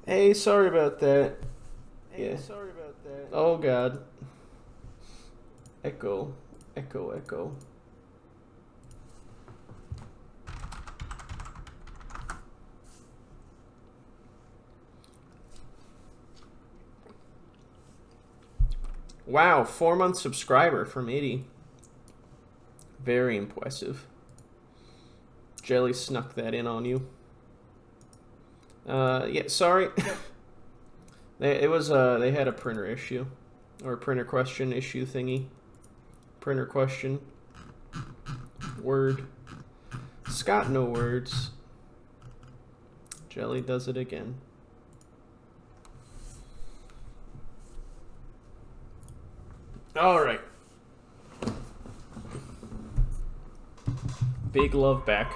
Hey, sorry about that. Hey, Yeah. sorry about that. Oh god. Echo. Echo, echo. Wow, 4-month subscriber from Itty. Very impressive. Jelly snuck that in on you. Yeah, sorry. They had a printer issue. Or a printer question issue thingy. Printer question. Word. Scott, no words. Jelly does it again. All right. Big love back.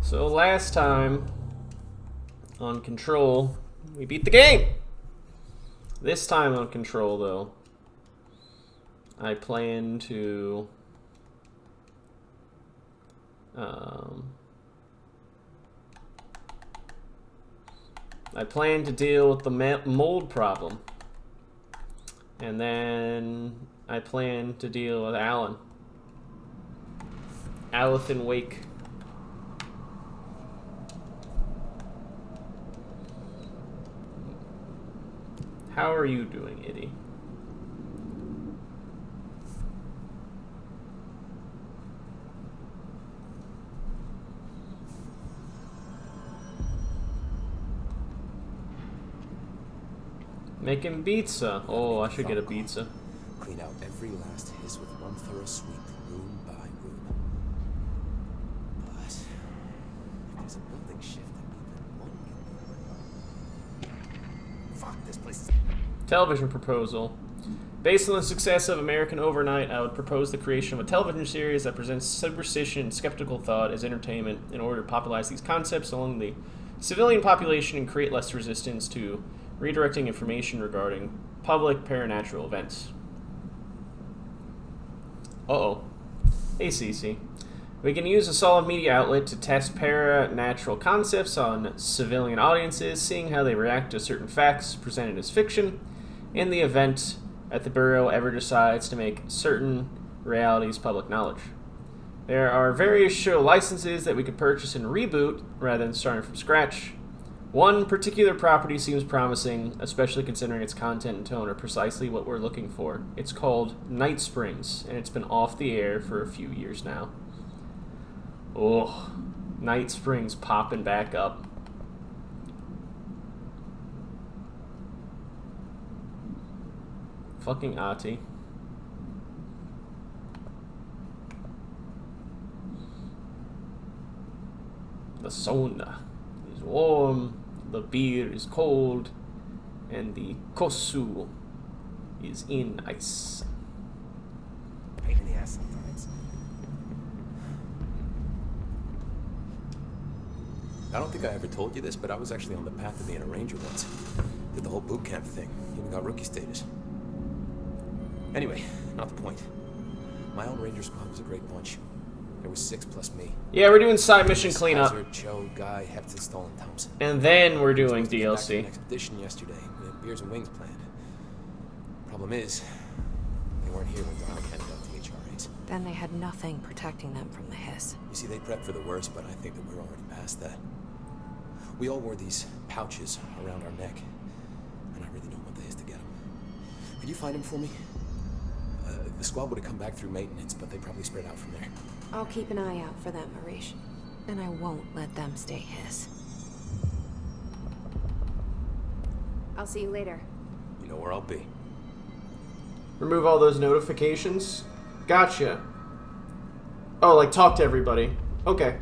So last time on Control, we beat the game. This time on Control, though, I plan to deal with the mold problem. And then I plan to deal with Alan. Alathan Wake. How are you doing, Itty? Making pizza. Oh, I should get a pizza. Clean out every last hiss with one thorough sweep, room by room. But if there's a building shift that even one can... Fuck, this place is... Television proposal. Based on the success of American Overnight, I would propose the creation of a television series that presents superstition and skeptical thought as entertainment in order to popularize these concepts among the civilian population and create less resistance to redirecting information regarding public paranatural events. Uh-oh. Hey, Cece. We can use a solid media outlet to test paranatural concepts on civilian audiences, seeing how they react to certain facts presented as fiction, in the event that the Bureau ever decides to make certain realities public knowledge. There are various show licenses that we could purchase and reboot rather than starting from scratch. One particular property seems promising, especially considering its content and tone are precisely what we're looking for. It's called Night Springs, and it's been off the air for a few years now. Oh, Night Springs popping back up. Fucking Ati. The sauna is warm, the beer is cold, and the kosu is in ice. Pain in the ass sometimes. I don't think I ever told you this, but I was actually on the path to being a ranger once. Did the whole boot camp thing. Even got rookie status. Anyway, not the point. My old ranger squad was a great bunch. There was 6 plus me. Yeah, we're doing side mission cleanup. Hazard, Joe, Guy, Hepton, Stolen, Thompson. And then we're doing Back to an DLC. expedition yesterday. We had beers and wings planned. Problem is, they weren't here when Donald handed out the HRAs. Then they had nothing protecting them from the hiss. You see, they prepped for the worst, but I think that we're already past that. We all wore these pouches around our neck, and I really don't want the hiss to get them. Could you find them for me? The squad would have come back through maintenance, but they probably spread out from there. I'll keep an eye out for them, Arish. And I won't let them stay hiss. I'll see you later. You know where I'll be. Remove all those notifications. Gotcha. Oh, like talk to everybody. Okay.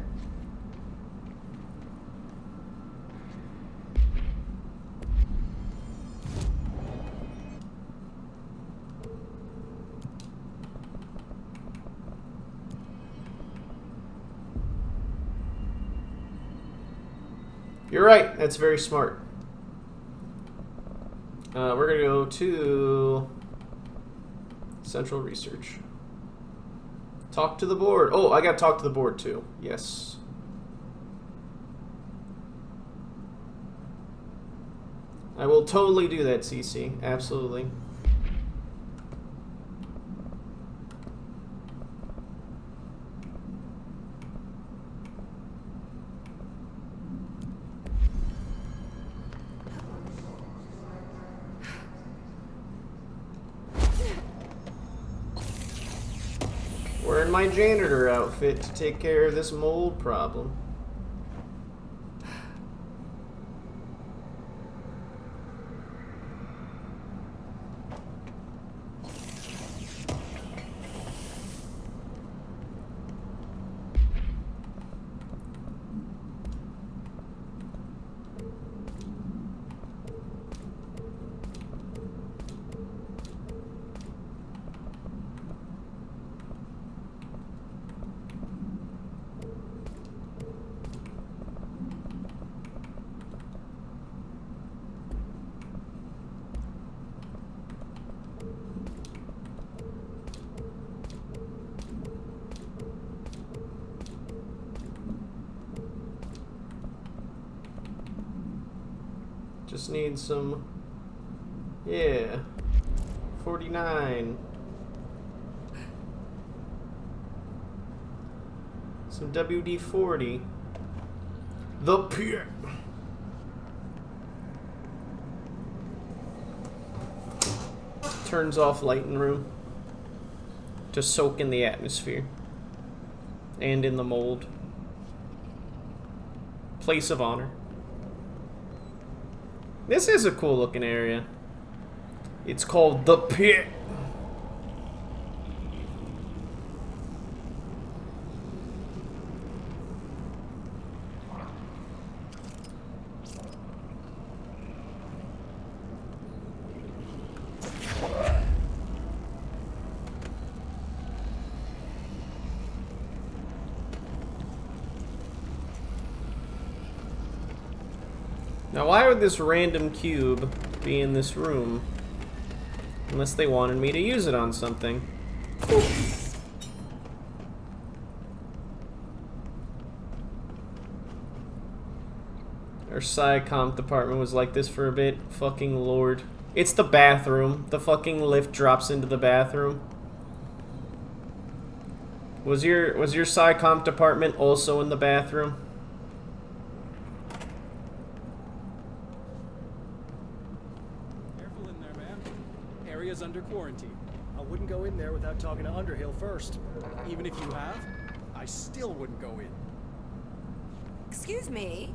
You're right. That's very smart. We're going to go to Central Research. Talk to the board. Oh, I got to talk to the board too. Yes. I will totally do that, CC. Absolutely. Wearing my janitor outfit to take care of this mold problem. Just need some, yeah, 49. Some WD-40. The Pit. Turns off lighting room to soak in the atmosphere and in the mold. Place of honor. This is a cool looking area. It's called The Pit. Now, why would this random cube be in this room? Unless they wanted me to use it on something. Our SciComp department was like this for a bit. Fucking lord. It's the bathroom. The fucking lift drops into the bathroom. Was your SciComp department also in the bathroom? Under quarantine. I wouldn't go in there without talking to Underhill first. Even if you have, I still wouldn't go in. Excuse me?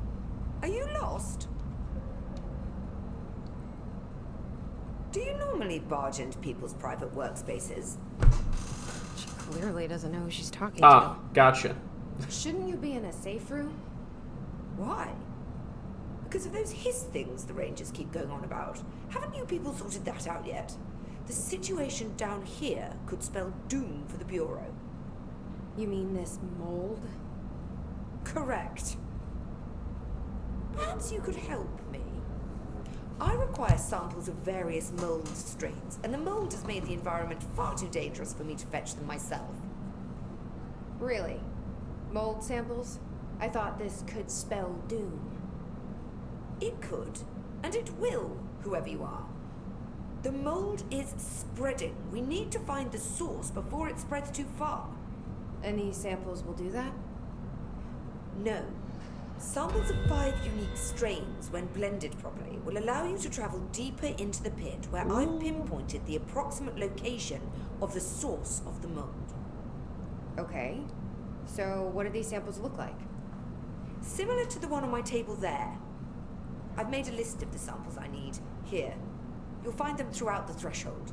Are you lost? Do you normally barge into people's private workspaces? She clearly doesn't know who she's talking Ah, gotcha. Shouldn't you be in a safe room? Why? Because of those hiss things the Rangers keep going on about. Haven't you people sorted that out yet? The situation down here could spell doom for the Bureau. You mean this mold? Correct. Perhaps you could help me. I require samples of various mold strains, and the mold has made the environment far too dangerous for me to fetch them myself. Really? Mold samples? I thought this could spell doom. It could, and it will, whoever you are. The mold is spreading. We need to find the source before it spreads too far. And these samples will do that? No. Samples of 5 unique strains, when blended properly, will allow you to travel deeper into the pit, where I've pinpointed the approximate location of the source of the mold. Okay. So what do these samples look like? Similar to the one on my table there. I've made a list of the samples I need here. You'll find them throughout the threshold.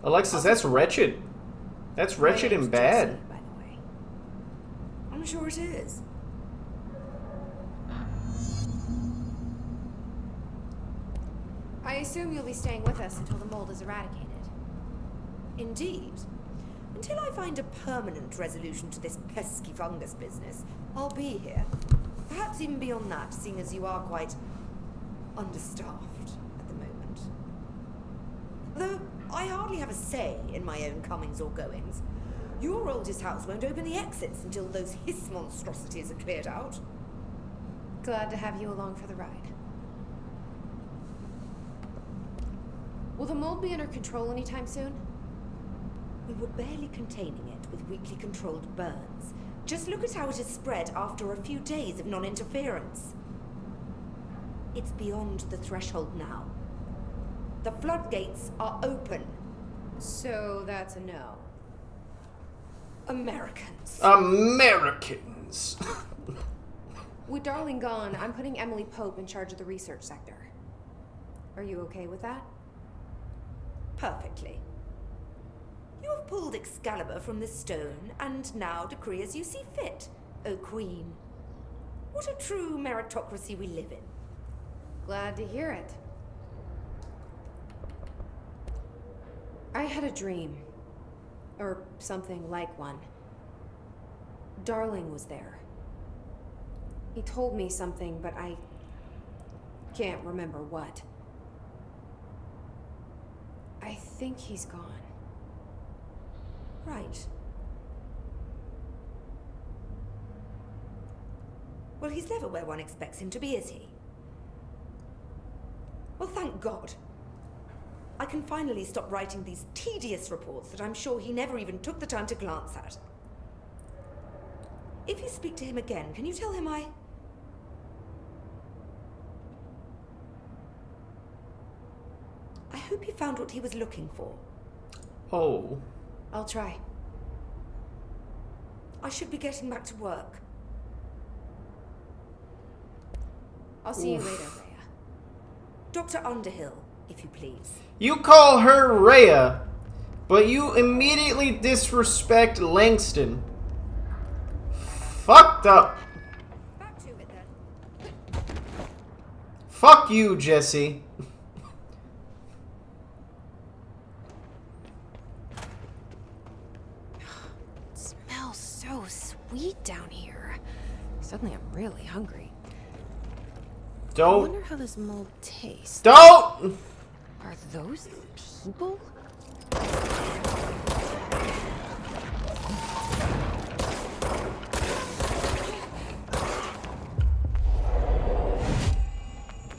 Alexis, that's wretched. That's wretched and bad. Jesse, by the way. I'm sure it is. I assume you'll be staying with us until the mold is eradicated. Indeed. Until I find a permanent resolution to this pesky fungus business, I'll be here. Perhaps even beyond that, seeing as you are quite understaffed at the moment. Though I hardly have a say in my own comings or goings. Your oldest house won't open the exits until those hiss monstrosities are cleared out. Glad to have you along for the ride. Will the mold be under control anytime soon? We were barely containing it with weakly controlled burns. Just look at how it has spread after a few days of non-interference. It's beyond the threshold now. The floodgates are open. So that's a no. Americans. Americans! With Darling gone, I'm putting Emily Pope in charge of the research sector. Are you okay with that? Perfectly. You have pulled Excalibur from the stone, and now decree as you see fit, O Queen. What a true meritocracy we live in. Glad to hear it. I had a dream. Or something like one. Darling was there. He told me something, but I can't remember what. I think he's gone. Right. Well, he's never where one expects him to be, is he? Well, thank God. I can finally stop writing these tedious reports that I'm sure he never even took the time to glance at. If you speak to him again, can you tell him I hope he found what he was looking for. Oh. I'll try. I should be getting back to work. I'll see you later, Rhea. Dr. Underhill, if you please. You call her Rhea, but you immediately disrespect Langston. Fucked up. Back to it then. Fuck you, Jesse. It smells so sweet down here. Suddenly I'm really hungry. I Don't. wonder how this mold tastes. Don't! Are those people?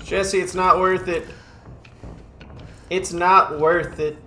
Jesse, it's not worth it. It's not worth it.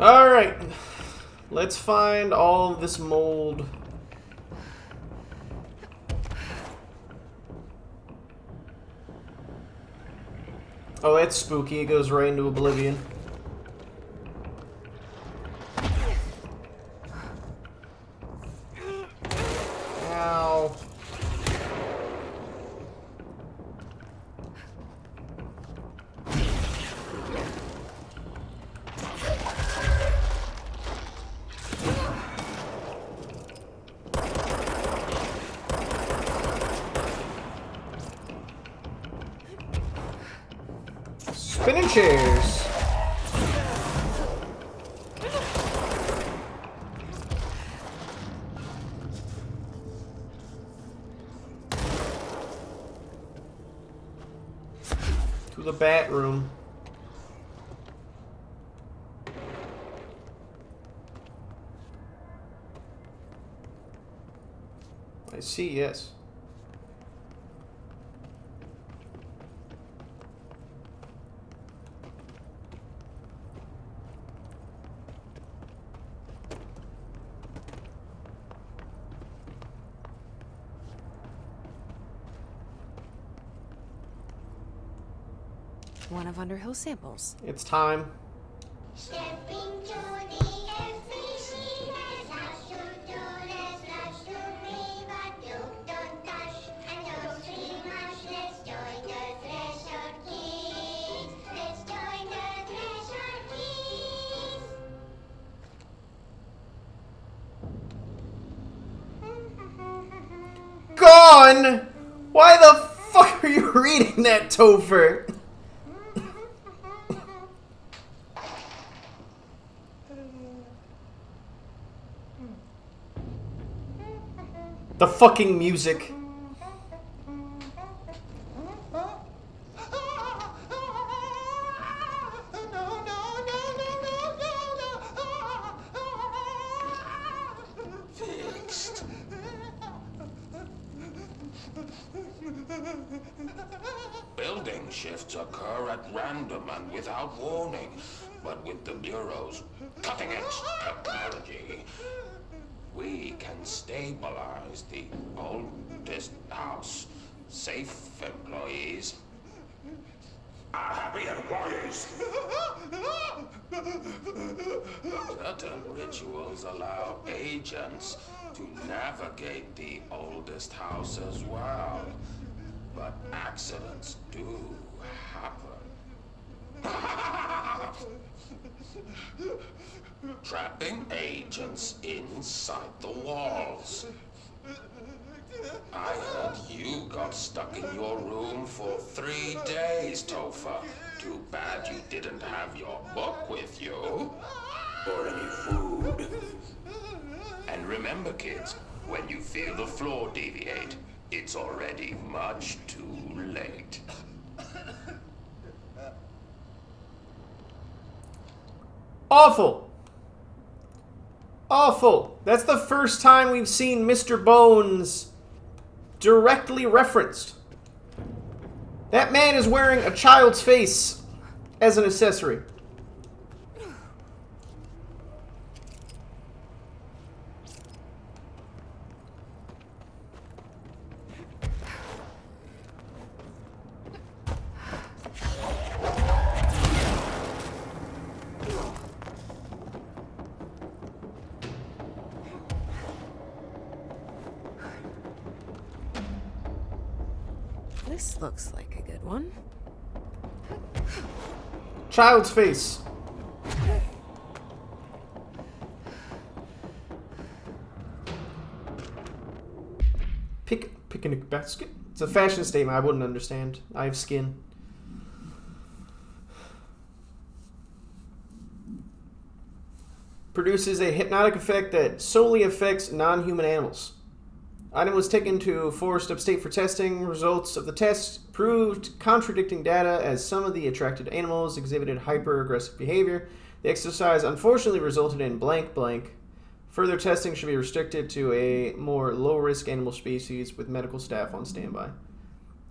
Alright, let's find all of this mold. Oh, that's spooky. It goes right into oblivion. Ow. Spinning chairs. To the bat room. I see, yes. One of Underhill's samples. It's time. Step into the FBC, there's lots to do, there's lots to read, but you don't touch and don't scream much. Let's join the Threshold Kids. Let's join the Threshold Kids. Gone! Why the fuck are you reading that, Topher? The fucking music. Fixed. Building shifts occur at random and without warning, but with the Bureau's cutting-edge technology, we can stabilize the oldest house. Safe employees are happy employees. Certain rituals allow agents to navigate the oldest house as well, but accidents do happen. Trapping agents inside the walls. I heard you got stuck in your room for 3 days, Topher. Too bad you didn't have your book with you. Or any food. And remember, kids, when you feel the floor deviate, it's already much too late. Awful. Awful. That's the first time we've seen Mr. Bones directly referenced. That man is wearing a child's face as an accessory. This looks like a good one. Child's face. Picnic basket? It's a fashion statement I wouldn't understand. I have skin. Produces a hypnotic effect that solely affects non-human animals. Item was taken to Forest Upstate for testing. Results of the test proved contradicting data, as some of the attracted animals exhibited hyper-aggressive behavior. The exercise unfortunately resulted in blank blank. Further testing should be restricted to a more low-risk animal species with medical staff on standby.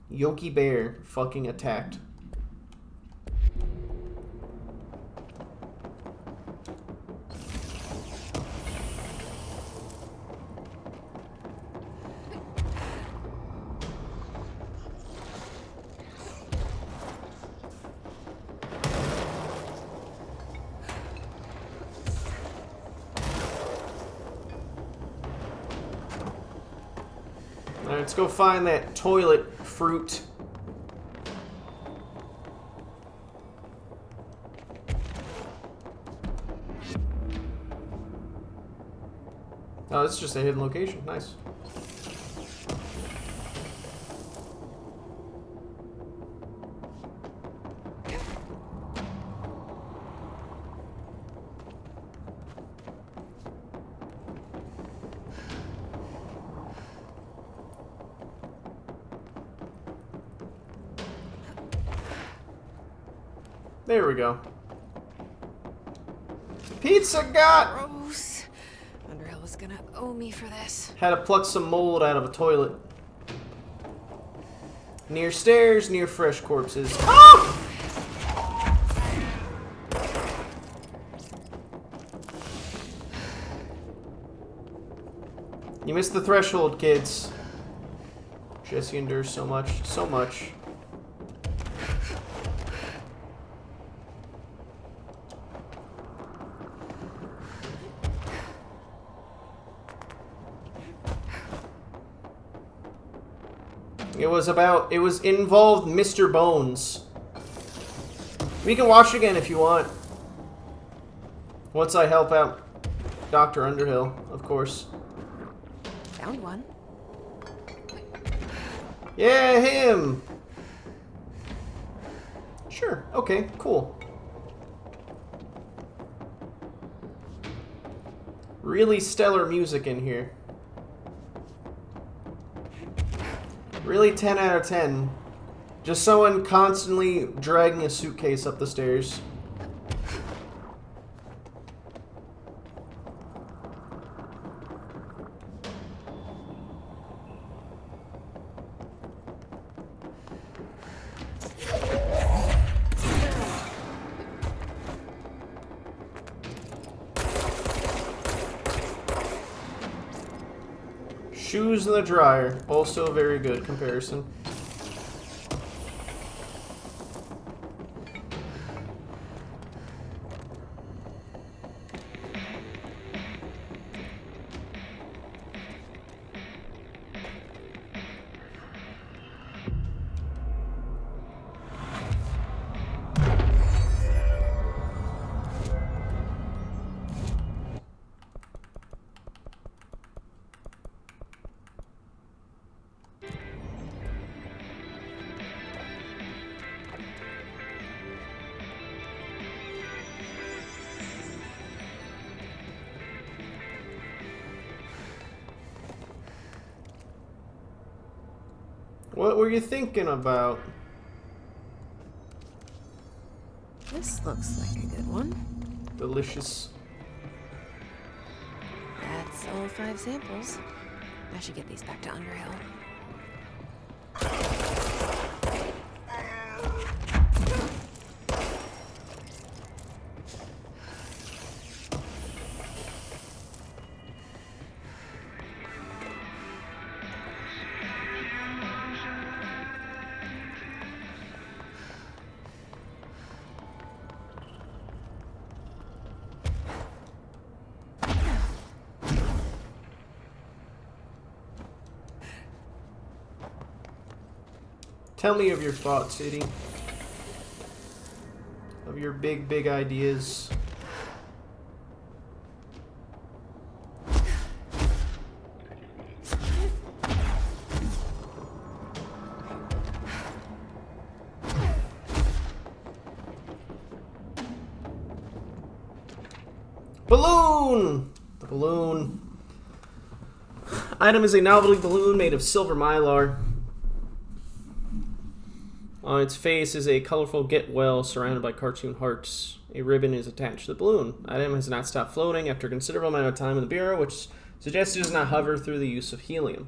Yogi Bear fucking attacked. Alright, let's go find that toilet fruit. Oh, it's just a hidden location. Nice. There we go. Pizza got... Gross. Underhill is gonna owe me for this. Had to pluck some mold out of a toilet. Near stairs, near fresh corpses. Ah! You missed the threshold, kids. Jesse endures so much, so much. It was involved Mr. Bones. We can watch it again if you want. Once I help out Dr. Underhill, of course. Found one. Yeah, him! Sure, okay, cool. Really stellar music in here. Really 10 out of 10. Just someone constantly dragging a suitcase up the stairs. Shoes in the dryer. Also a very good comparison. What were you thinking about? This looks like a good one. Delicious. That's all 5 samples. I should get these back to Underhill. Tell me of your thoughts, City. Of your big, big ideas. Balloon! The balloon. Item is a novelty balloon made of silver mylar. On its face is a colorful get well surrounded by cartoon hearts. A ribbon is attached to the balloon. Item has not stopped floating after a considerable amount of time in the Bureau, which suggests it does not hover through the use of helium.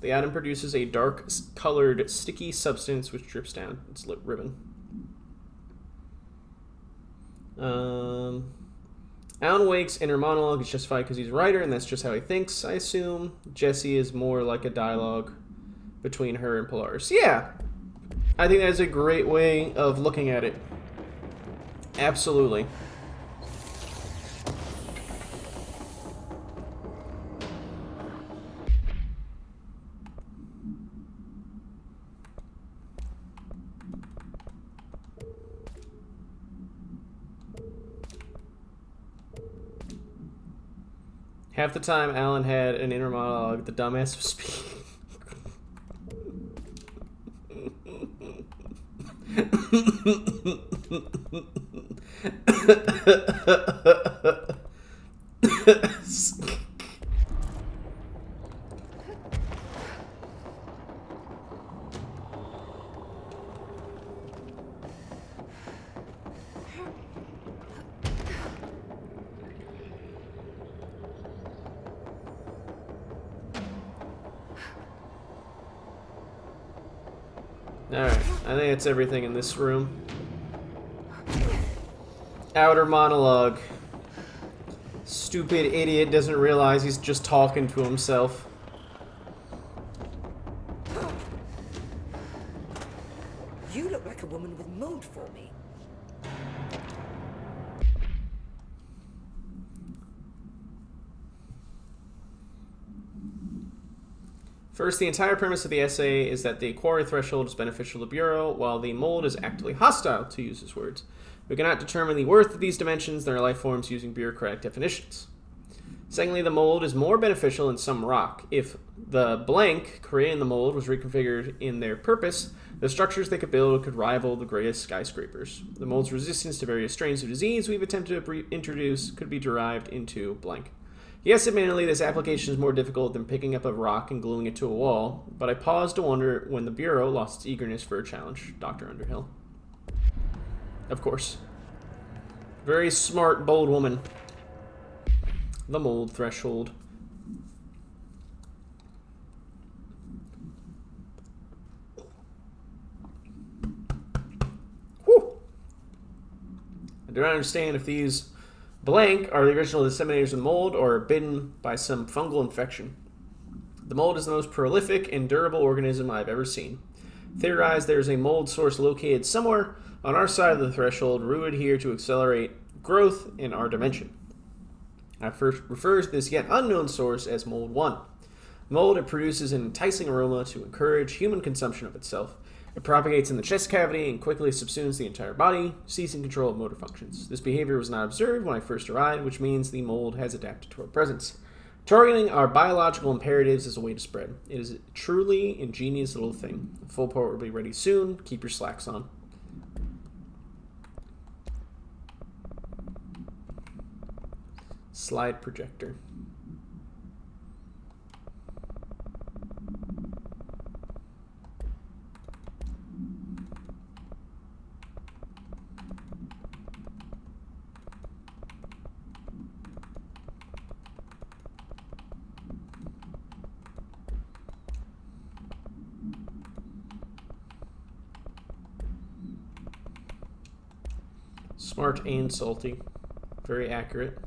The item produces a dark-colored, sticky substance which drips down its ribbon. Alan Wake's inner monologue is justified because he's a writer, and that's just how he thinks, I assume. Jessie is more like a dialogue between her and Polaris. Yeah, I think that's a great way of looking at it. Absolutely. Half the time Alan had an inner monologue, the dumbass was speaking. Alright, I think that's everything in this room. Outer monologue. Stupid idiot doesn't realize he's just talking to himself. You look like a woman with mood for me. First, the entire premise of the essay is that the quarry threshold is beneficial to the Bureau, while the mold is actively hostile, to use his words. We cannot determine the worth of these dimensions than our life forms using bureaucratic definitions. Secondly, the mold is more beneficial in some rock. If the blank creating the mold was reconfigured in their purpose, The structures they could build could rival the greatest skyscrapers. The mold's resistance to various strains of disease we've attempted to introduce could be derived into blank. Yes, admittedly, this application is more difficult than picking up a rock and gluing it to a wall, but I paused to wonder when the Bureau lost its eagerness for a challenge. Dr. Underhill. Of course. Very smart, bold woman. The mold threshold. Whew. I do not understand if these blank are the original disseminators of mold or are bitten by some fungal infection. The mold is the most prolific and durable organism I've ever seen. Theorize there's a mold source located somewhere on our side of the threshold, rooted here to accelerate growth in our dimension. I first refers to this yet unknown source as Mold 1. Mold, it produces an enticing aroma to encourage human consumption of itself. It propagates in the chest cavity and quickly subsumes the entire body, seizing control of motor functions. This behavior was not observed when I first arrived, which means the mold has adapted to our presence. Targeting our biological imperatives is a way to spread. It is a truly ingenious little thing. The full port will be ready soon. Keep your slacks on. Slide projector. Smart and salty. Very accurate.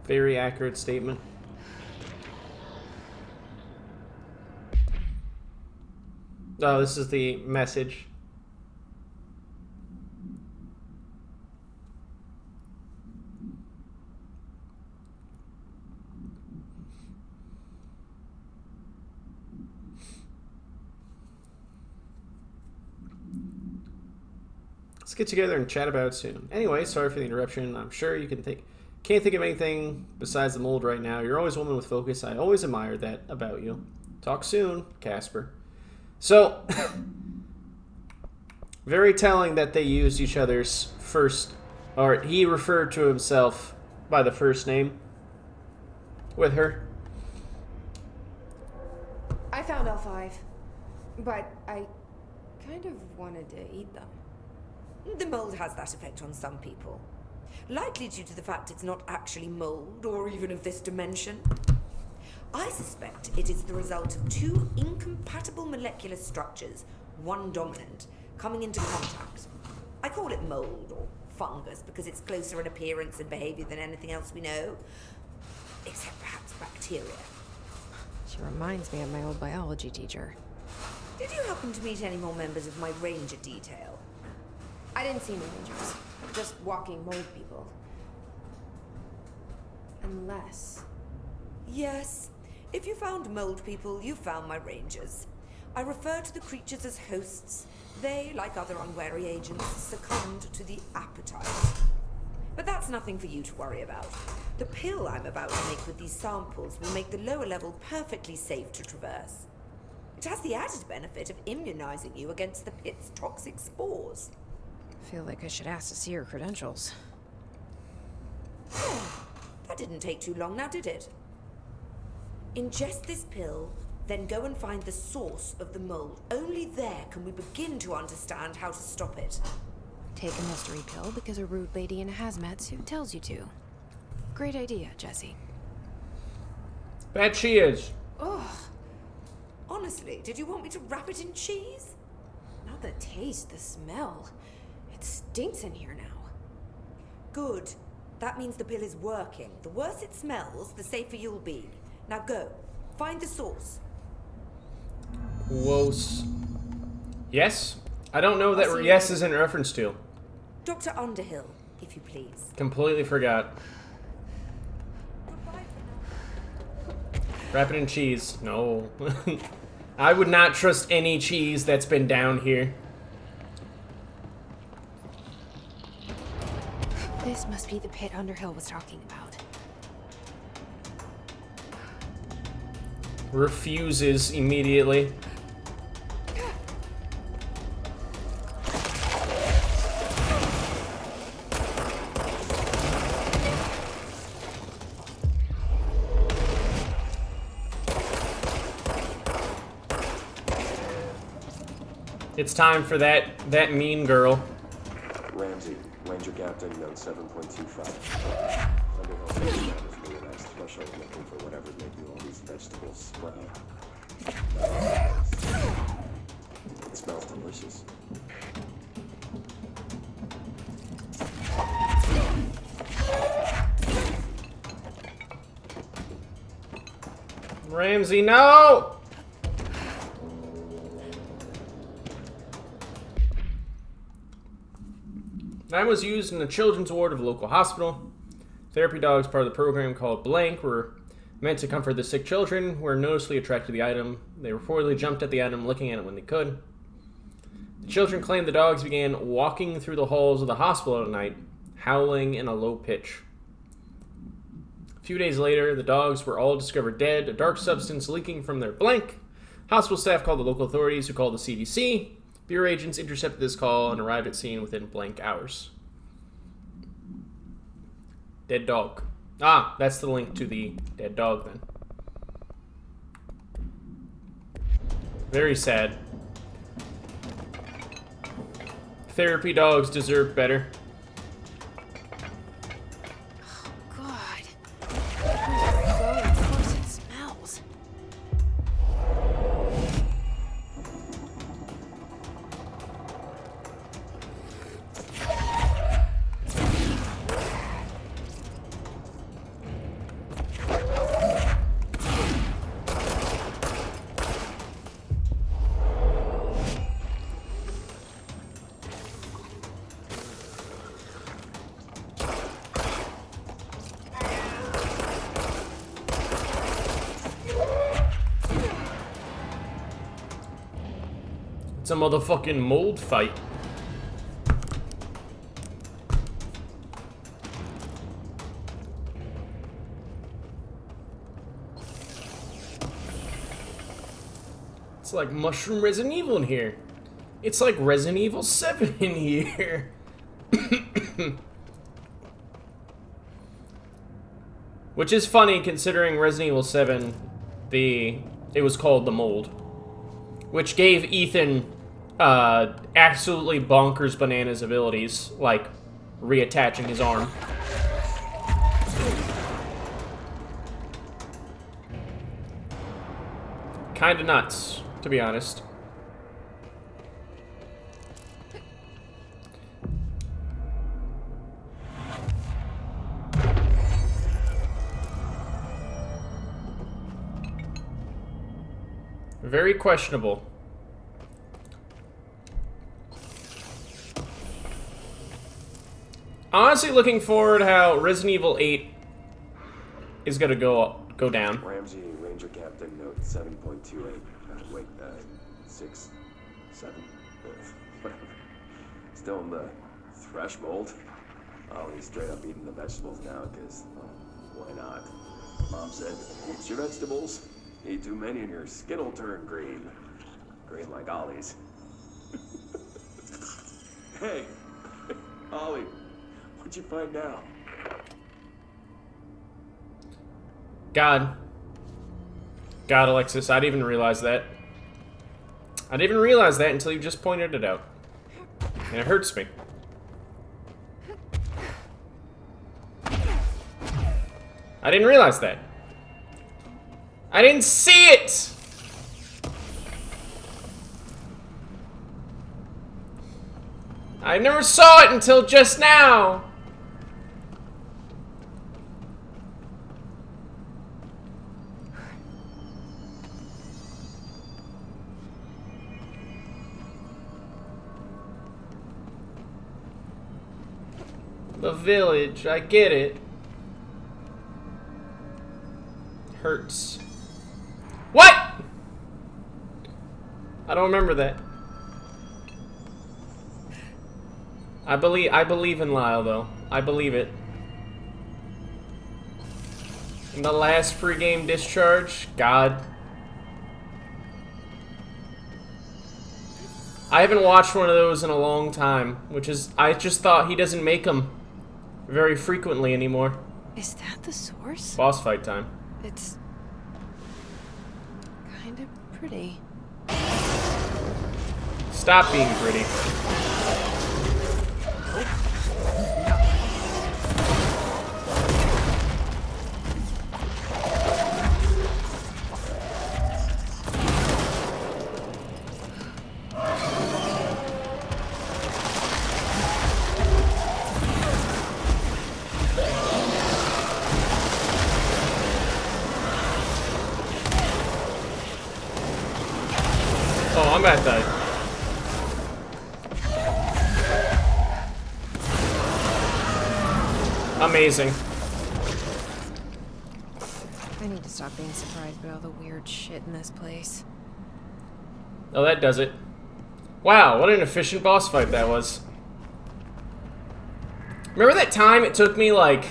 Very accurate statement. Oh, this is the message. Let's get together and chat about it soon. Anyway, sorry for the interruption. I'm sure you can't think of anything besides the mold right now. You're always a woman with focus. I always admired that about you. Talk soon, Casper. So, very telling that they used each other's first, or he referred to himself by the first name with her. I found all 5, but I kind of wanted to eat them. The mold has that effect on some people. Likely due to the fact it's not actually mold, or even of this dimension. I suspect it is the result of 2 incompatible molecular structures, one dominant, coming into contact. I call it mold, or fungus, because it's closer in appearance and behavior than anything else we know. Except perhaps bacteria. She reminds me of my old biology teacher. Did you happen to meet any more members of my ranger detail? I didn't see any rangers. Just walking mold people. Unless... Yes. If you found mold people, you found my rangers. I refer to the creatures as hosts. They, like other unwary agents, succumbed to the appetite. But that's nothing for you to worry about. The pill I'm about to make with these samples will make the lower level perfectly safe to traverse. It has the added benefit of immunizing you against the pit's toxic spores. I feel like I should ask to see her credentials. That didn't take too long now, did it? Ingest this pill, then go and find the source of the mold. Only there can we begin to understand how to stop it. Take a mystery pill because a rude lady in a hazmat suit tells you to. Great idea, Jesse. Bet she is. Ugh. Honestly, did you want me to wrap it in cheese? Not the taste, the smell. It stinks in here now. Good. That means the pill is working. The worse it smells, the safer you'll be. Now go. Find the source. Whoa. Yes? I don't know that yes is in reference to. Dr. Underhill, if you please. Completely forgot. Goodbye for now. Wrap it in cheese. No. I would not trust any cheese that's been down here. This must be the pit Underhill was talking about. refuses immediately. It's time for that mean girl. Ramsey, Ranger Captain, note 7.25. Underhill says that is the next threshold looking for whatever's making all these vegetables sprout. It smells delicious. Ramsey, no! That was used in the children's ward of a local hospital. Therapy dogs, part of the program called Blank, were meant to comfort the sick children who were noticeably attracted to the item. They reportedly jumped at the item, looking at it when they could. The children claimed the dogs began walking through the halls of the hospital at night, howling in a low pitch. A few days later, the dogs were all discovered dead, a dark substance leaking from their Blank. Hospital staff called the local authorities, who called the CDC. Bureau agents intercepted this call and arrived at scene within blank hours. Dead dog. Ah, that's the link to the dead dog then. Very sad. Therapy dogs deserve better. Oh, God. Everywhere I go, of course it smells. It's a motherfucking mold fight. It's like Mushroom Resident Evil in here. It's like Resident Evil 7 in here. Which is funny considering Resident Evil 7, it was called The Mold. Which gave Ethan absolutely bonkers bananas abilities, like reattaching his arm. Kinda nuts, to be honest. Very questionable. Honestly, looking forward how Resident Evil 8 is gonna go down. Ramsey, Ranger Captain, note 7.28. Wait, 6, 7, whatever. Still in the thresh mold. Oh, he's straight up eating the vegetables now, because, why not? Mom said, eat your vegetables. Eat too many and your skin will turn green. Green like Ollie's. Hey, Ollie, what'd you find now? God, Alexis, I didn't even realize that. I didn't even realize that until you just pointed it out. And it hurts me. I didn't realize that. I didn't see it! I never saw it until just now! The village, I get it. Hurts. What? I don't remember that. I believe in Lyle though. I believe it. In the last free game discharge, God I haven't watched one of those in a long time, which is, I just thought he doesn't make them very frequently anymore. Is that the source? Boss fight time. It's kind of pretty. Stop being pretty. Oh, I'm about to die. Amazing. I need to stop being surprised by all the weird shit in this place. Oh, that does it. Wow, what an efficient boss fight that was. Remember that time it took me, like...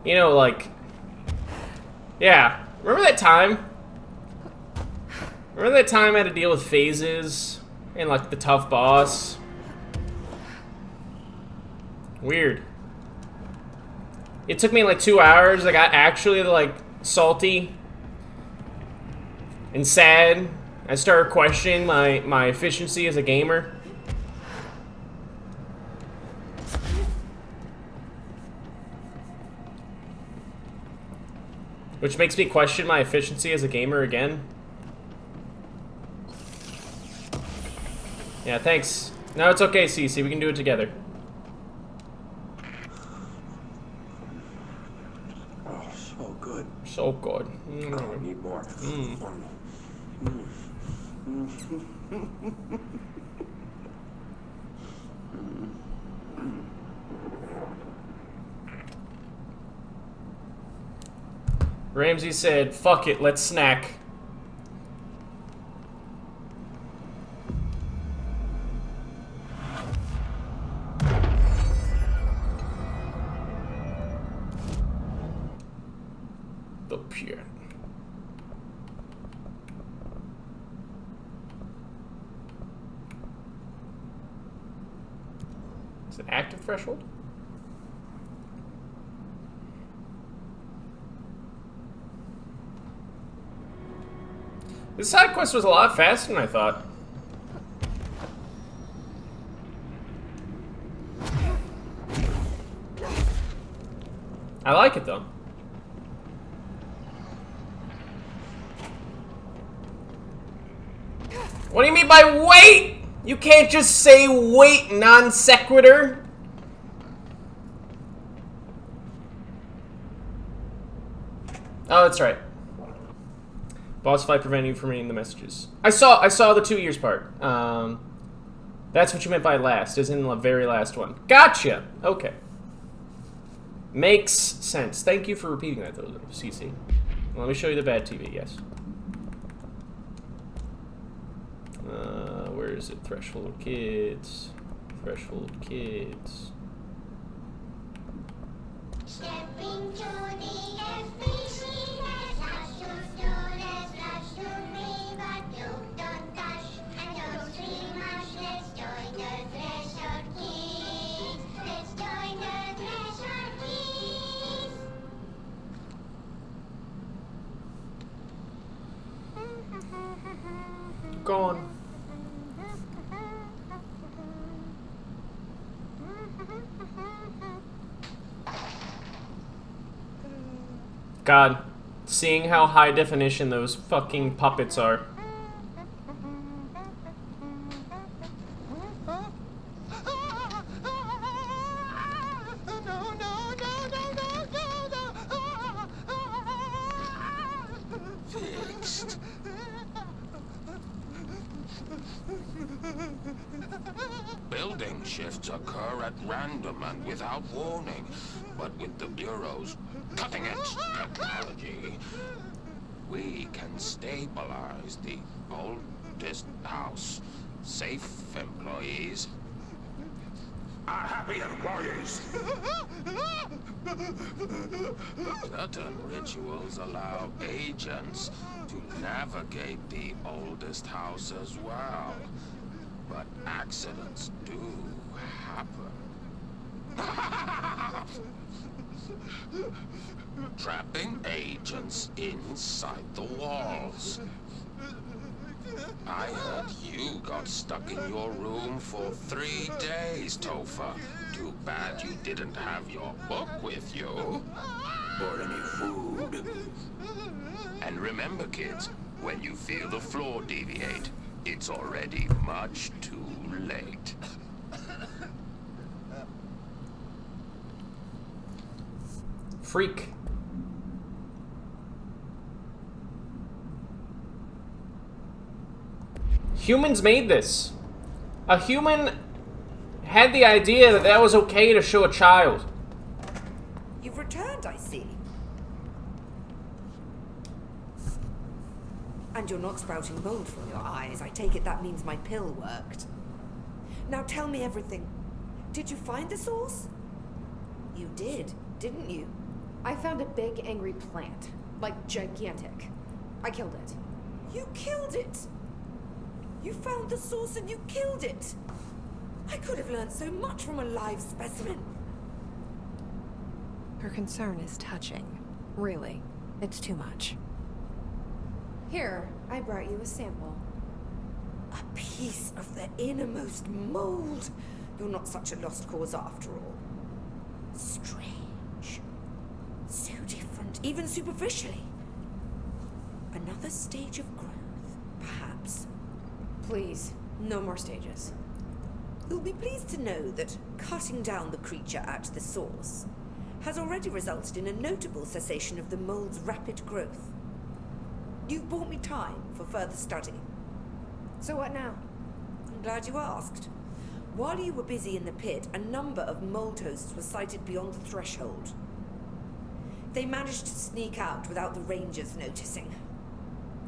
You know, like... Yeah. Remember that time? Remember that time I had to deal with phases and, like, the tough boss? Weird. It took me, like, 2 hours. I got actually, like, salty and sad. I started questioning my efficiency as a gamer. Which makes me question my efficiency as a gamer again. Yeah, thanks. No, it's okay, Cece. We can do it together. Oh, so good. So good. Oh, I need more. Ramsey said, fuck it, let's snack. The pure. Is it active threshold? This side quest was a lot faster than I thought. I like it though. What do you mean by wait? You can't just say wait, non sequitur. Oh, that's right. Boss fight preventing you from reading the messages. I saw the 2 years part. That's what you meant by last, is in the very last one. Gotcha! Okay. Makes sense. Thank you for repeating that, though, CC. Let me show you the bad TV, yes. Where is it? Threshold Kids. Threshold Kids. Step into the FBC, there's lots to do, there's lots to read, but you don't touch and don't scream much. Let's join the Threshold Kids. Let's join the Threshold Kids. Gone. God, seeing how high definition those fucking puppets are. Fixed. Building shifts occur at random and without warning, but with the Bureau's cutting-edge technology, we can stabilize the oldest house. Safe employees are happy employees. Certain rituals allow agents to navigate the oldest house as well. but accidents do happen. Trapping agents inside the walls. I heard you got stuck in your room for 3 days, Topher. Too bad you didn't have your book with you. Or any food. And remember, kids, when you feel the floor deviate, it's already much too late. Freak. Humans made this. A human had the idea that that was okay to show a child. You've returned, I see. And you're not sprouting mold from your eyes. I take it that means my pill worked. Now tell me everything. Did you find the source? You did, didn't you? I found a big, angry plant. Like, gigantic. I killed it. You killed it! You found the source and you killed it! I could have learned so much from a live specimen. Her concern is touching. Really. It's too much. Here, I brought you a sample. A piece of the innermost mold. You're not such a lost cause after all. Strange. So different, even superficially. Another stage of growth, perhaps. Please, no more stages. You'll be pleased to know that cutting down the creature at the source has already resulted in a notable cessation of the mold's rapid growth. You've bought me time for further study. So what now? I'm glad you asked. While you were busy in the pit, a number of mold hosts were sighted beyond the threshold. They managed to sneak out without the Rangers noticing.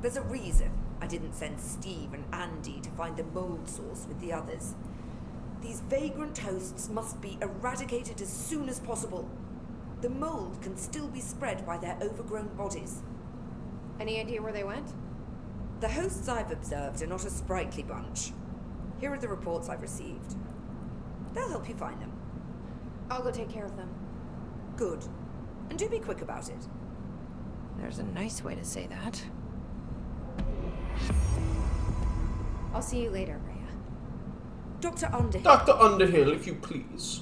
There's a reason I didn't send Steve and Andy to find the mold source with the others. These vagrant hosts must be eradicated as soon as possible. The mold can still be spread by their overgrown bodies. Any idea where they went? The hosts I've observed are not a sprightly bunch. Here are the reports I've received. They'll help you find them. I'll go take care of them. Good. And do be quick about it. There's a nice way to say that. I'll see you later, Rhea. Dr. Underhill. Dr. Underhill, if you please.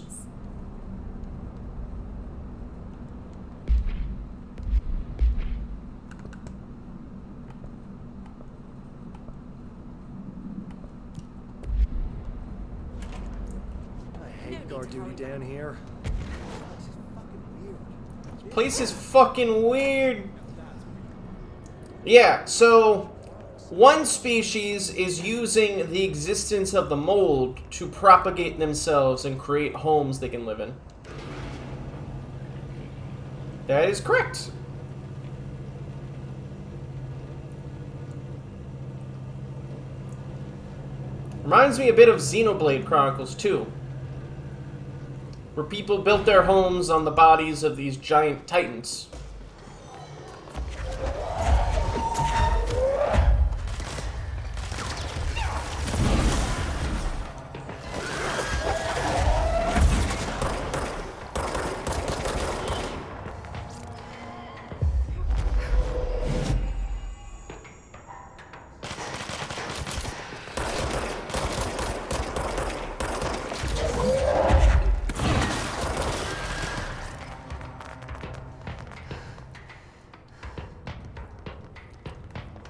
I hate guard duty down here. This place is fucking weird. Yeah, so one species is using the existence of the mold to propagate themselves and create homes they can live in. That is correct. Reminds me a bit of Xenoblade Chronicles 2, where people built their homes on the bodies of these giant titans.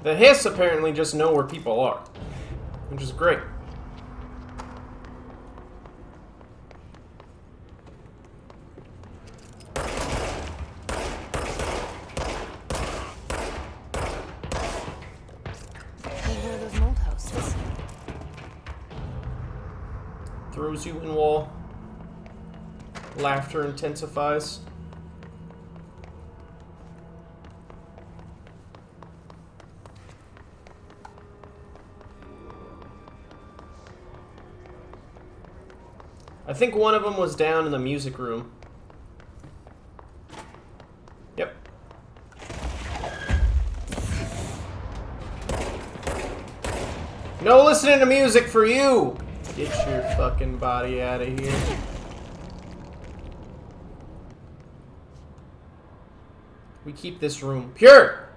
The Hiss apparently just know where people are, which is great. Hey, where are those mold hosts? Throws you in wall. Laughter intensifies. I think one of them was down in the music room. Yep. No listening to music for you! Get your fucking body out of here. We keep this room pure!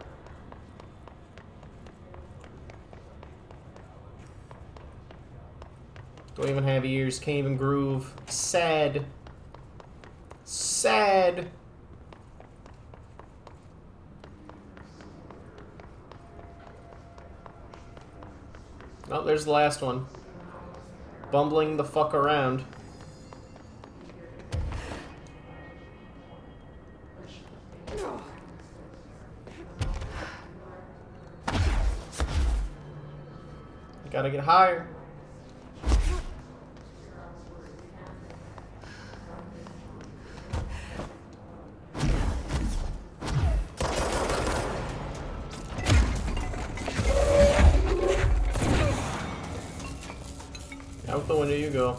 Don't even have ears, can't even groove. Sad. Sad. Oh, there's the last one. Bumbling the fuck around. Gotta get higher. Out the window you go.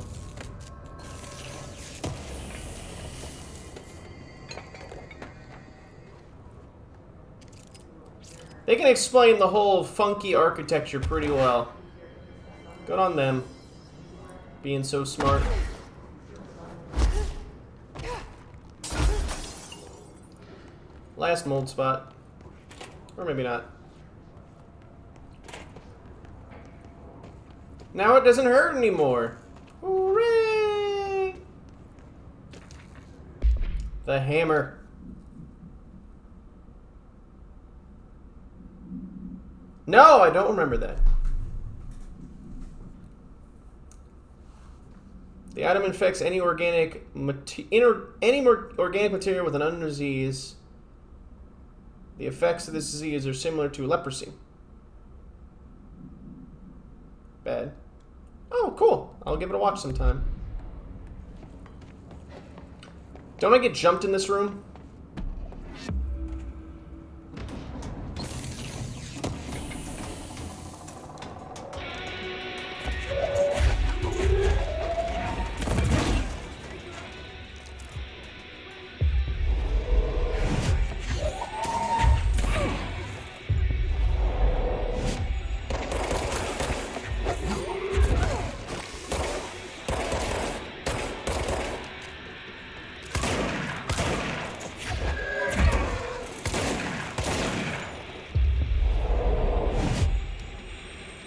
They can explain the whole funky architecture pretty well. Good on them. Being so smart. Last mold spot. Or maybe not. Now it doesn't hurt anymore. Hooray! The hammer. No, I don't remember that. The item infects any organic organic material with an unknown disease. The effects of this disease are similar to leprosy. Bad. Oh, cool. I'll give it a watch sometime. Don't I get jumped in this room?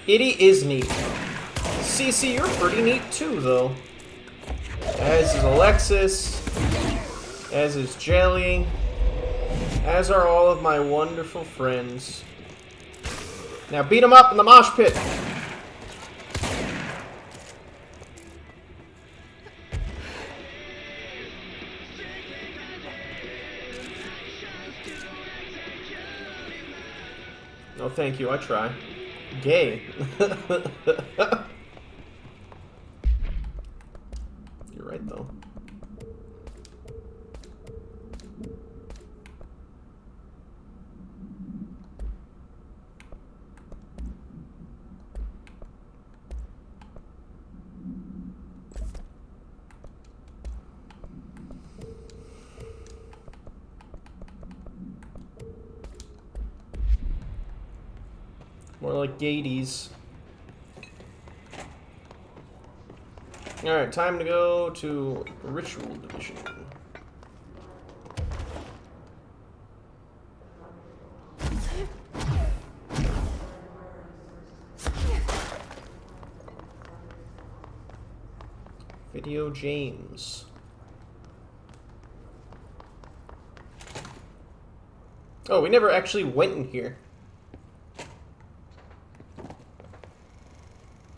Itty is neat. CC, you're pretty neat too, though. As is Alexis. As is Jelly. As are all of my wonderful friends. Now beat them up in the mosh pit. No, thank you. I try. Gay. You're right, though. More like Gades. Alright, time to go to Ritual Division. Video James. Oh, we never actually went in here.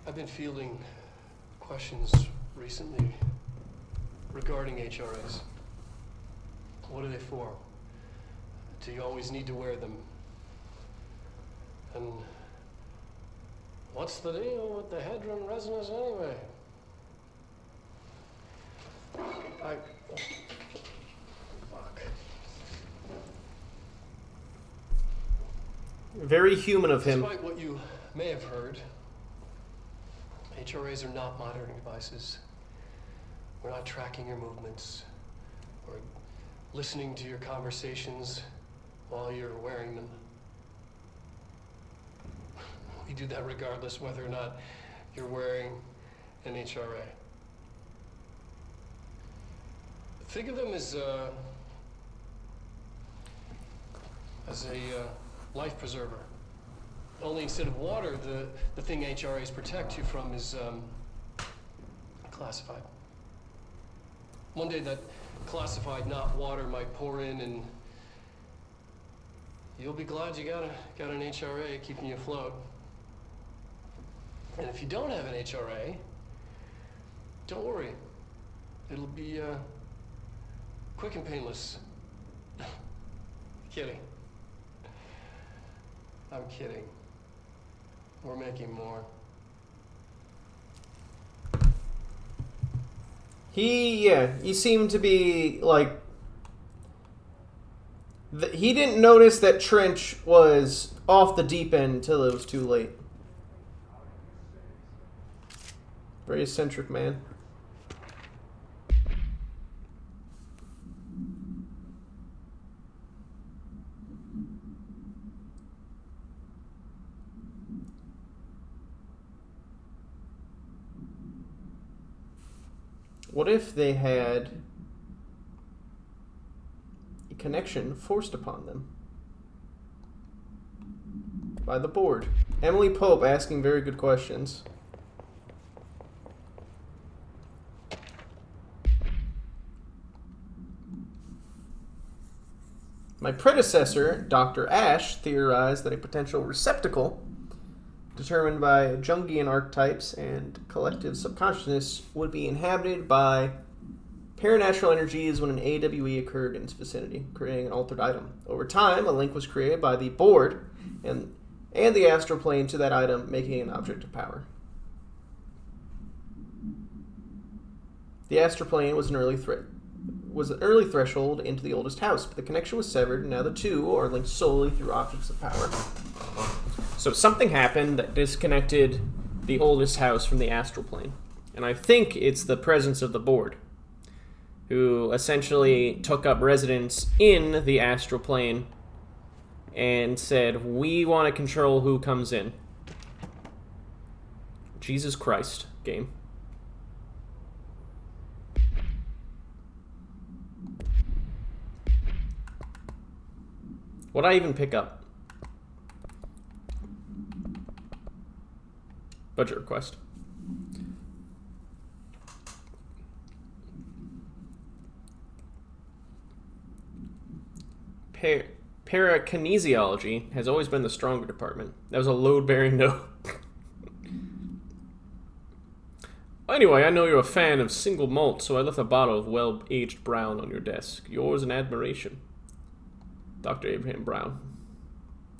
I've been fielding questions recently regarding HRAs. What are they for? Do you always need to wear them? And what's the deal with the Hedron resonance anyway? Fuck. Very human of him. Despite what you may have heard, HRAs are not monitoring devices. We're not tracking your movements or listening to your conversations while you're wearing them. You do that regardless whether or not you're wearing an HRA. Think of them as a life preserver. Only instead of water, the thing HRAs protect you from is classified. One day that classified, not water, might pour in, and you'll be glad you got an HRA keeping you afloat. And if you don't have an HRA, don't worry. It'll be quick and painless. Kidding. I'm kidding. We're making more. He seemed to be like... he didn't notice that Trench was off the deep end until it was too late. Very eccentric man. What if they had a connection forced upon them by the board? Emily Pope asking very good questions. My predecessor, Dr. Ash, theorized that a potential receptacle determined by Jungian archetypes and collective subconsciousness would be inhabited by paranatural energies when an AWE occurred in its vicinity, creating an altered item. Over time, a link was created by the board and the astral plane to that item, making it an object of power. The astral plane was an early threshold into the oldest house, but the connection was severed, and now the two are linked solely through objects of power. So something happened that disconnected the oldest house from the astral plane. And I think it's the presence of the board, who essentially took up residence in the astral plane and said, we want to control who comes in. Jesus Christ, game. What'd I even pick up? Budget request. Parakinesiology has always been the stronger department. That was a load-bearing note. Anyway, I know you're a fan of single malt, so I left a bottle of well-aged brown on your desk. Yours in admiration. Dr. Abraham Brown.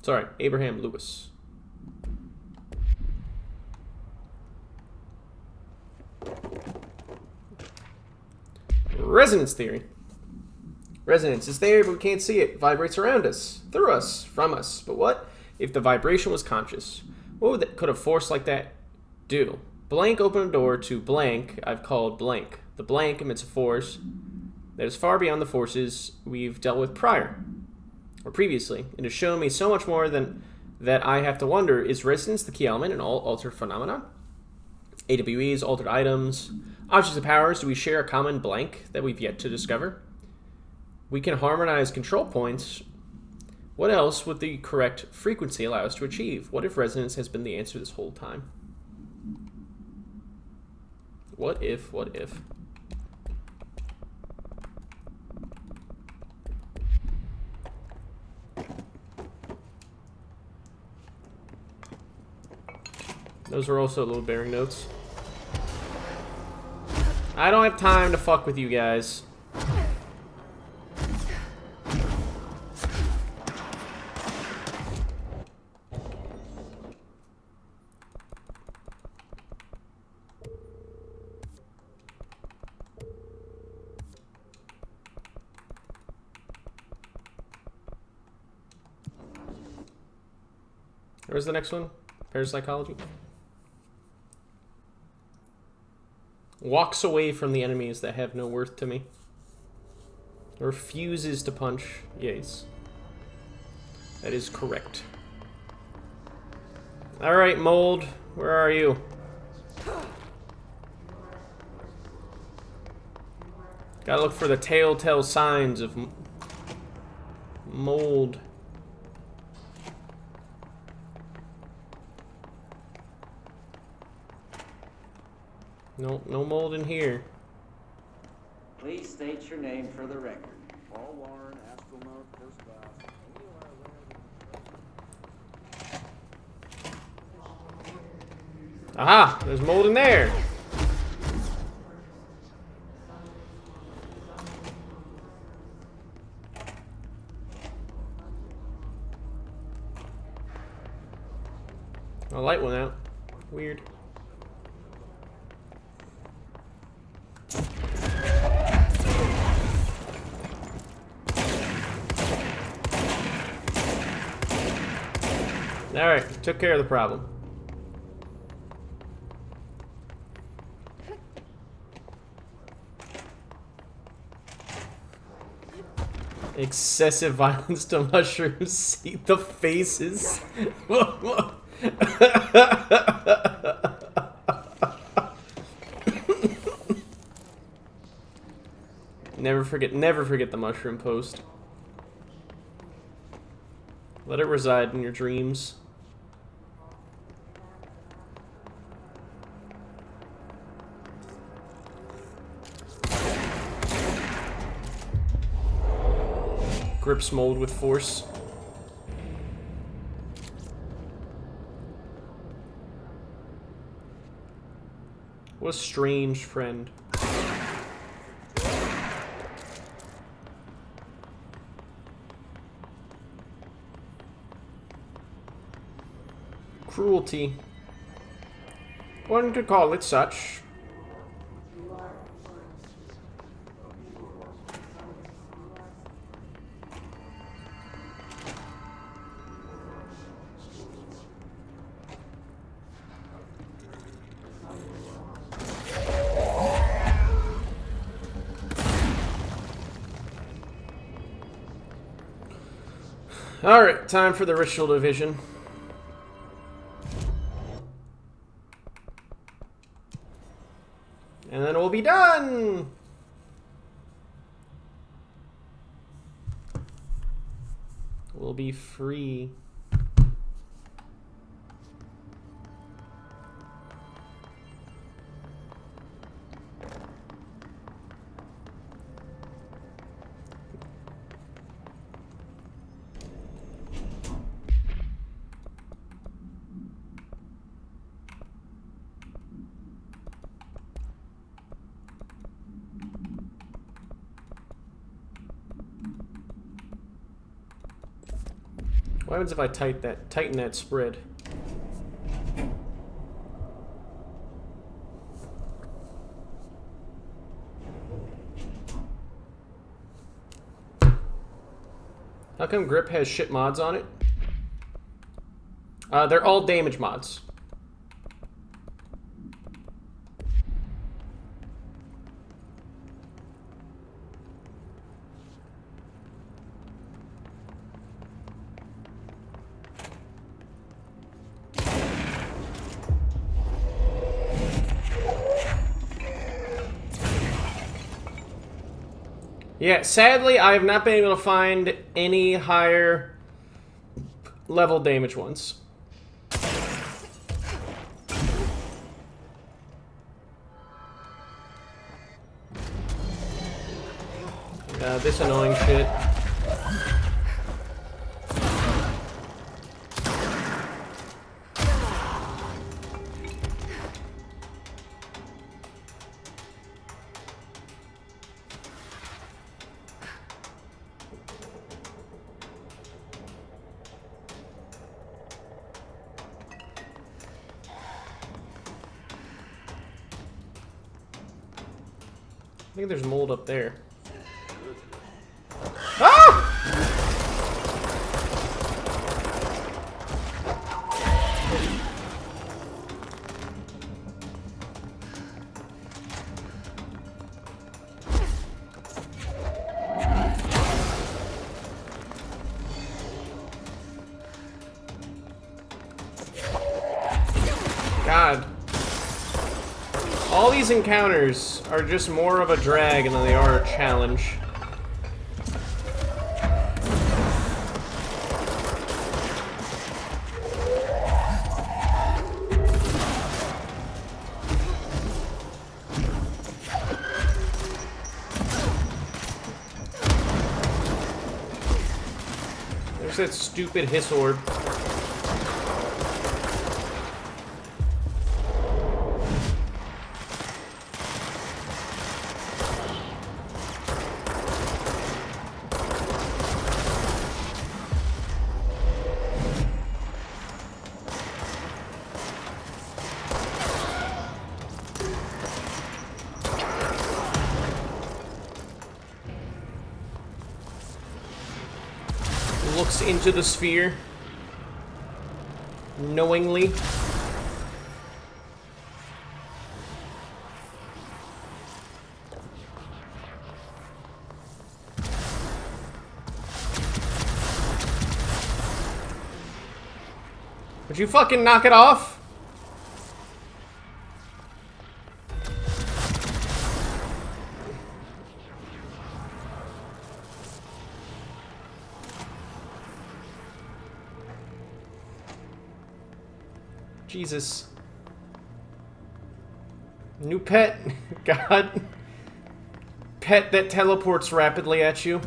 Sorry, Abraham Lewis. Resonance theory. Resonance is there, but we can't see it. It vibrates around us, through us, from us. But what if the vibration was conscious? What could a force like that do? Blank opened a door to blank I've called blank. The blank emits a force that is far beyond the forces we've dealt with prior, or previously. It has shown me so much more than that I have to wonder, is resonance the key element in all altered phenomena? AWEs, altered items, objects of powers, do we share a common blank that we've yet to discover? We can harmonize control points. What else would the correct frequency allow us to achieve? What if resonance has been the answer this whole time? What if, what if? Those were also load-bearing notes. I don't have time to fuck with you guys. Where's the next one? Parapsychology. Walks away from the enemies that have no worth to me. Refuses to punch. Yes. That is correct. Alright, mold. Where are you? Gotta look for the telltale signs of mold. Nope, no mold in here. Please state your name for the record. Paul Warren, astronaut, first class. Aha! There's mold in there! A light went out. Weird. Alright, took care of the problem. Excessive violence to mushrooms. See the faces. Never forget the mushroom post. Let it reside in your dreams. Grips mold with force. What a strange friend. Cruelty. One could call it such. Alright, time for the ritual division. And then we'll be done! We'll be free. What happens if I tighten that spread? How come Grip has shit mods on it? They're all damage mods. Yeah, sadly, I have not been able to find any higher level damage ones. This annoying shit. I think there's mold up there. Ah! All these encounters are just more of a drag than they are a challenge. There's that stupid hiss orb. Looks into the sphere knowingly. Would you fucking knock it off? Jesus. New pet. God. Pet that teleports rapidly at you.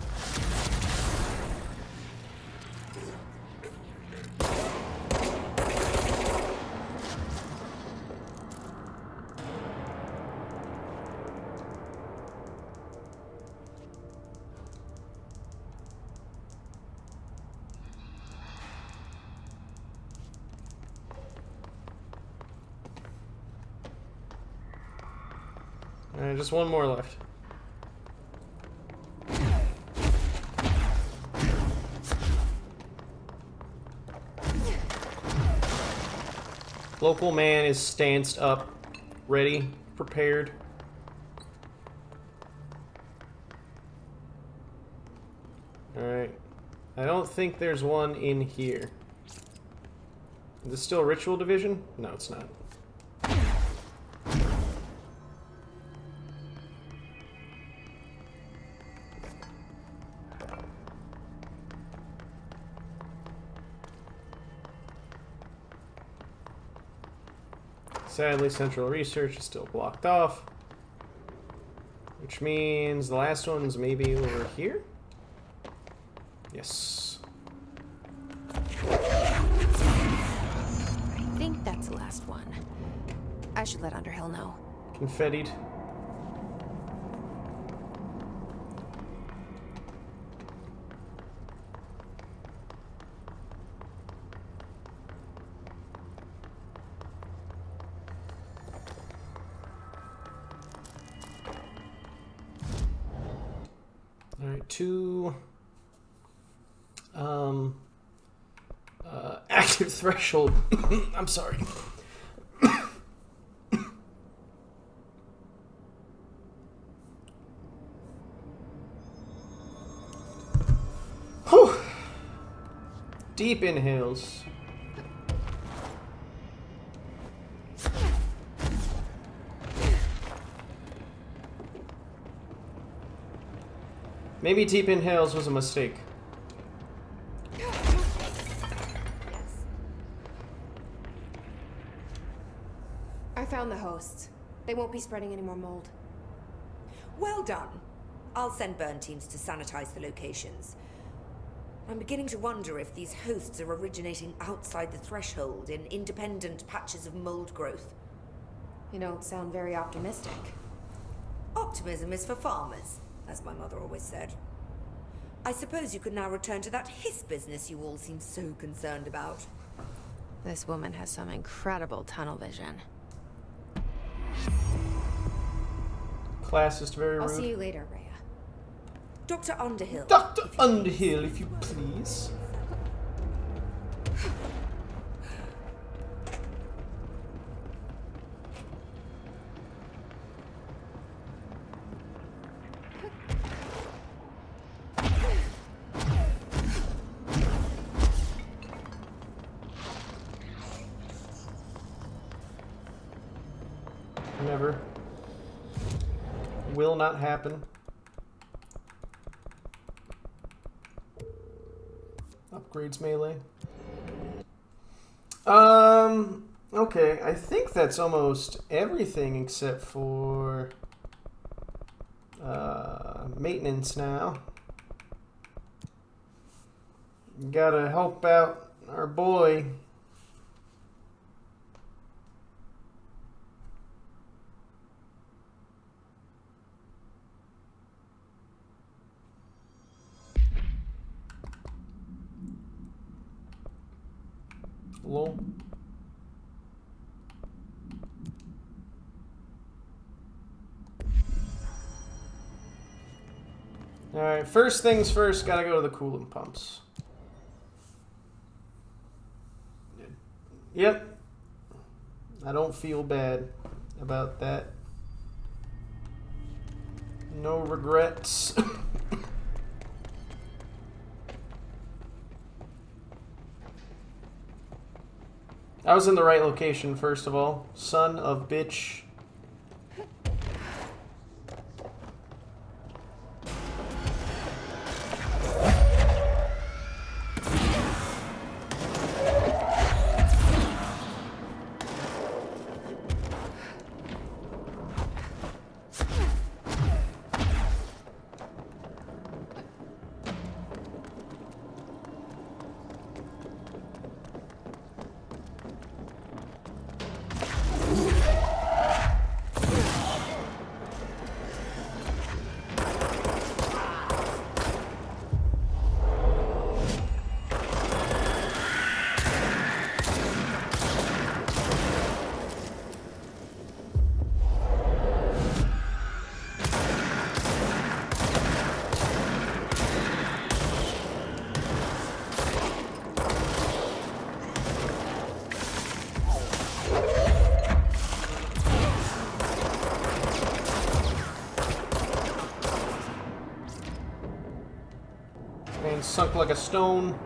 Alright, just one more left. Local man is stanced up, ready, prepared. Alright. I don't think there's one in here. Is this still Ritual Division? No, it's not. Sadly, Central Research is still blocked off. Which means the last one's maybe over here? Yes. I think that's the last one. I should let Underhill know. Confettied. Alright, 2 active threshold. I'm sorry. Whew. Deep inhales. Maybe deep inhales was a mistake. I found the hosts. They won't be spreading any more mold. Well done. I'll send burn teams to sanitize the locations. I'm beginning to wonder if these hosts are originating outside the threshold in independent patches of mold growth. You don't sound very optimistic. Optimism is for farmers, as my mother always said. I suppose you could now return to that hiss business you all seem so concerned about. This woman has some incredible tunnel vision. Classist, very rude. I'll see you later, Rhea. Dr. Underhill. Dr. Underhill, if you please. Never. will not happen. Upgrades melee. Okay, I think that's almost everything except for maintenance now. Gotta help out our boy. Lol. Alright, first things first, gotta go to the coolant pumps. Yep. I don't feel bad about that. No regrets. I was in the right location, first of all. Son of bitch. Sunk like a stone.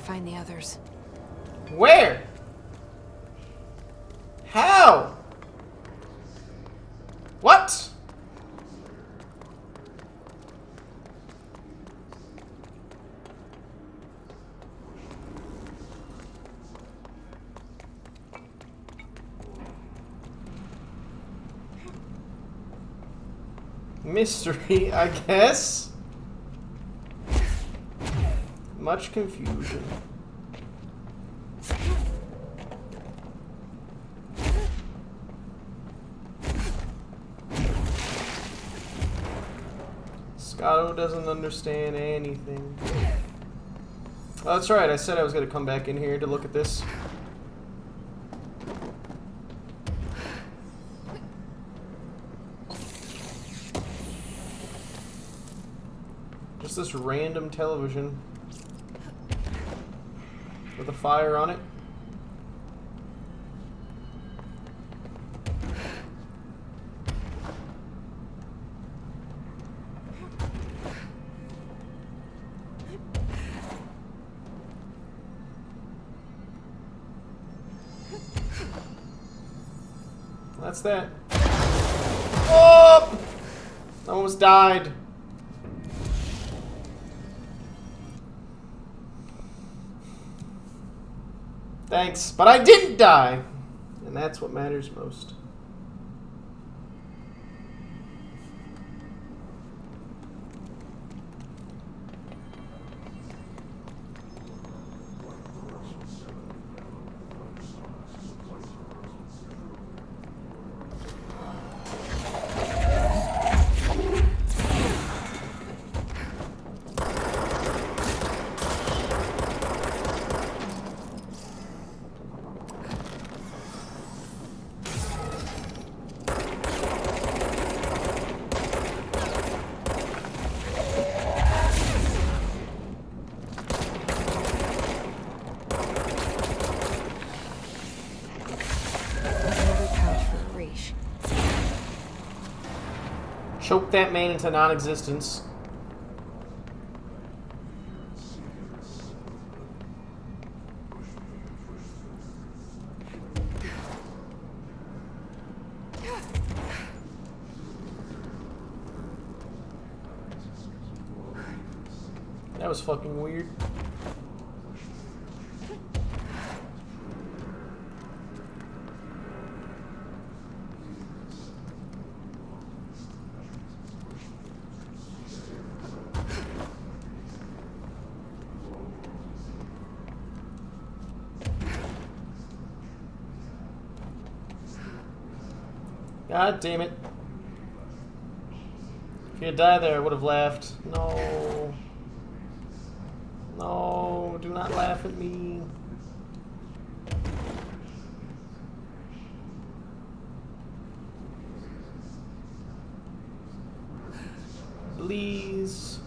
Find the others. Where? How? What? Mystery, I guess. Much confusion. Scotto doesn't understand anything. Oh, that's right, I said I was going to come back in here to look at this. Just this random television with a fire on it. That's that. Oh! I almost died. Thanks, but I didn't die. And that's what matters most. Sheesh. Choke that man into non-existence. That was fucking weird. God damn it. If he had died there, I would have laughed. No. No, do not laugh at me. Please.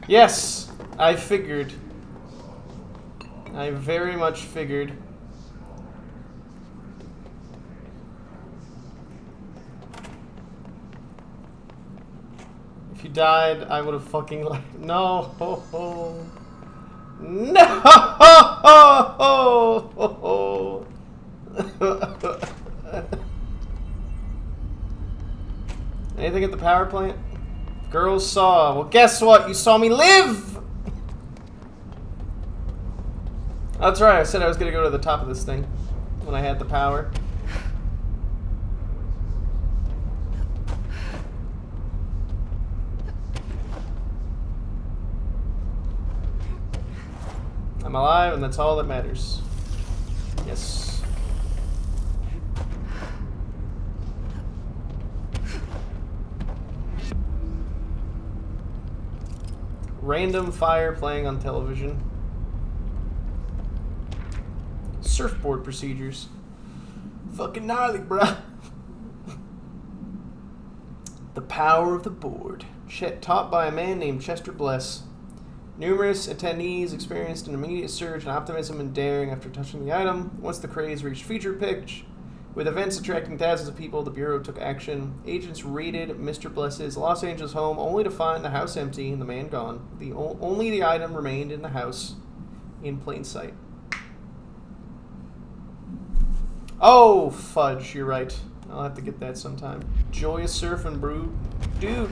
Yes, I figured. I very much figured. If you died, I would have fucking no. No. Anything at the power plant? Girls saw. Well, guess what? You saw me live! That's right, I said I was gonna go to the top of this thing when I had the power. I'm alive, and that's all that matters. Yes. Random fire playing on television. Surfboard procedures. Fucking gnarly, bruh. The power of the board. Taught by a man named Chester Bless. Numerous attendees experienced an immediate surge in optimism and daring after touching the item. Once the craze reached feature pitch, with events attracting thousands of people, the Bureau took action. Agents raided Mr. Bless's Los Angeles home only to find the house empty and the man gone. Only the item remained in the house in plain sight. Oh, fudge, you're right. I'll have to get that sometime. Joyous surfing, bro. Dude.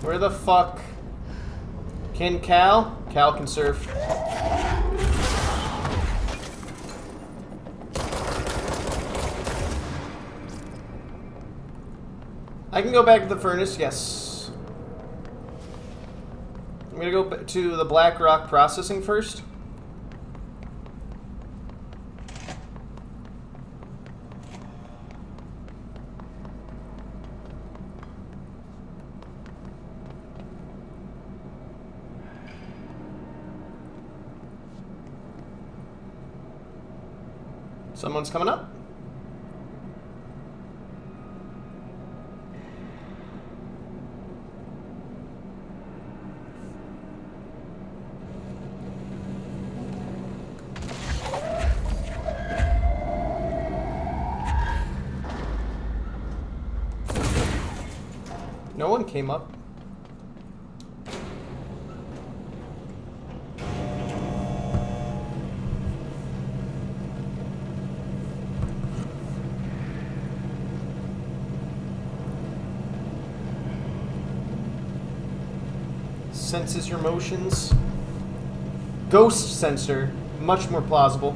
Where the fuck can Cal? Cal can surf. I can go back to the furnace, yes. I'm gonna go to the Black Rock processing first. Someone's coming up. No one came up. Senses your motions. Ghost sensor, much more plausible.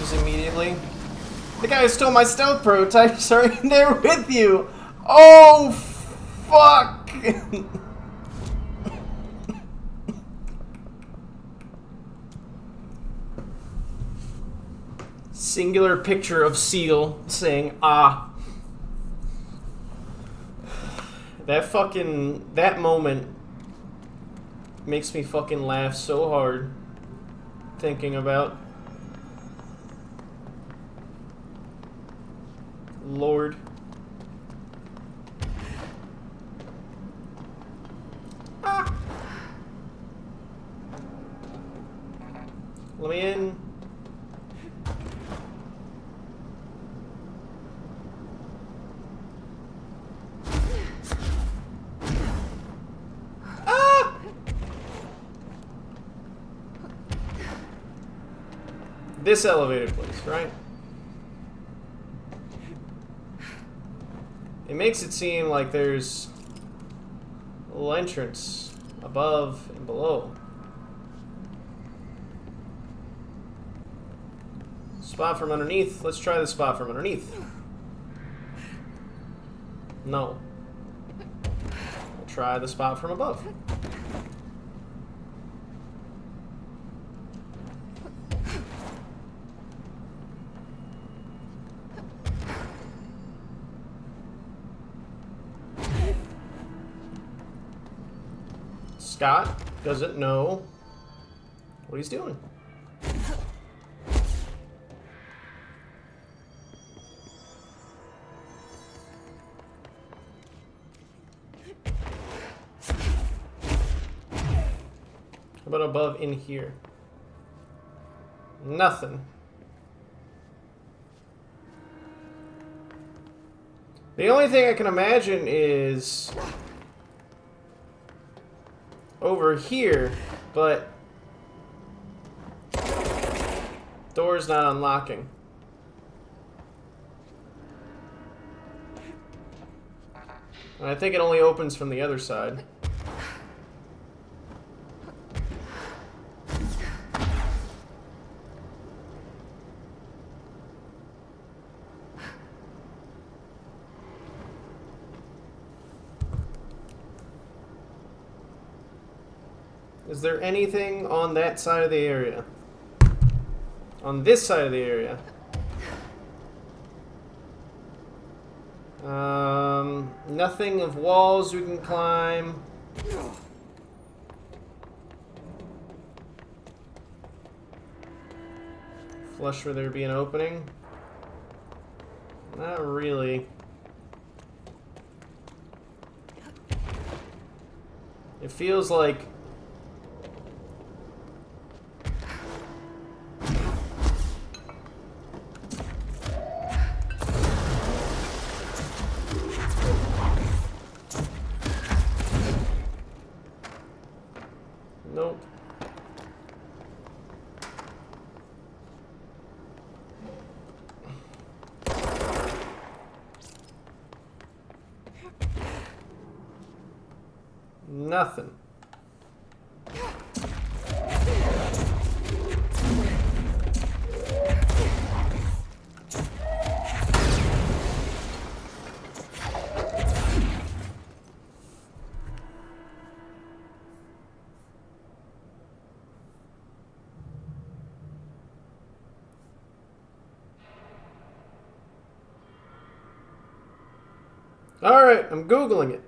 leaves immediately. The guy who stole my stealth prototypes are in there with you! Oh, fuck! Singular picture of Seal saying, ah. That moment makes me fucking laugh so hard thinking about. Lord. Ah. Let me in. Ah! This elevator place, right? It makes it seem like there's a little entrance above and below. Spot from underneath. Let's try the spot from underneath. No. We'll try the spot from above. Scott doesn't know what he's doing. How about above in here? Nothing. The only thing I can imagine is over here, but door's not unlocking. And I think it only opens from the other side. Is there anything on that side of the area? On this side of the area? Nothing of walls we can climb. Flush where there be an opening? Not really. It feels like nope. Nothing. All right, I'm Googling it.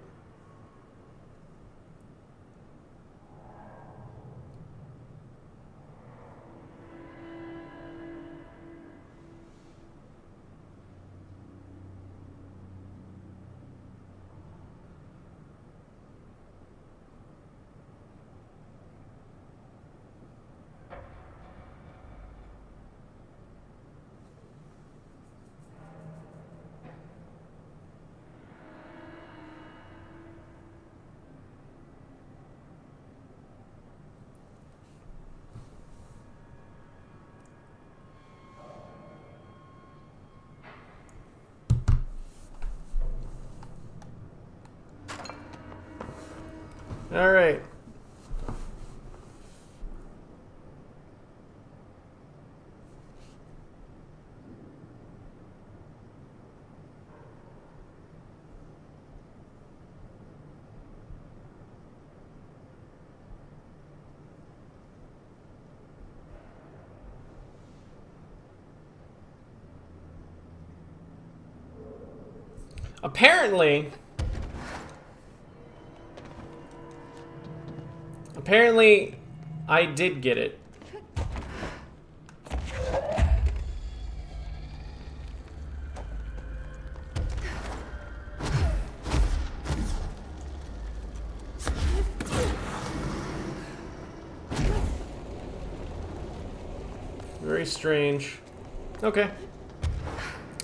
All right. Apparently, I did get it. Very strange. Okay.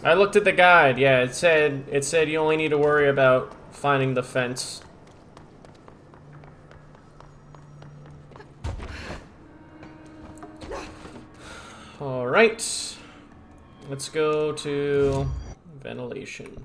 I looked at the guide. Yeah, it said you only need to worry about finding the fence. All right. Let's go to ventilation.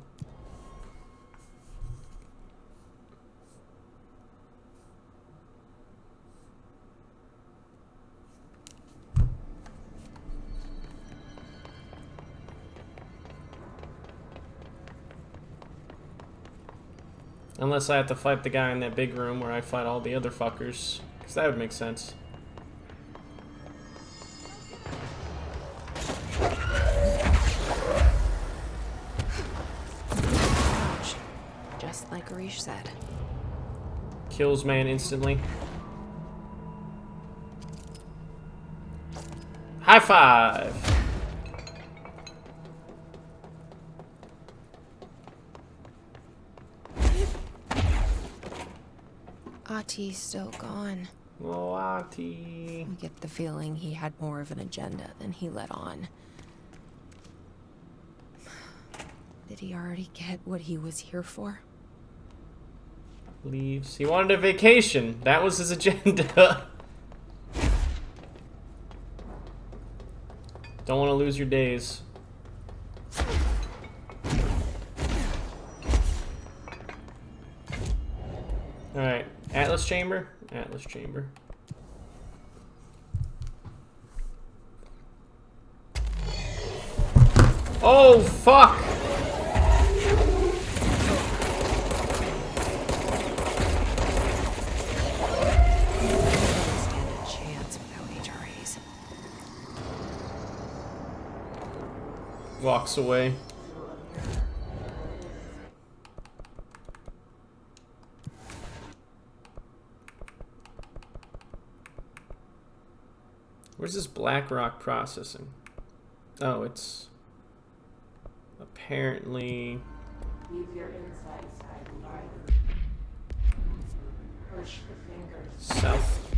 Unless I have to fight the guy in that big room where I fight all the other fuckers. Because that would make sense. Just like Arish said. Kills man instantly. High five! Ati's still gone. Oh, Ati. I get the feeling he had more of an agenda than he let on. Did he already get what he was here for? Leaves. He wanted a vacation. That was his agenda. Don't want to lose your days. Alright. Atlas chamber? Atlas chamber. Oh, fuck! Stand a chance without HRAs. Walks away. Where's this BlackRock processing? Oh, it's apparently south.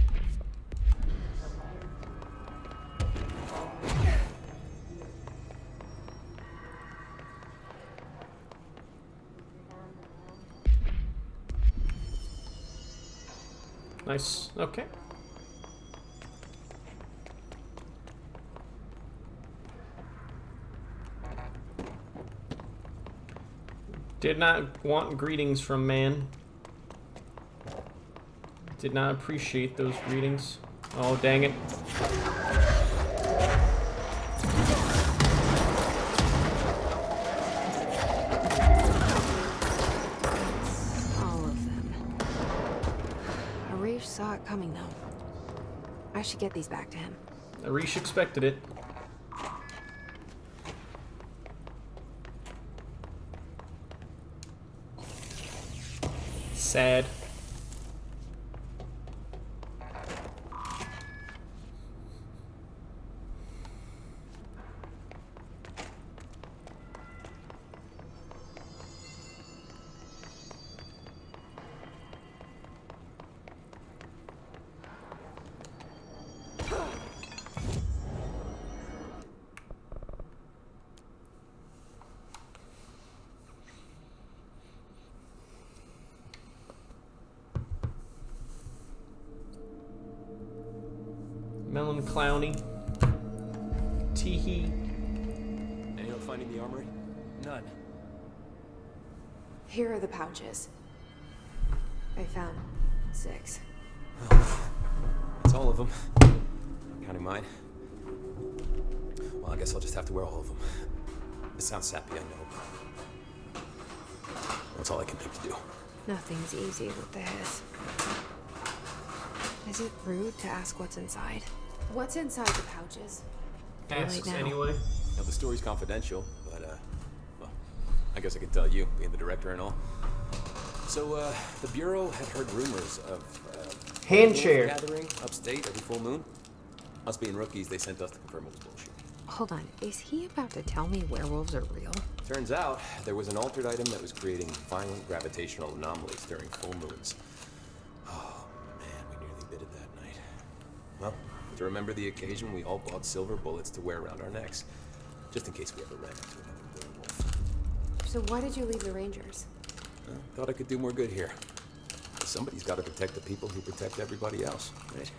Nice. Okay. Did not want greetings from man. Did not appreciate those greetings. Oh, dang it. All of them. Arish saw it coming, though. I should get these back to him. Arish expected it. Sad. Melon Clowney. Teehee. Any luck finding the armory? None. Here are the pouches. I found 6. That's all of them. Counting mine. Well, I guess I'll just have to wear all of them. It sounds sappy, I know. That's all I can think to do. Nothing's easy with this. Is it rude to ask what's inside? What's inside the pouches? Asks now. anyway. Now, the story's confidential, but, well, I guess I can tell you, being the director and all. So, the Bureau had heard rumors of, Hand chair. gathering upstate every full moon. Us being rookies, they sent us to confirm it was bullshit. Hold on, is he about to tell me werewolves are real? Turns out, there was an altered item that was creating violent gravitational anomalies during full moons. Oh, man, we nearly bit it that night. Well, to remember the occasion, we all bought silver bullets to wear around our necks, just in case we ever ran into another werewolf. So why did you leave the Rangers? Thought I could do more good here. Somebody's got to protect the people who protect everybody else, right?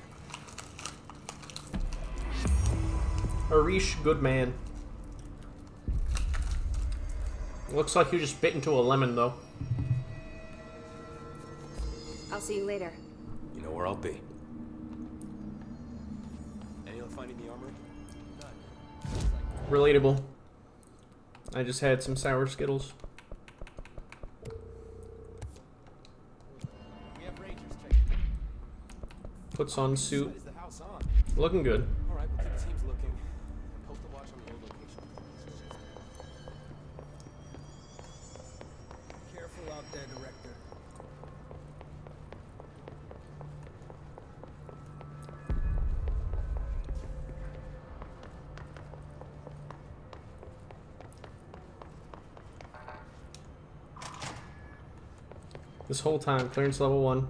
Arish Goodman. Looks like you just bit into a lemon, though. I'll see you later. You know where I'll be. Any luck finding the armory? Relatable. I just had some sour Skittles. We have Rangers checking. Puts on suit. Is the house on? Looking good. All right, we'll keep the teams looking. Post the watch on the old location. Careful out there, Director. This whole time, clearance level 1.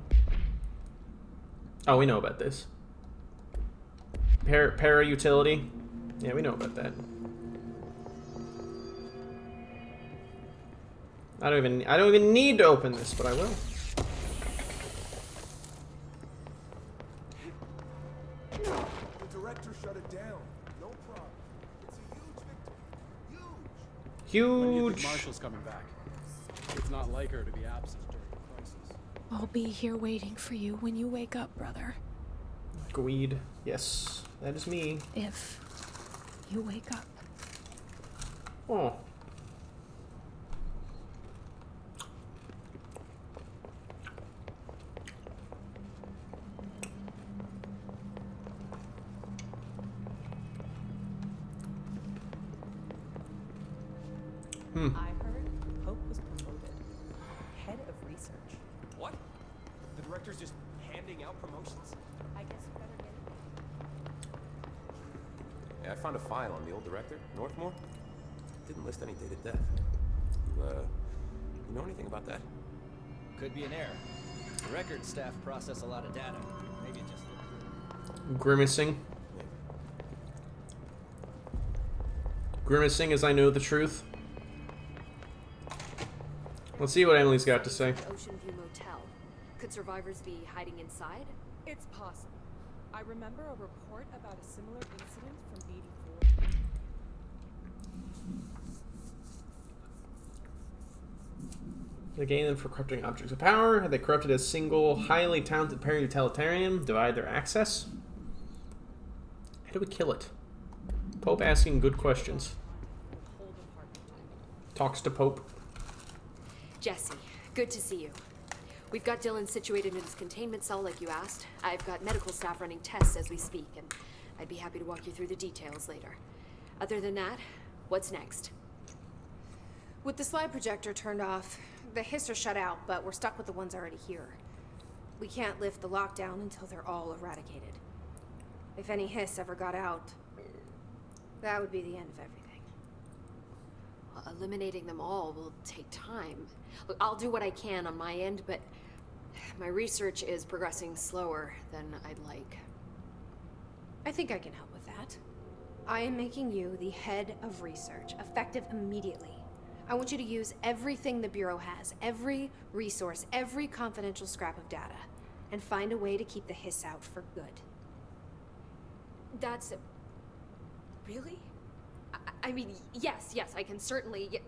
Oh, we know about this. Para utility. Yeah, we know about that. I don't even need to open this, but I will. The director shut it down. No problem. It's a huge victory. Huge. When do you Huge. think Marshall's coming back? It's not like her to be absent during a crisis. I'll be here waiting for you when you wake up, brother. Gweed. Yes, that is me. If you wake up. Oh. I heard Pope was promoted. Head of research. What? The director's just handing out promotions? I guess you better get it. Yeah, I found a file on the old director, Northmore. Didn't list any dated death. You know anything about that? Could be an error. The record staff process a lot of data. Maybe it just looked through. Grimacing. Grimacing as I know the truth. Let's see what Emily's got to say. Ocean View Motel. Could survivors be hiding inside? It's possible. I remember a report about a similar incident from 84. They gain them for corrupting objects of power. Have they corrupted a single highly talented para-utilitarian? Divide their access? How do we kill it? Pope asking good questions. Talks to Pope. Jesse, good to see you. We've got Dylan situated in his containment cell like you asked. I've got medical staff running tests as we speak, and I'd be happy to walk you through the details later. Other than that, what's next? With the slide projector turned off, the hiss are shut out, but we're stuck with the ones already here. We can't lift the lockdown until they're all eradicated. If any hiss ever got out, that would be the end of everything. Well, eliminating them all will take time. Look, I'll do what I can on my end, but my research is progressing slower than I'd like. I think I can help with that. I am making you the head of research, effective immediately. I want you to use everything the Bureau has, every resource, every confidential scrap of data, and find a way to keep the hiss out for good. That's... Really? I mean, yes, I can certainly...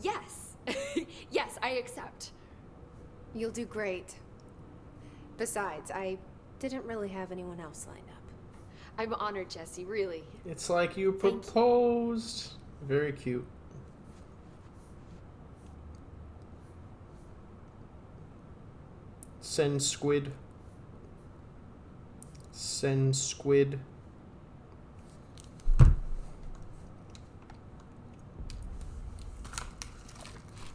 Yes! Yes, I accept. You'll do great. Besides, I didn't really have anyone else lined up. I'm honored, Jesse, really. It's like you proposed. Very cute. Send squid. Send squid.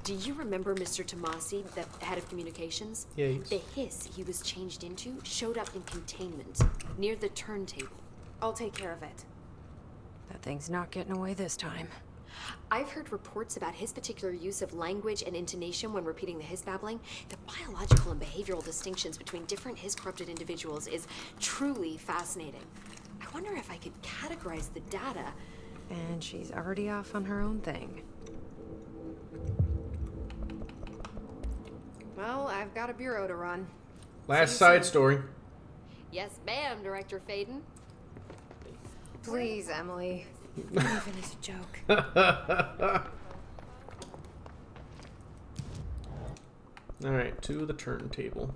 Do you remember Mr. Tomasi, the head of communications? Yes. The hiss he was changed into showed up in containment, near the turntable. I'll take care of it. That thing's not getting away this time. I've heard reports about his particular use of language and intonation when repeating the hiss babbling. The biological and behavioral distinctions between different hiss-corrupted individuals is truly fascinating. I wonder if I could categorize the data. And she's already off on her own thing. Well, I've got a bureau to run. Last side story. Yes, ma'am, Director Faden. Please, Emily. Not even as a joke. Alright, to the turntable.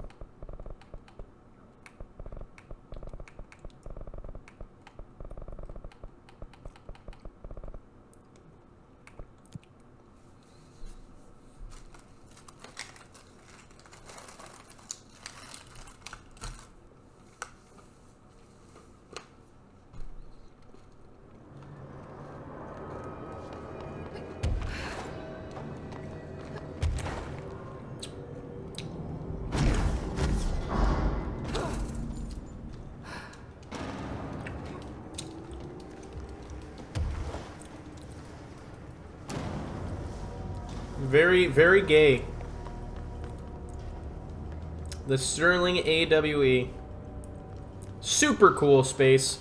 Very, very gay. The Sterling AWE. Super cool space.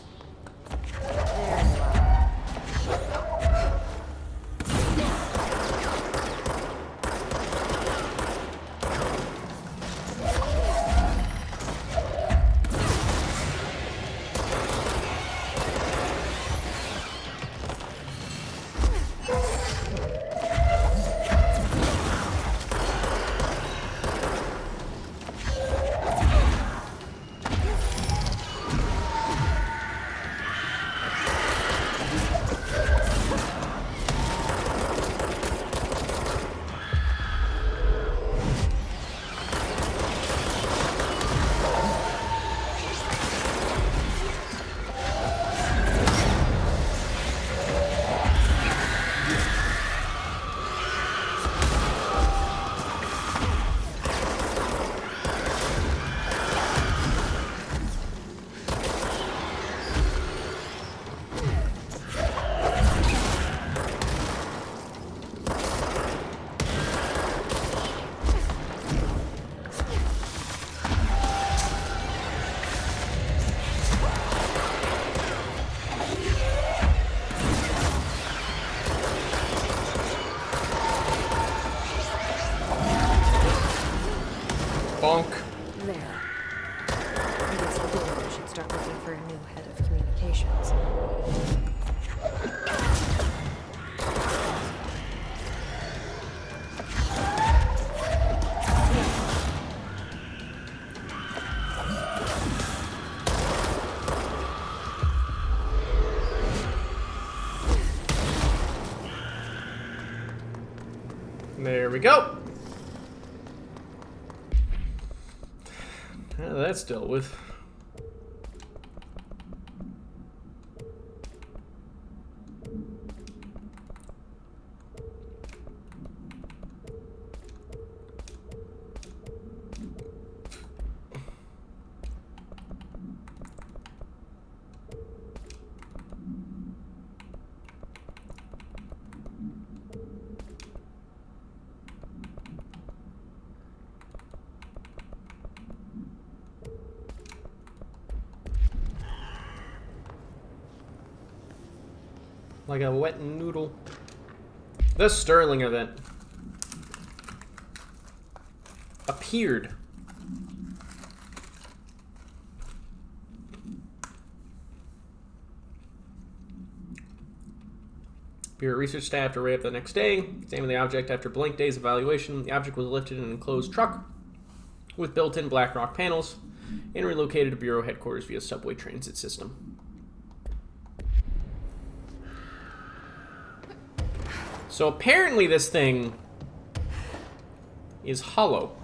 Bonk. There. I guess the bureau should start looking for a new head of communications. There we go. That's dealt with. Like a wet noodle. The Sterling event appeared. Bureau research staff array up the next day, examined the object after blank days evaluation. The object was lifted in an enclosed truck with built-in BlackRock panels and relocated to Bureau headquarters via subway transit system. So apparently this thing is hollow.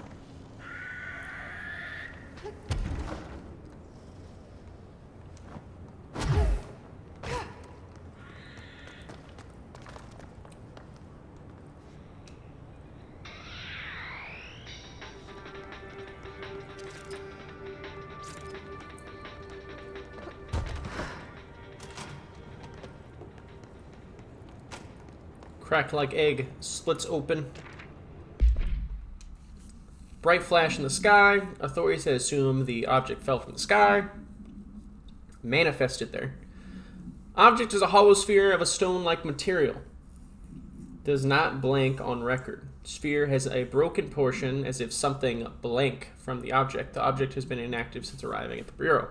Cracked like egg splits open. Bright flash in the sky. Authorities had assumed the object fell from the sky. Manifested there. Object is a hollow sphere of a stone-like material. Does not blank on record. Sphere has a broken portion as if something blank from the object. The object has been inactive since arriving at the Bureau.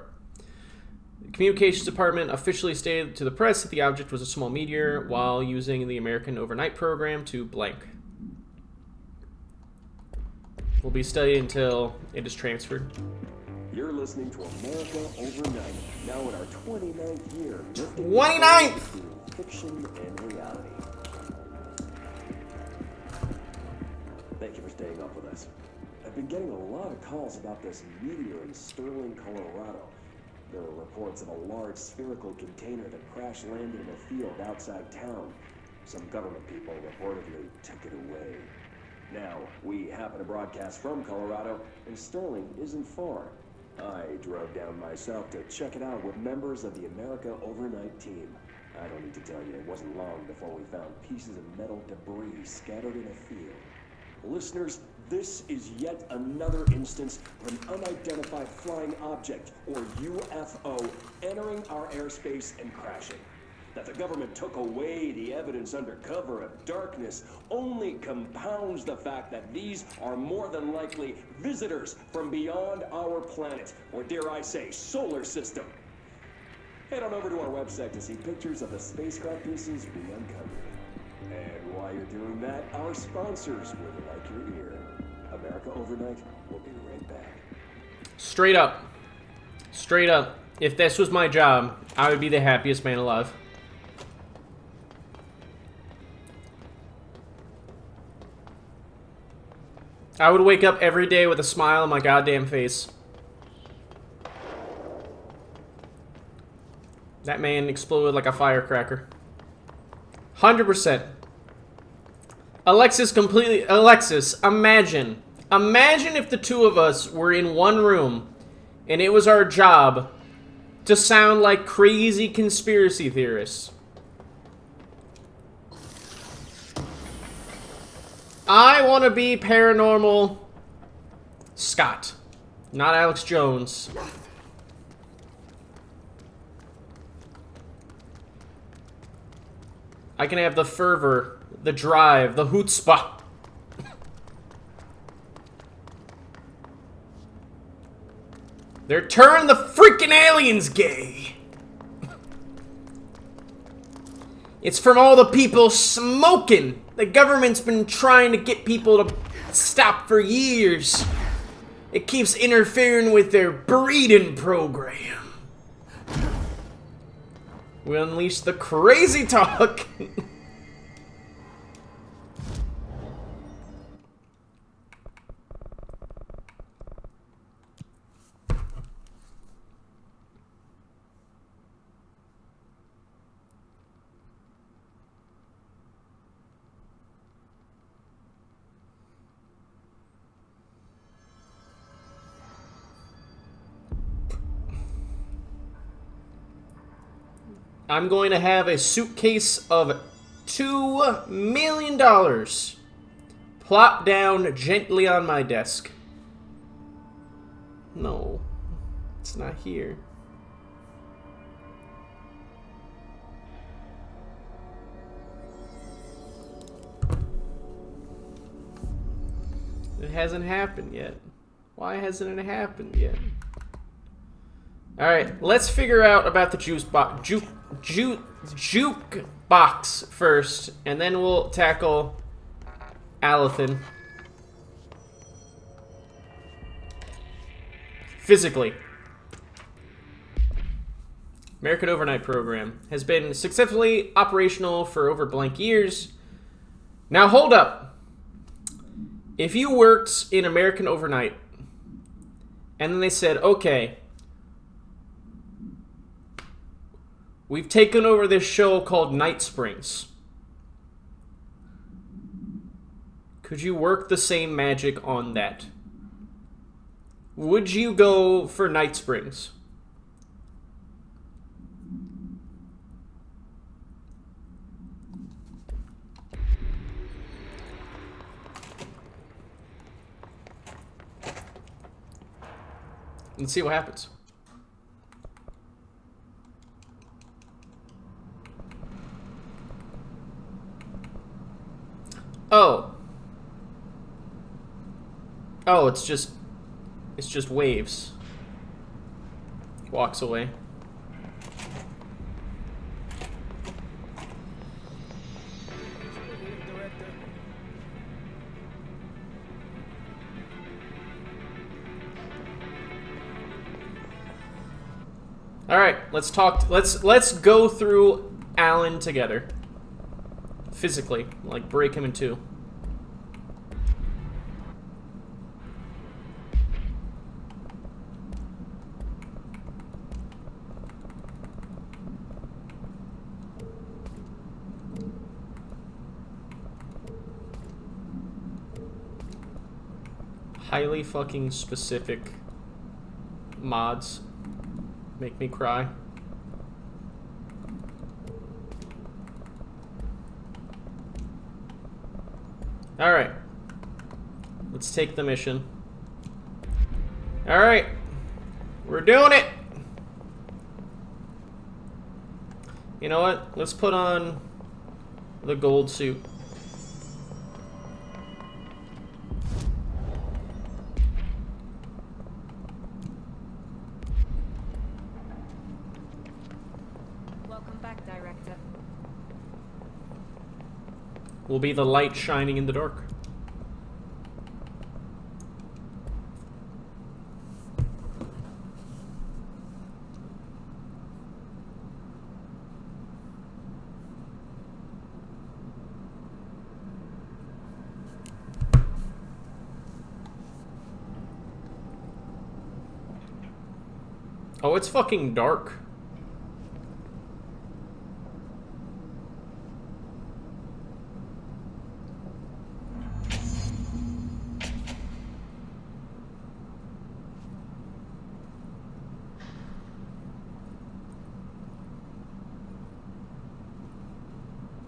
The Communications Department officially stated to the press that the object was a small meteor while using the American Overnight program to blank. Will be studied until it is transferred. You're listening to America Overnight, now in our 29th year. 29th! Fiction and reality. Thank you for staying up with us. I've been getting a lot of calls about this meteor in Sterling, Colorado. There are reports of a large spherical container that crash landed in a field outside town. Some government people reportedly took it away. Now, we happen to broadcast from Colorado, and Sterling isn't far. I drove down myself to check it out with members of the America Overnight team. I don't need to tell you, it wasn't long before we found pieces of metal debris scattered in a field. Listeners, this is yet another instance of an unidentified flying object, or UFO, entering our airspace and crashing. That the government took away the evidence under cover of darkness only compounds the fact that these are more than likely visitors from beyond our planet, or dare I say, solar system. Head on over to our website to see pictures of the spacecraft pieces we uncovered. And while you're doing that, our sponsors would like your ear. America Overnight will be right back. Straight up. Straight up. If this was my job, I would be the happiest man alive. I would wake up every day with a smile on my goddamn face. That man exploded like a firecracker. 100%. Alexis, imagine. Imagine if the two of us were in one room and it was our job to sound like crazy conspiracy theorists. I want to be paranormal Scott, not Alex Jones. I can have the fervor, the drive, the chutzpah. They're turning the freaking aliens gay. It's from all the people smoking. The government's been trying to get people to stop for years. It keeps interfering with their breeding program. We unleash the crazy talk. I'm going to have a suitcase of $2 million plop down gently on my desk. No, it's not here. It hasn't happened yet. Why hasn't it happened yet? Alright, let's figure out about the jukebox first, and then we'll tackle Alathan. Physically. American Overnight program has been successfully operational for over blank years. Now hold up. If you worked in American Overnight, and then they said, okay, we've taken over this show called Night Springs. Could you work the same magic on that? Would you go for Night Springs? Let's see what happens. Oh. Oh, it's just waves. Walks away. All right, let's talk. Let's go through Alan together. Physically, like break him in two. Highly fucking specific mods make me cry. All right, let's take the mission. All right, we're doing it. You know what? Let's put on the gold suit. Welcome back, Director. Will be the light shining in the dark. Oh, it's fucking dark.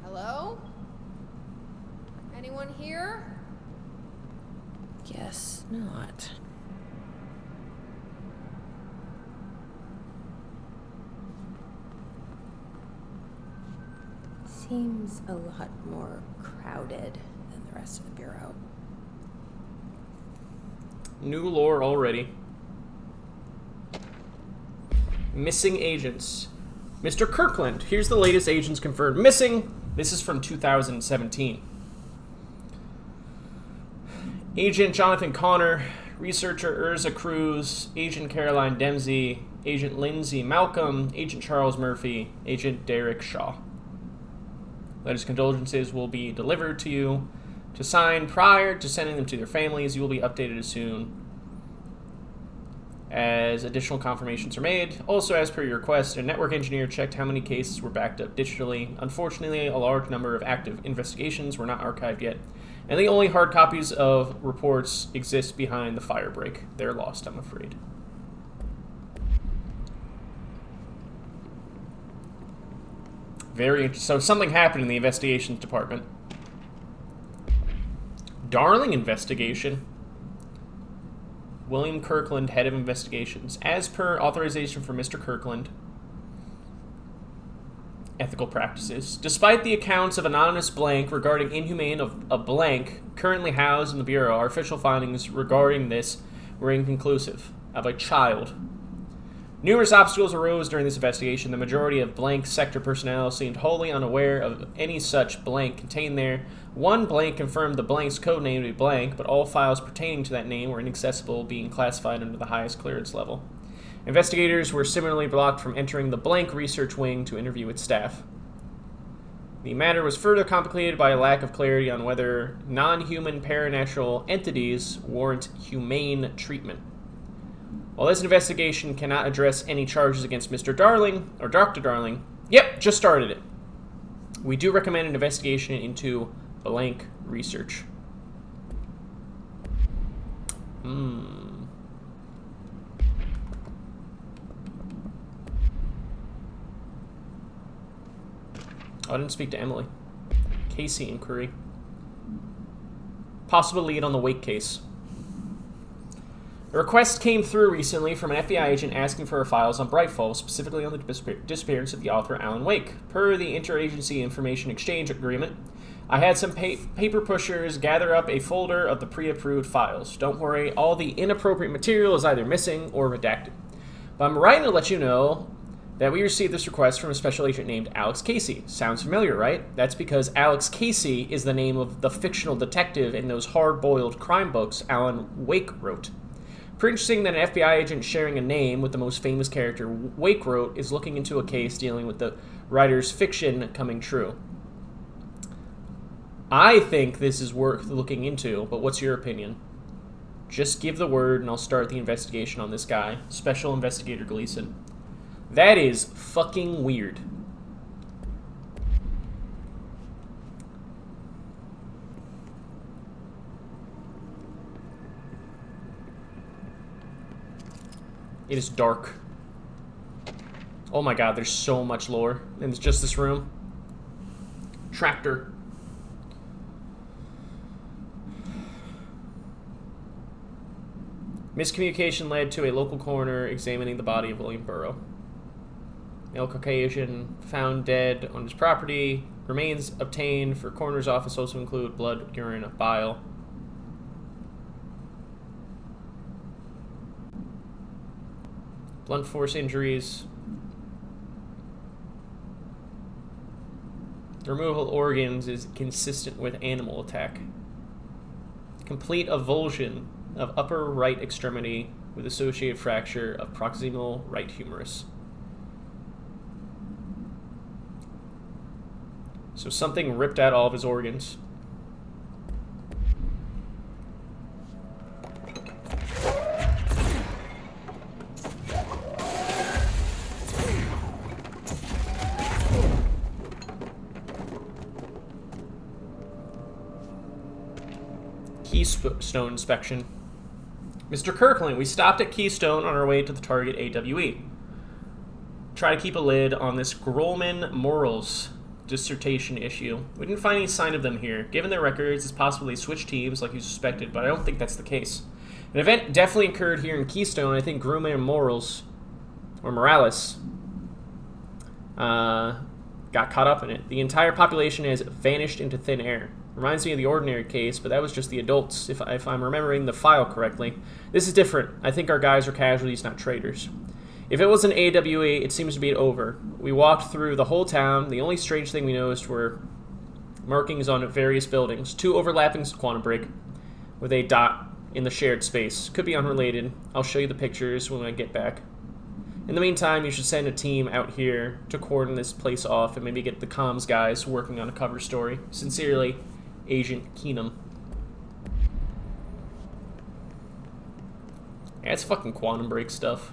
Hello? Anyone here? Guess not. Seems a lot more crowded than the rest of the Bureau. New lore already. Missing agents. Mr. Kirkland. Here's the latest agents confirmed missing. This is from 2017. Agent Jonathan Connor, researcher Urza Cruz, Agent Caroline Dempsey, Agent Lindsay Malcolm, Agent Charles Murphy, Agent Derek Shaw. Letters of condolences will be delivered to you to sign prior to sending them to their families. You will be updated as soon as additional confirmations are made. Also, as per your request, a network engineer checked how many cases were backed up digitally. Unfortunately, a large number of active investigations were not archived yet, and the only hard copies of reports exist behind the fire break. They're lost, I'm afraid. Very interesting. So something happened in the investigations department. Darling investigation. William Kirkland, head of investigations. As per authorization for Mr. Kirkland. Ethical practices. Despite the accounts of anonymous blank regarding inhumane of a blank currently housed in the Bureau, our official findings regarding this were inconclusive. Of a child. Numerous obstacles arose during this investigation. The majority of blank sector personnel seemed wholly unaware of any such blank contained there. One blank confirmed the blank's code name to be blank, but all files pertaining to that name were inaccessible, being classified under the highest clearance level. Investigators were similarly blocked from entering the blank research wing to interview its staff. The matter was further complicated by a lack of clarity on whether non-human paranatural entities warrant humane treatment. While this investigation cannot address any charges against Mr. Darling, or Dr. Darling, yep, just started it. We do recommend an investigation into blank research. Oh, I didn't speak to Emily. Casey inquiry. Possible lead on the Wake case. A request came through recently from an FBI agent asking for files on Brightfall, specifically on the disappearance of the author Alan Wake. Per the Interagency Information Exchange Agreement, I had some paper pushers gather up a folder of the pre-approved files. Don't worry, all the inappropriate material is either missing or redacted. But I'm writing to let you know that we received this request from a special agent named Alex Casey. Sounds familiar, right? That's because Alex Casey is the name of the fictional detective in those hard-boiled crime books Alan Wake wrote. Pretty interesting that an FBI agent sharing a name with the most famous character Wake wrote is looking into a case dealing with the writer's fiction coming true. I think this is worth looking into, but what's your opinion? Just give the word and I'll start the investigation on this guy, Special Investigator Gleason. That is fucking weird. It is dark. Oh my god, there's so much lore. And it's just this room. Tractor. Miscommunication led to a local coroner examining the body of William Burrow. Male Caucasian found dead on his property. Remains obtained for coroner's office also include blood, urine, bile. Blunt force injuries. The removal of organs is consistent with animal attack. Complete avulsion of upper right extremity with associated fracture of proximal right humerus. So something ripped out all of his organs. Keystone inspection. Mr. Kirkland, we stopped at Keystone on our way to the target AWE. Try to keep a lid on this Grolman Morals dissertation issue. We didn't find any sign of them here. Given their records, it's possible they switched teams like you suspected, but I don't think that's the case. An event definitely occurred here in Keystone. I think Grolman Morales got caught up in it. The entire population has vanished into thin air. Reminds me of the Ordinary case, but that was just the adults, if I'm remembering the file correctly. This is different. I think our guys are casualties, not traitors. If it was an AWE, it seems to be over. We walked through the whole town. The only strange thing we noticed were markings on various buildings. 2 overlapping Quantum Break with a dot in the shared space. Could be unrelated. I'll show you the pictures when I get back. In the meantime, you should send a team out here to cordon this place off and maybe get the comms guys working on a cover story. Sincerely, Agent Keenum. Yeah, it's fucking Quantum Break stuff.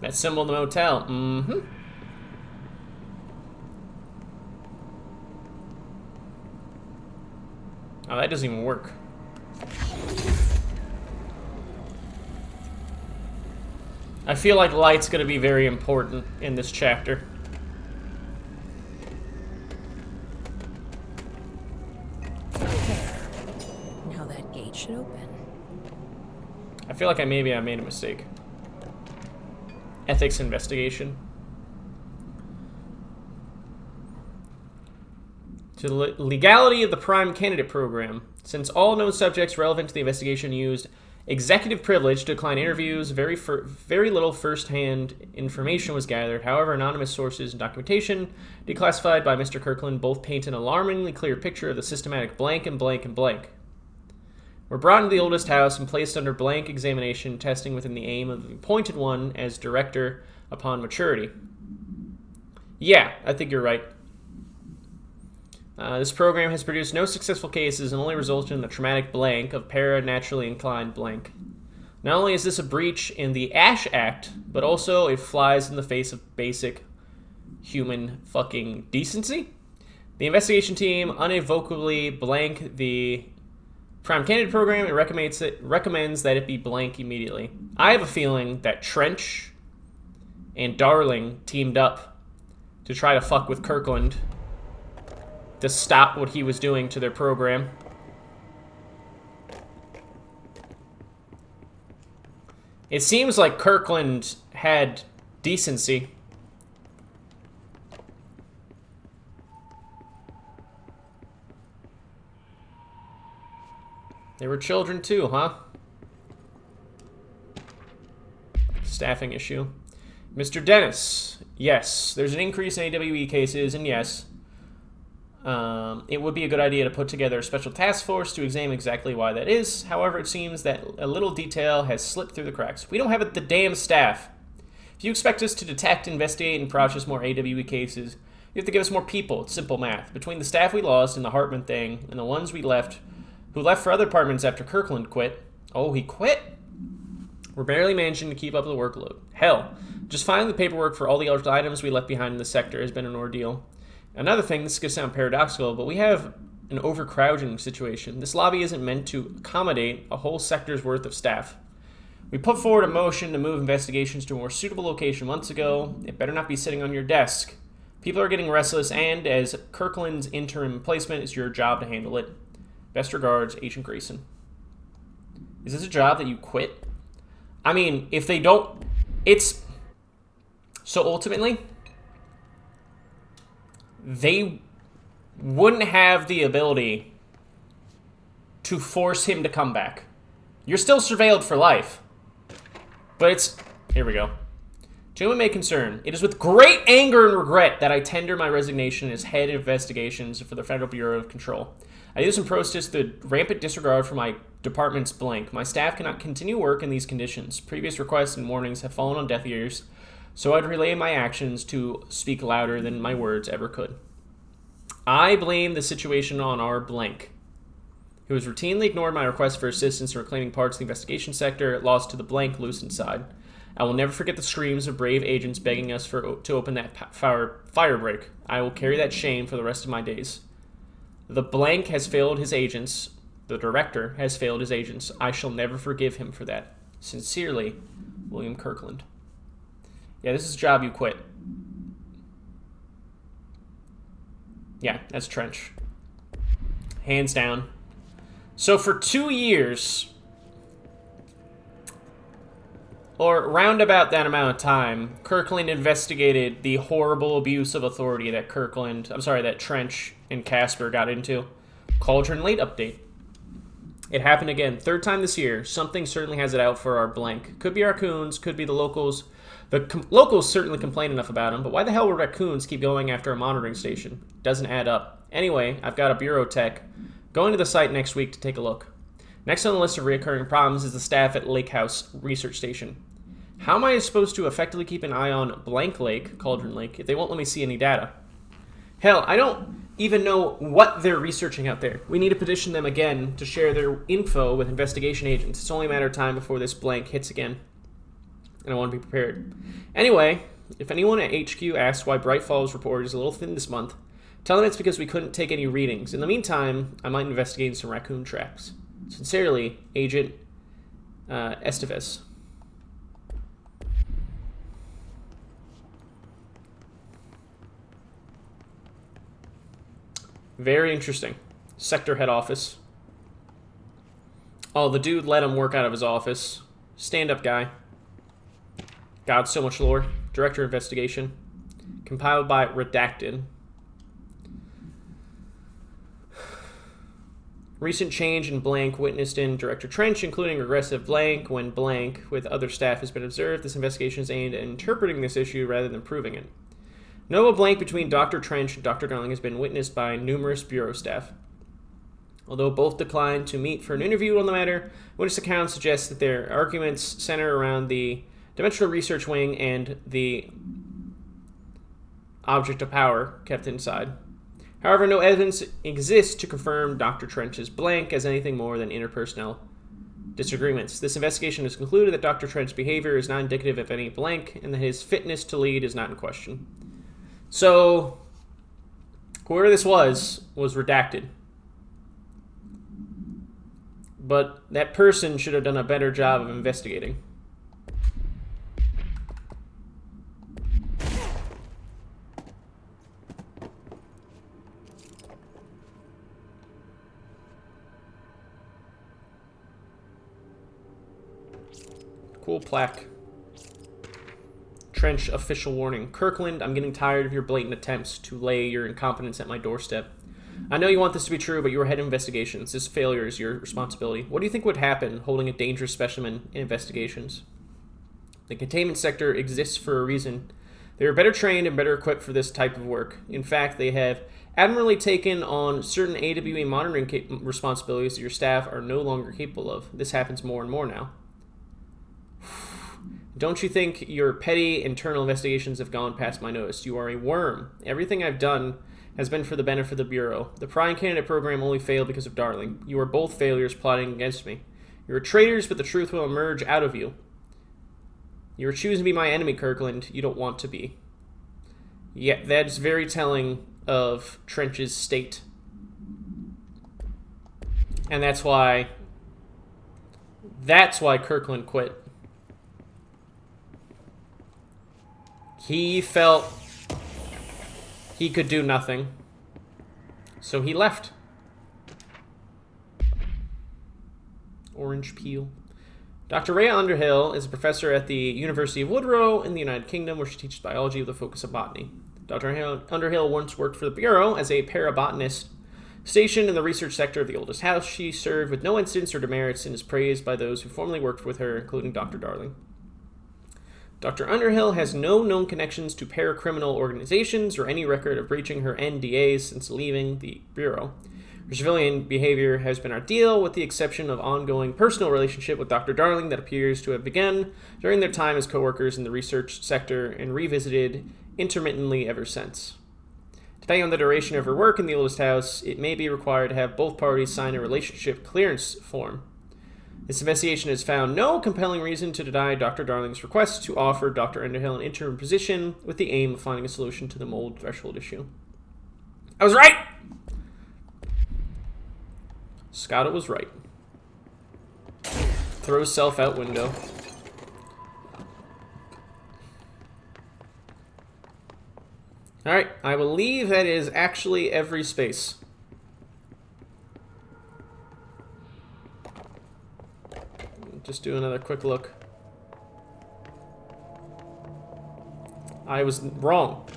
That symbol in the motel. Mm-hmm. Oh, that doesn't even work. I feel like light's going to be very important in this chapter. Now that gate should open. I feel like maybe I made a mistake. Ethics investigation. To the legality of the Prime Candidate Program. Since all known subjects relevant to the investigation used executive privilege to decline interviews, very little first-hand information was gathered. However, anonymous sources and documentation declassified by Mr. Kirkland both paint an alarmingly clear picture of the systematic blank and blank and blank. Were brought into the oldest house and placed under blank examination testing within the aim of the appointed one as director upon maturity. Yeah, I think you're right. This program has produced no successful cases and only resulted in the traumatic blank of para-naturally inclined blank. Not only is this a breach in the Ash Act, but also it flies in the face of basic human fucking decency. The investigation team unequivocally blank the Prime Candidate Program and recommends that it be blank immediately. I have a feeling that Trench and Darling teamed up to try to fuck with Kirkland to stop what he was doing to their program. It seems like Kirkland had decency. They were children too, huh? Staffing issue. Mr. Dennis, yes, there's an increase in AWE cases, and yes, it would be a good idea to put together a special task force to examine exactly why that is. However, it seems that a little detail has slipped through the cracks. We don't have the damn staff. If you expect us to detect, investigate, and process more AWE cases, you have to give us more people. It's simple math. Between the staff we lost in the Hartman thing and the ones we left, who left for other departments after Kirkland quit. Oh, he quit? We're barely managing to keep up with the workload. Hell, just finding the paperwork for all the other items we left behind in the sector has been an ordeal. Another thing, this could sound paradoxical, but we have an overcrowding situation. This lobby isn't meant to accommodate a whole sector's worth of staff. We put forward a motion to move investigations to a more suitable location months ago. It better not be sitting on your desk. People are getting restless, and as Kirkland's interim replacement, it's your job to handle it. Best regards, Agent Grayson. Is this a job that you quit? I mean, if they don't... It's... So ultimately, they wouldn't have the ability to force him to come back. You're still surveilled for life. But it's... Here we go. To whom it may concern, it is with great anger and regret that I tender my resignation as head of investigations for the Federal Bureau of Control. I do this in protest to the rampant disregard for my department's blank. My staff cannot continue work in these conditions. Previous requests and warnings have fallen on deaf ears, so I'd relay my actions to speak louder than my words ever could. I blame the situation on our blank, who has routinely ignored my request for assistance in reclaiming parts of the investigation sector, lost to the blank loose inside. I will never forget the screams of brave agents begging us to open that fire break. I will carry that shame for the rest of my days. The blank has failed his agents. The director has failed his agents. I shall never forgive him for that. Sincerely, William Kirkland. Yeah, this is a job you quit. Yeah, that's Trench. Hands down. So for 2 years, or roundabout that amount of time, Kirkland investigated the horrible abuse of authority that that Trench and Casper got into. Cauldron late update. It happened again. Third time this year. Something certainly has it out for our blank. Could be raccoons, could be the locals. The locals certainly complain enough about them, but why the hell would raccoons keep going after a monitoring station? Doesn't add up. Anyway, I've got a bureau tech going to the site next week to take a look. Next on the list of recurring problems is the staff at Lake House Research Station. How am I supposed to effectively keep an eye on Blank Lake, Cauldron Lake, if they won't let me see any data? Hell, I don't even know what they're researching out there. We need to petition them again to share their info with investigation agents. It's only a matter of time before this blank hits again. And I want to be prepared. Anyway, if anyone at HQ asks why Bright Falls report is a little thin this month, tell them it's because we couldn't take any readings. In the meantime, I might investigate some raccoon traps. Sincerely, Agent Estevez. Very interesting. Sector head office. Oh, the dude let him work out of his office. Stand-up guy. God, so much lore. Director of Investigation. Compiled by Redacted. Recent change in blank witnessed in Director Trench, including regressive blank when blank with other staff has been observed. This investigation is aimed at interpreting this issue rather than proving it. No blank between Dr. Trench and Dr. Darling has been witnessed by numerous bureau staff. Although both declined to meet for an interview on the matter, witness accounts suggest that their arguments center around the Dimensional Research Wing and the object of power kept inside. However, no evidence exists to confirm Dr. Trench's blank as anything more than interpersonal disagreements. This investigation has concluded that Dr. Trench's behavior is not indicative of any blank and that his fitness to lead is not in question. So, whoever this was redacted. But that person should have done a better job of investigating. Cool plaque. Trench official warning. Kirkland, I'm getting tired of your blatant attempts to lay your incompetence at my doorstep. I know you want this to be true, but you are head of investigations. This failure is your responsibility. What do you think would happen holding a dangerous specimen in investigations? The containment sector exists for a reason. They are better trained and better equipped for this type of work. In fact, they have admirably taken on certain AWE monitoring responsibilities that your staff are no longer capable of. This happens more and more now. Don't you think your petty internal investigations have gone past my notice? You are a worm. Everything I've done has been for the benefit of the Bureau. The Prying Candidate program only failed because of Darling. You are both failures plotting against me. You are traitors, but the truth will emerge out of you. You are choosing to be my enemy, Kirkland. You don't want to be. Yeah, that's very telling of Trench's state. And that's why Kirkland quit. He felt he could do nothing, so he left. Orange peel. Dr. Rhea Underhill is a professor at the University of Woodrow in the United Kingdom, where she teaches biology with a focus on botany. Dr. Underhill once worked for the Bureau as a parabotanist stationed in the research sector of the oldest house. She served with no incidents or demerits and is praised by those who formerly worked with her, including Dr. Darling. Dr. Underhill has no known connections to paracriminal organizations or any record of breaching her NDAs since leaving the Bureau. Her civilian behavior has been ideal, with the exception of ongoing personal relationship with Dr. Darling that appears to have begun during their time as co-workers in the research sector and revisited intermittently ever since. Depending on the duration of her work in the oldest house, it may be required to have both parties sign a relationship clearance form. This investigation has found no compelling reason to deny Dr. Darling's request to offer Dr. Underhill an interim position with the aim of finding a solution to the mold threshold issue. I was right! Scotta was right. Throws self out window. Alright, I believe that is actually every space. Just do another quick look. I was wrong.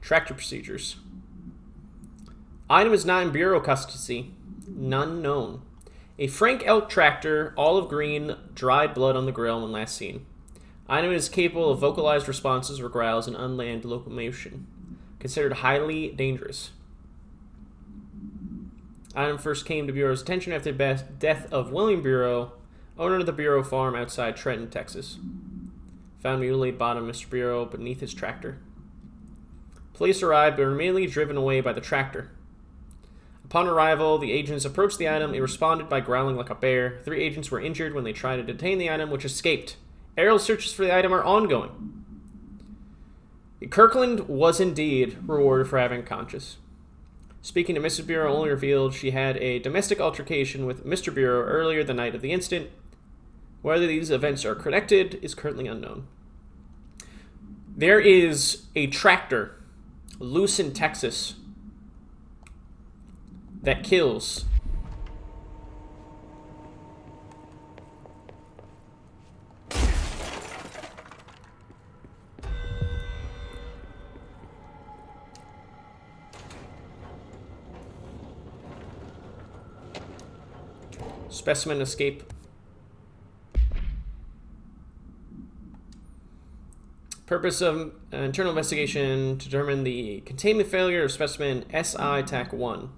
Tractor procedures. Item is not in Bureau custody. None known. A Frank Elk tractor, olive green, dried blood on the grill when last seen. Item is capable of vocalized responses or growls in unmanned locomotion. Considered highly dangerous. Item first came to Bureau's attention after the death of William Bureau, owner of the Bureau farm outside Trenton, Texas. Found mutilated bottom of Mr. Bureau beneath his tractor. Police arrived but were immediately driven away by the tractor. Upon arrival, the agents approached the item. It responded by growling like a bear. 3 agents were injured when they tried to detain the item, which escaped. Aerial searches for the item are ongoing. Kirkland was indeed rewarded for having conscience. Speaking to Mrs. Bureau only revealed she had a domestic altercation with Mr. Bureau earlier the night of the incident. Whether these events are connected is currently unknown. There is a tractor loose in Texas that kills. Specimen escape. Purpose of internal investigation to determine the containment failure of specimen SI-TAC-1.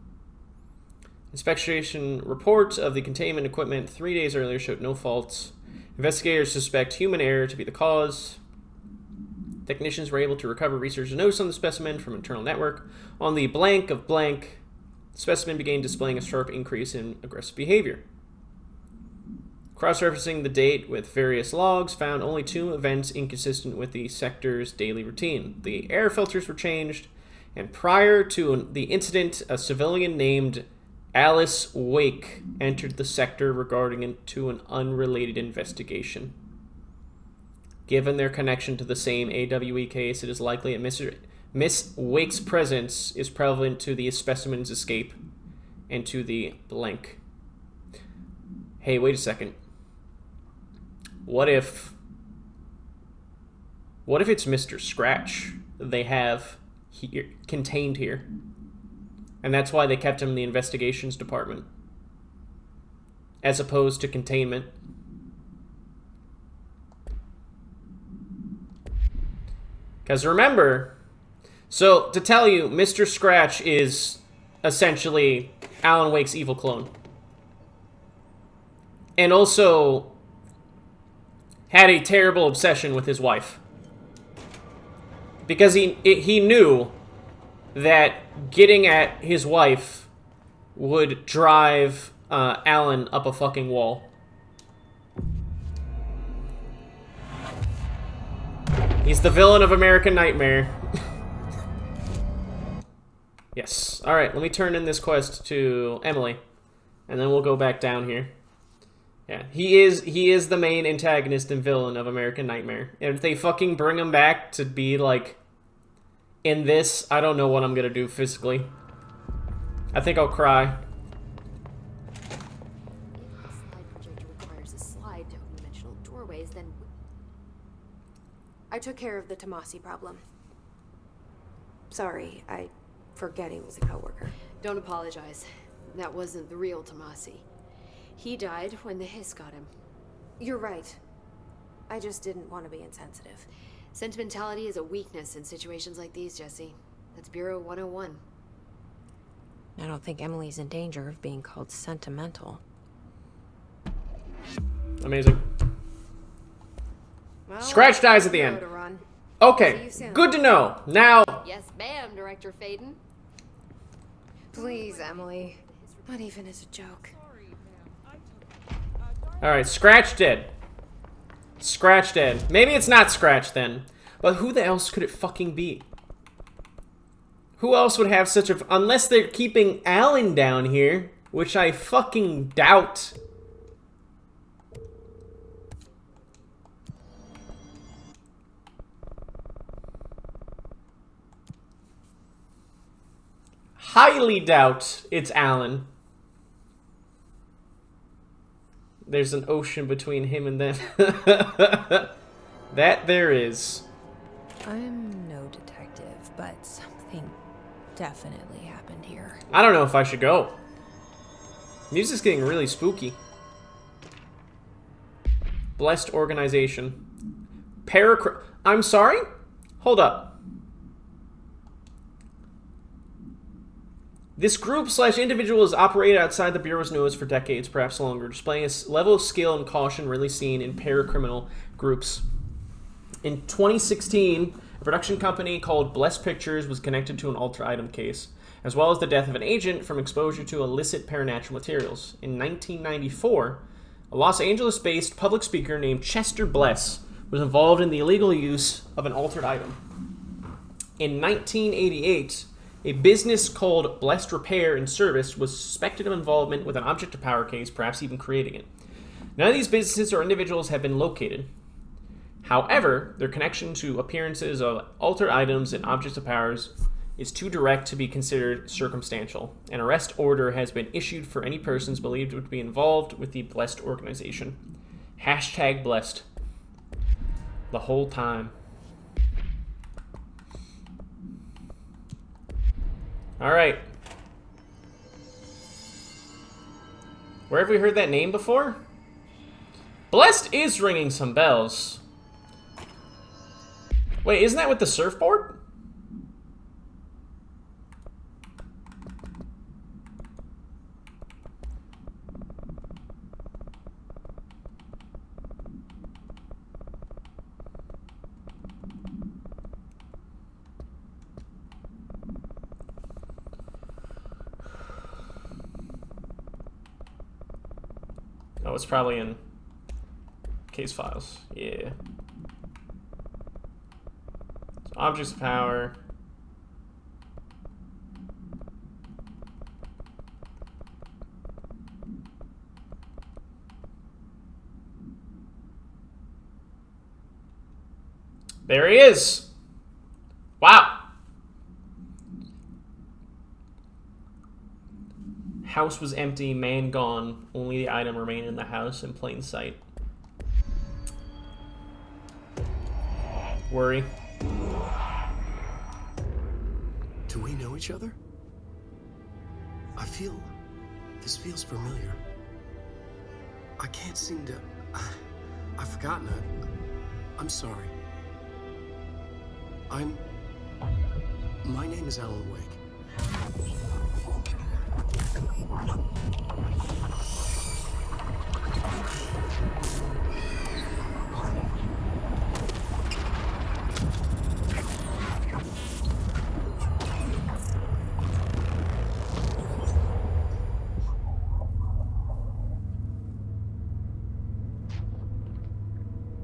Inspection report of the containment equipment 3 days earlier showed no faults. Investigators suspect human error to be the cause. Technicians were able to recover research notes on the specimen from internal network. On the blank of blank, the specimen began displaying a sharp increase in aggressive behavior. Cross-referencing the date with various logs found only 2 events inconsistent with the sector's daily routine. The air filters were changed, and prior to the incident, a civilian named Alice Wake entered the sector regarding an unrelated investigation. Given their connection to the same AWE case, it is likely that Miss Wake's presence is prevalent to the specimen's escape and to the blank. Hey, wait a second. What if it's Mr. Scratch they have here, contained here? And that's why they kept him in the investigations department, as opposed to containment. Because remember, so to tell you, Mr. Scratch is essentially Alan Wake's evil clone. And also had a terrible obsession with his wife. Because he knew that getting at his wife would drive Alan up a fucking wall. He's the villain of American Nightmare. Yes. Alright, let me turn in this quest to Emily. And then we'll go back down here. Yeah, he is the main antagonist and villain of American Nightmare. And if they fucking bring him back to be, like, in this, I don't know what I'm gonna do physically. I think I'll cry. If the slide projector requires a slide to open dimensional doorways, then... I took care of the Tomasi problem. Sorry, I forget he was a coworker. Don't apologize. That wasn't the real Tomasi. He died when the hiss got him. You're right. I just didn't want to be insensitive. Sentimentality is a weakness in situations like these, Jesse. That's Bureau 101. I don't think Emily's in danger of being called sentimental. Amazing. Well, Scratch dies at the end. Okay, good to know. Now... Yes, ma'am, Director Faden. Please, Emily. Not even as a joke. Alright, Scratch dead. Scratch dead. Maybe it's not Scratch then. But who the else could it fucking be? Who else would have such a... Unless they're keeping Alan down here, which I fucking doubt. Highly doubt it's Alan. There's an ocean between him and them. That there is. I'm no detective, but something definitely happened here. I don't know if I should go. Music's getting really spooky. Blessed organization. I'm sorry? Hold up. This group/individual has operated outside the Bureau's nose for decades, perhaps longer, displaying a level of skill and caution rarely seen in paracriminal groups. In 2016, a production company called Blessed Pictures was connected to an altered item case, as well as the death of an agent from exposure to illicit paranatural materials. In 1994, a Los Angeles-based public speaker named Chester Bless was involved in the illegal use of an altered item. In 1988, a business called Blessed Repair and Service was suspected of involvement with an object of power case, perhaps even creating it. None of these businesses or individuals have been located. However, their connection to appearances of altered items and objects of powers is too direct to be considered circumstantial. An arrest order has been issued for any persons believed to be involved with the Blessed organization. Hashtag Blessed. The whole time. Alright. Where have we heard that name before? Blessed is ringing some bells. Wait, isn't that with the surfboard? Oh, it's probably in case files. Yeah. So objects of power. There he is. Wow. House was empty, man gone. Only the item remained in the house in plain sight. worry. Do we know each other? This feels familiar. I can't seem to... I've forgotten it. I'm sorry. My name is Alan Wake.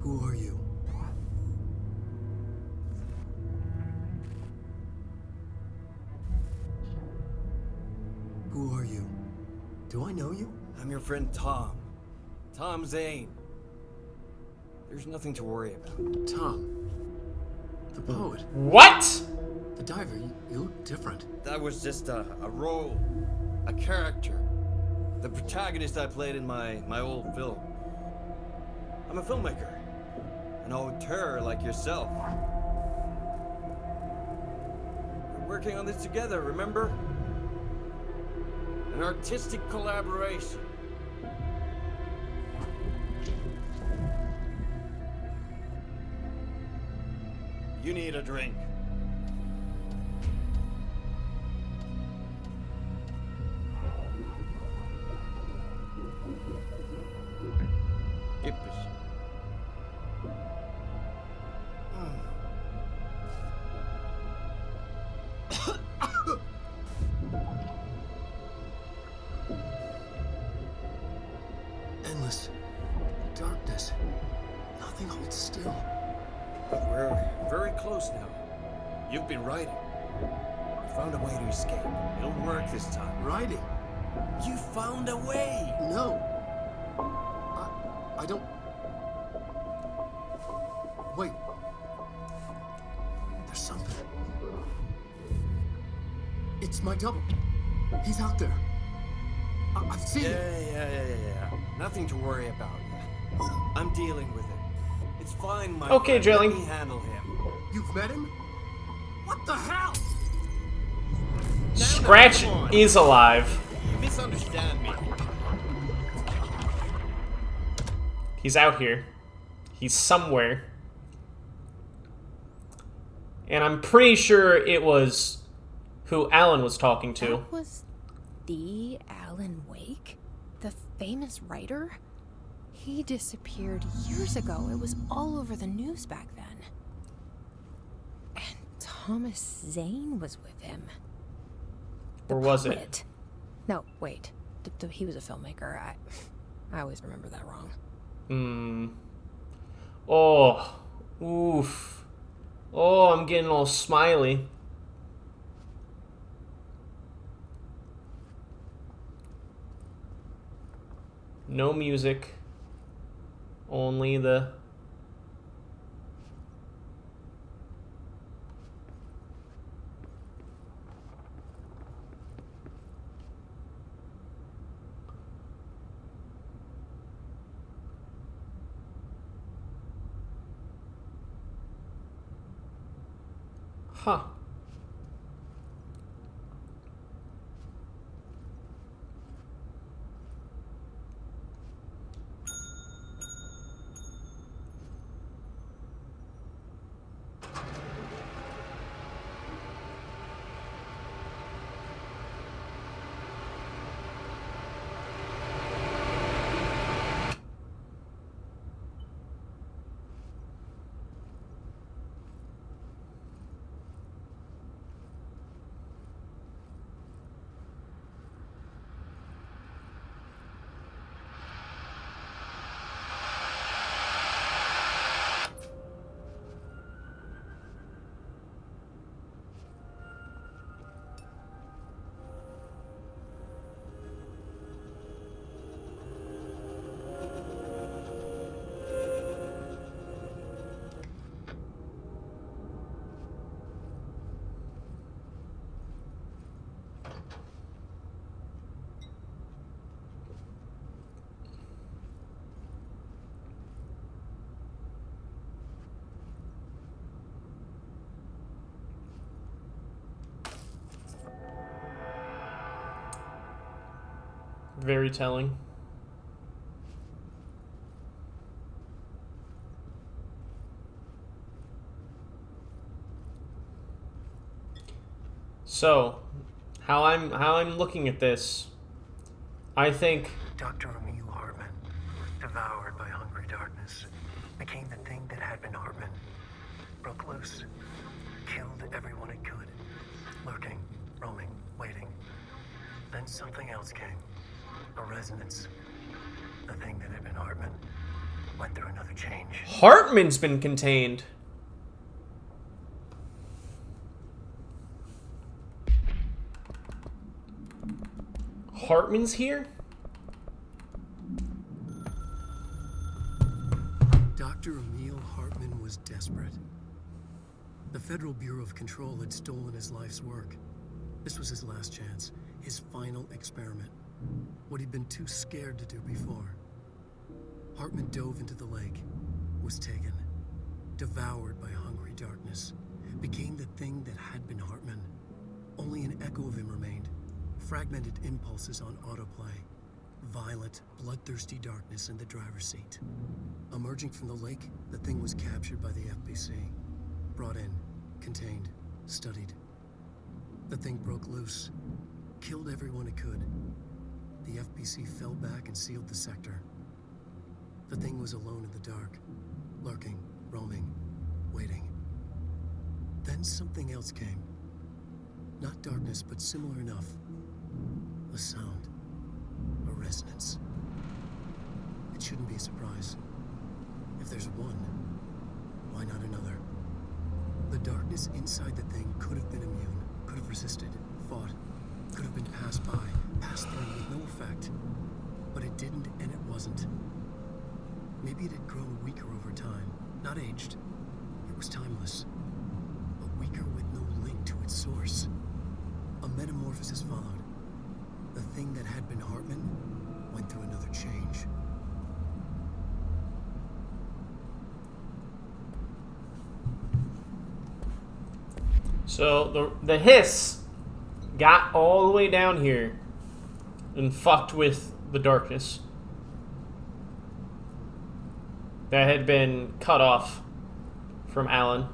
Who are you? Who are you? Do I know you? I'm your friend Tom. Tom Zane. There's nothing to worry about. Tom. The poet. What? The diver. You look different. That was just a role. A character. The protagonist I played in my old film. I'm a filmmaker. An auteur like yourself. We're working on this together, remember? An artistic collaboration. You need a drink. Gippies. Endless darkness. Nothing holds still. But we're very close now. You've been writing. You found a way to escape. It'll work this time. Writing? You found a way! No. I don't... Wait. There's something. It's my double. He's out there. I've seen it. Yeah. Nothing to worry about yet. I'm dealing with it. It's fine, my Okay, friend. Jelly. Let me handle him. You've met him? What the hell? Scratch is alive. You misunderstand me. He's out here. He's somewhere. And I'm pretty sure it was who Alan was talking to. That was the Alan Wake? The famous writer? He disappeared years ago. It was all over the news back then. And Thomas Zane was with him. Or was it? Poet. No, wait. He was a filmmaker. I always remember that wrong. Oh. Oof. Oh, I'm getting all smiley. No music. Only the... Huh. Very telling. So, how I'm looking at this, I think Dr. Emil Hartman, devoured by hungry darkness, became the thing that had been Hartman, broke loose, killed everyone it could, lurking, roaming, waiting. Then something else came, a resonance. The thing that had been Hartman went through another change. Hartman's been contained. Hartman's here? Dr. Emil Hartman was desperate. The Federal Bureau of Control had stolen his life's work. This was his last chance, his final experiment. What he'd been too scared to do before. Hartman dove into the lake, was taken, devoured by hungry darkness, became the thing that had been Hartman. Only an echo of him remained, fragmented impulses on autoplay, violent, bloodthirsty darkness in the driver's seat. Emerging from the lake, the thing was captured by the FBC, brought in, contained, studied. The thing broke loose, killed everyone it could. The FBC fell back and sealed the sector. The thing was alone in the dark, lurking, roaming, waiting. Then something else came. Not darkness, but similar enough. A sound. A resonance. It shouldn't be a surprise. If there's one, why not another? The darkness inside the thing could have been immune, could have resisted, fought, could have been passed by, passed through with no effect. But it didn't, and it wasn't. Maybe it had grown weaker over time, not aged. It was timeless, but weaker with no link to its source. A metamorphosis followed. The thing that had been Hartman went through another change. So the hiss got all the way down here and fucked with the darkness that had been cut off from Alan.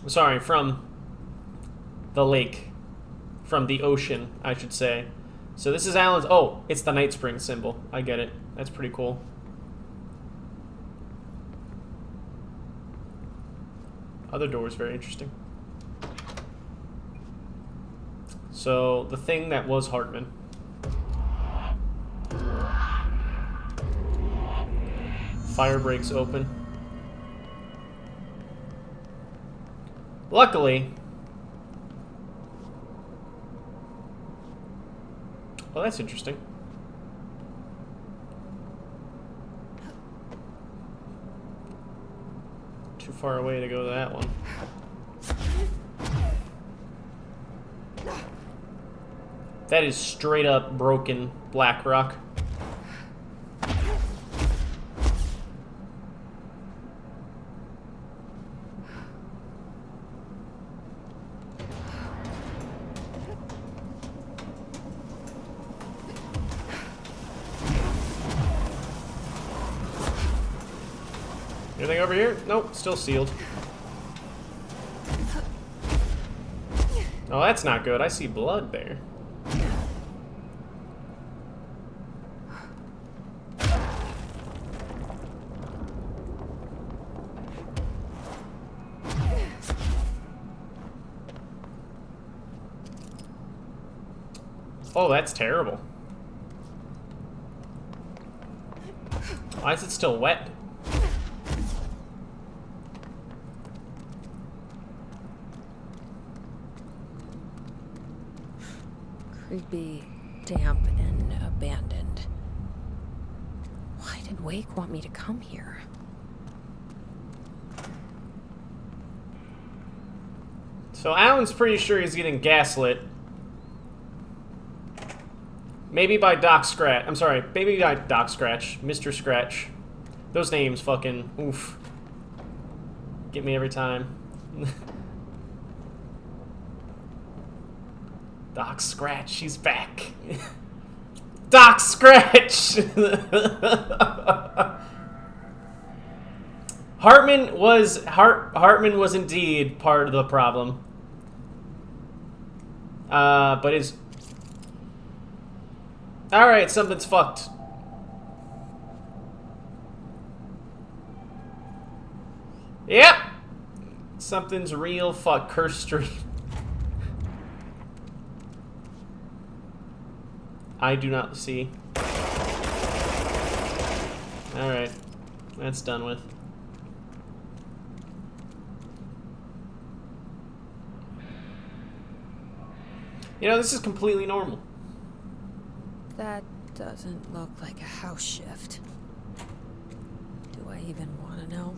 Sorry, from the lake. From the ocean, I should say. So this is Alan's... Oh, it's the Night Spring symbol. I get it. That's pretty cool. Other door is very interesting. So, the thing that was Hartman. Fire breaks open. Luckily... Well, that's interesting. Too far away to go to that one. That is straight up broken black rock. Anything over here? Nope, still sealed. Oh, that's not good. I see blood there. Oh, that's terrible. Why is it still wet? Creepy, damp, and abandoned. Why did Wake want me to come here? So Alan's pretty sure he's getting gaslit. Maybe by Doc Scratch. I'm sorry, maybe by Doc Scratch. Mr. Scratch. Those names fucking, oof. Get me every time. Doc Scratch, she's back. Doc Scratch! Hartman was indeed part of the problem. But his... Alright, something's fucked. Yep! Something's real fuck. Curse stream. I do not see. Alright. That's done with. You know, this is completely normal. That doesn't look like a house shift. Do I even want to know?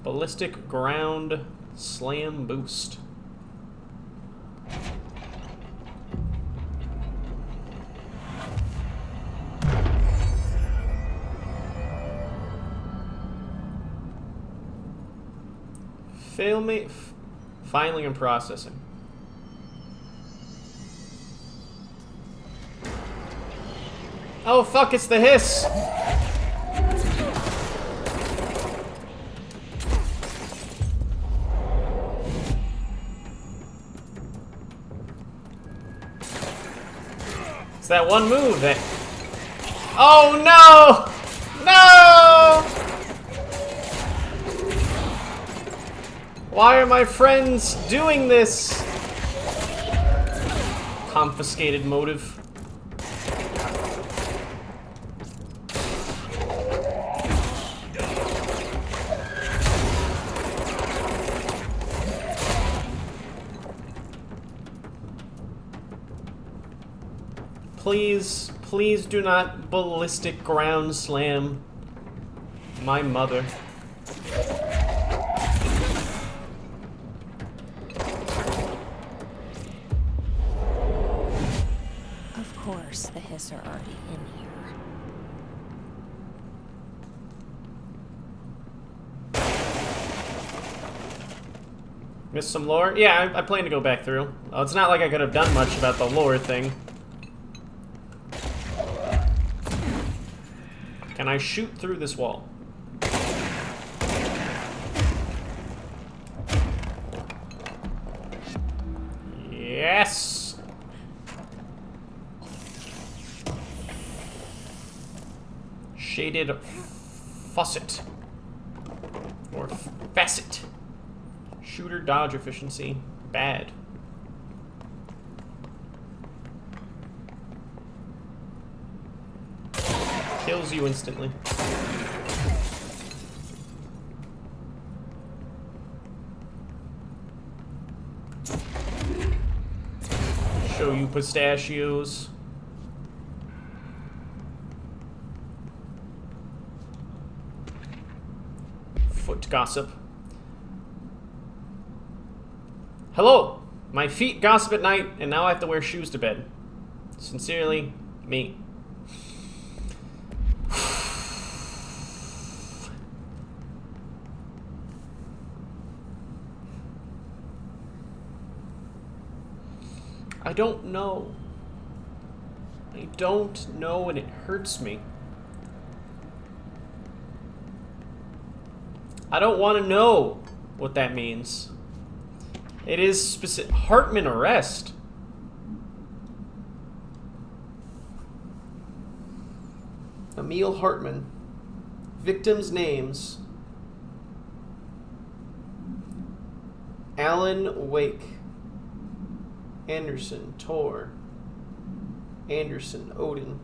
Ballistic ground slam boost. Filing and processing. Oh fuck, it's the hiss! It's that one move that... Oh no! No! Why are my friends doing this? Confiscated motive. Please, please do not ballistic ground slam my mother. The hiss are already in here. Missed some lore? Yeah, I plan to go back through. Oh, it's not like I could have done much about the lore thing. Can I shoot through this wall? Yes! Shaded faucet. Or facet. Shooter dodge efficiency. Bad. Kills you instantly. Show you pistachios. Foot gossip. Hello! My feet gossip at night, and now I have to wear shoes to bed. Sincerely, me. I don't know. I don't know, and it hurts me. I don't want to know what that means. It is specific. Hartman arrest. Emil Hartman. Victims' names. Alan Wake. Anderson, Tor. Anderson, Odin.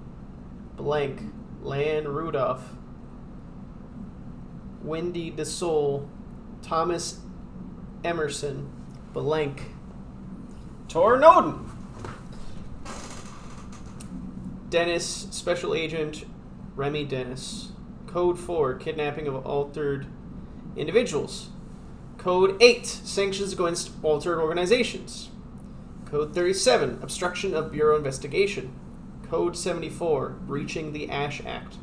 Blank, Lan Rudolph. Wendy DeSoul. Thomas Emerson. Blank. Tor Odin. Dennis, Special Agent Remy Dennis. Code 4, Kidnapping of Altered Individuals. Code 8, Sanctions Against Altered Organizations. Code 37, obstruction of Bureau investigation. Code 74, breaching the Ash Act.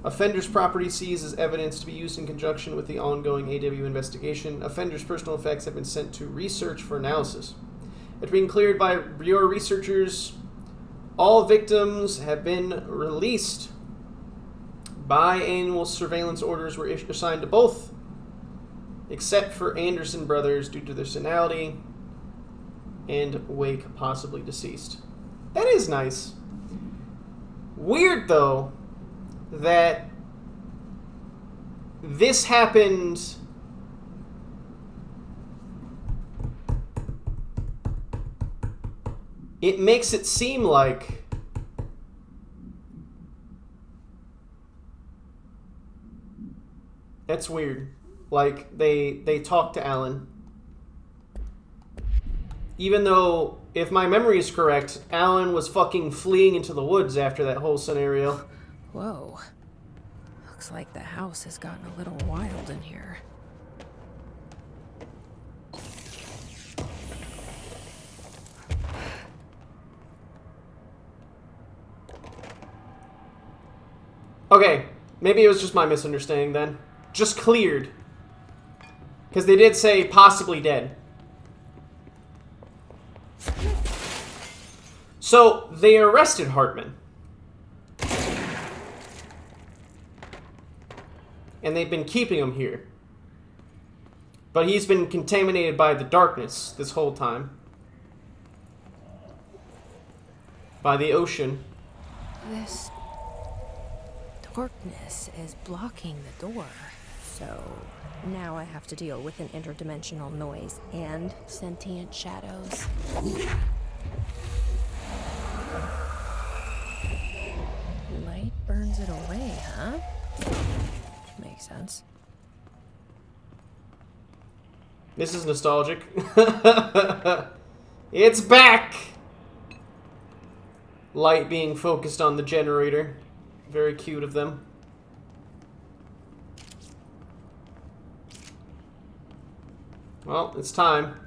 Offender's property seized as evidence to be used in conjunction with the ongoing AW investigation. Offender's personal effects have been sent to research for analysis. After being cleared by Bureau researchers, all victims have been released. Biannual surveillance orders were assigned to both, except for Anderson brothers due to their senility, and Wake possibly deceased. That is nice. Weird, though, that this happened it makes it seem like that's weird. Like they talked to Alan, even though, if my memory is correct, Alan was fucking fleeing into the woods after that whole scenario. Whoa. Looks like the house has gotten a little wild in here. Okay, maybe it was just my misunderstanding then. Just cleared. Because they did say possibly dead. So, they arrested Hartman. And they've been keeping him here. But he's been contaminated by the darkness this whole time. By the ocean. This darkness is blocking the door. So now I have to deal with an interdimensional noise and sentient shadows. Light burns it away, huh? Makes sense. This is nostalgic. It's back! Light being focused on the generator. Very cute of them. Well, it's time.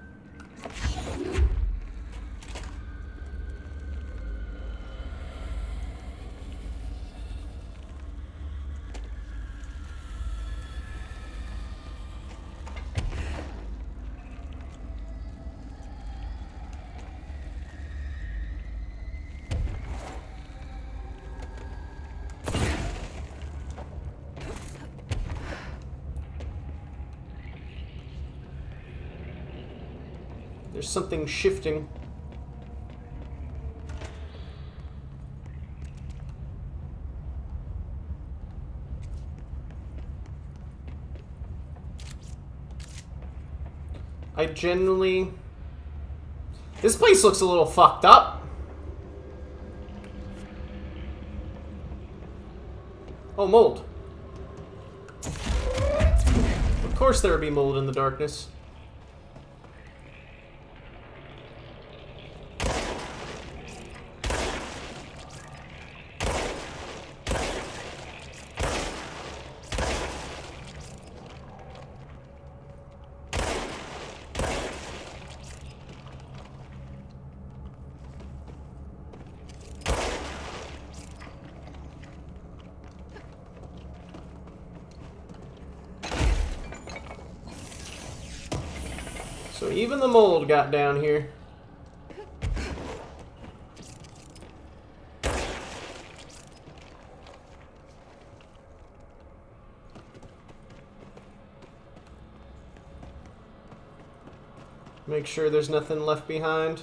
There's something shifting. I generally... This place looks a little fucked up. Oh, mold. Of course there would be mold in the darkness. So even the mold got down here. Make sure there's nothing left behind.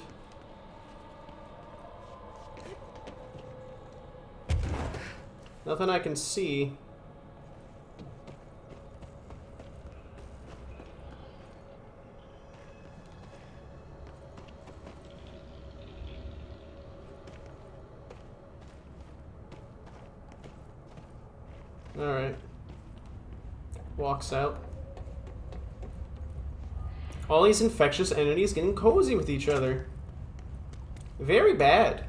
Nothing I can see. Alright. Walks out. All these infectious entities getting cozy with each other. Very bad.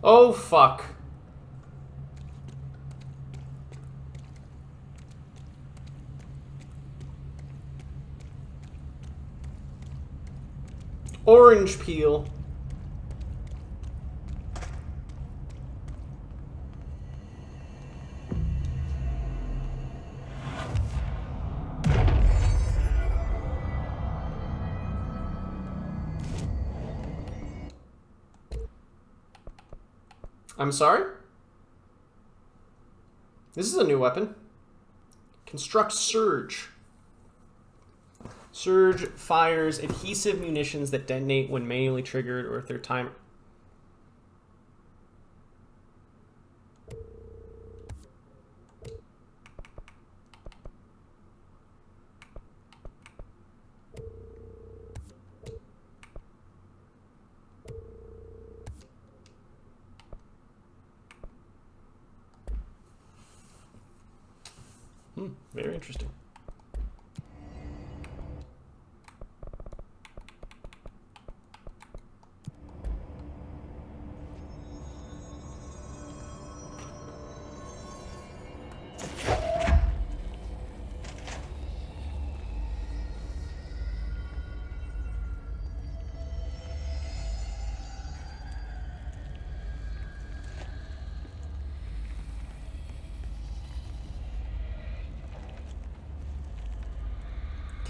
Oh, fuck. Orange peel. I'm sorry? This is a new weapon. Construct Surge. Surge fires adhesive munitions that detonate when manually triggered or if their timer. Very interesting.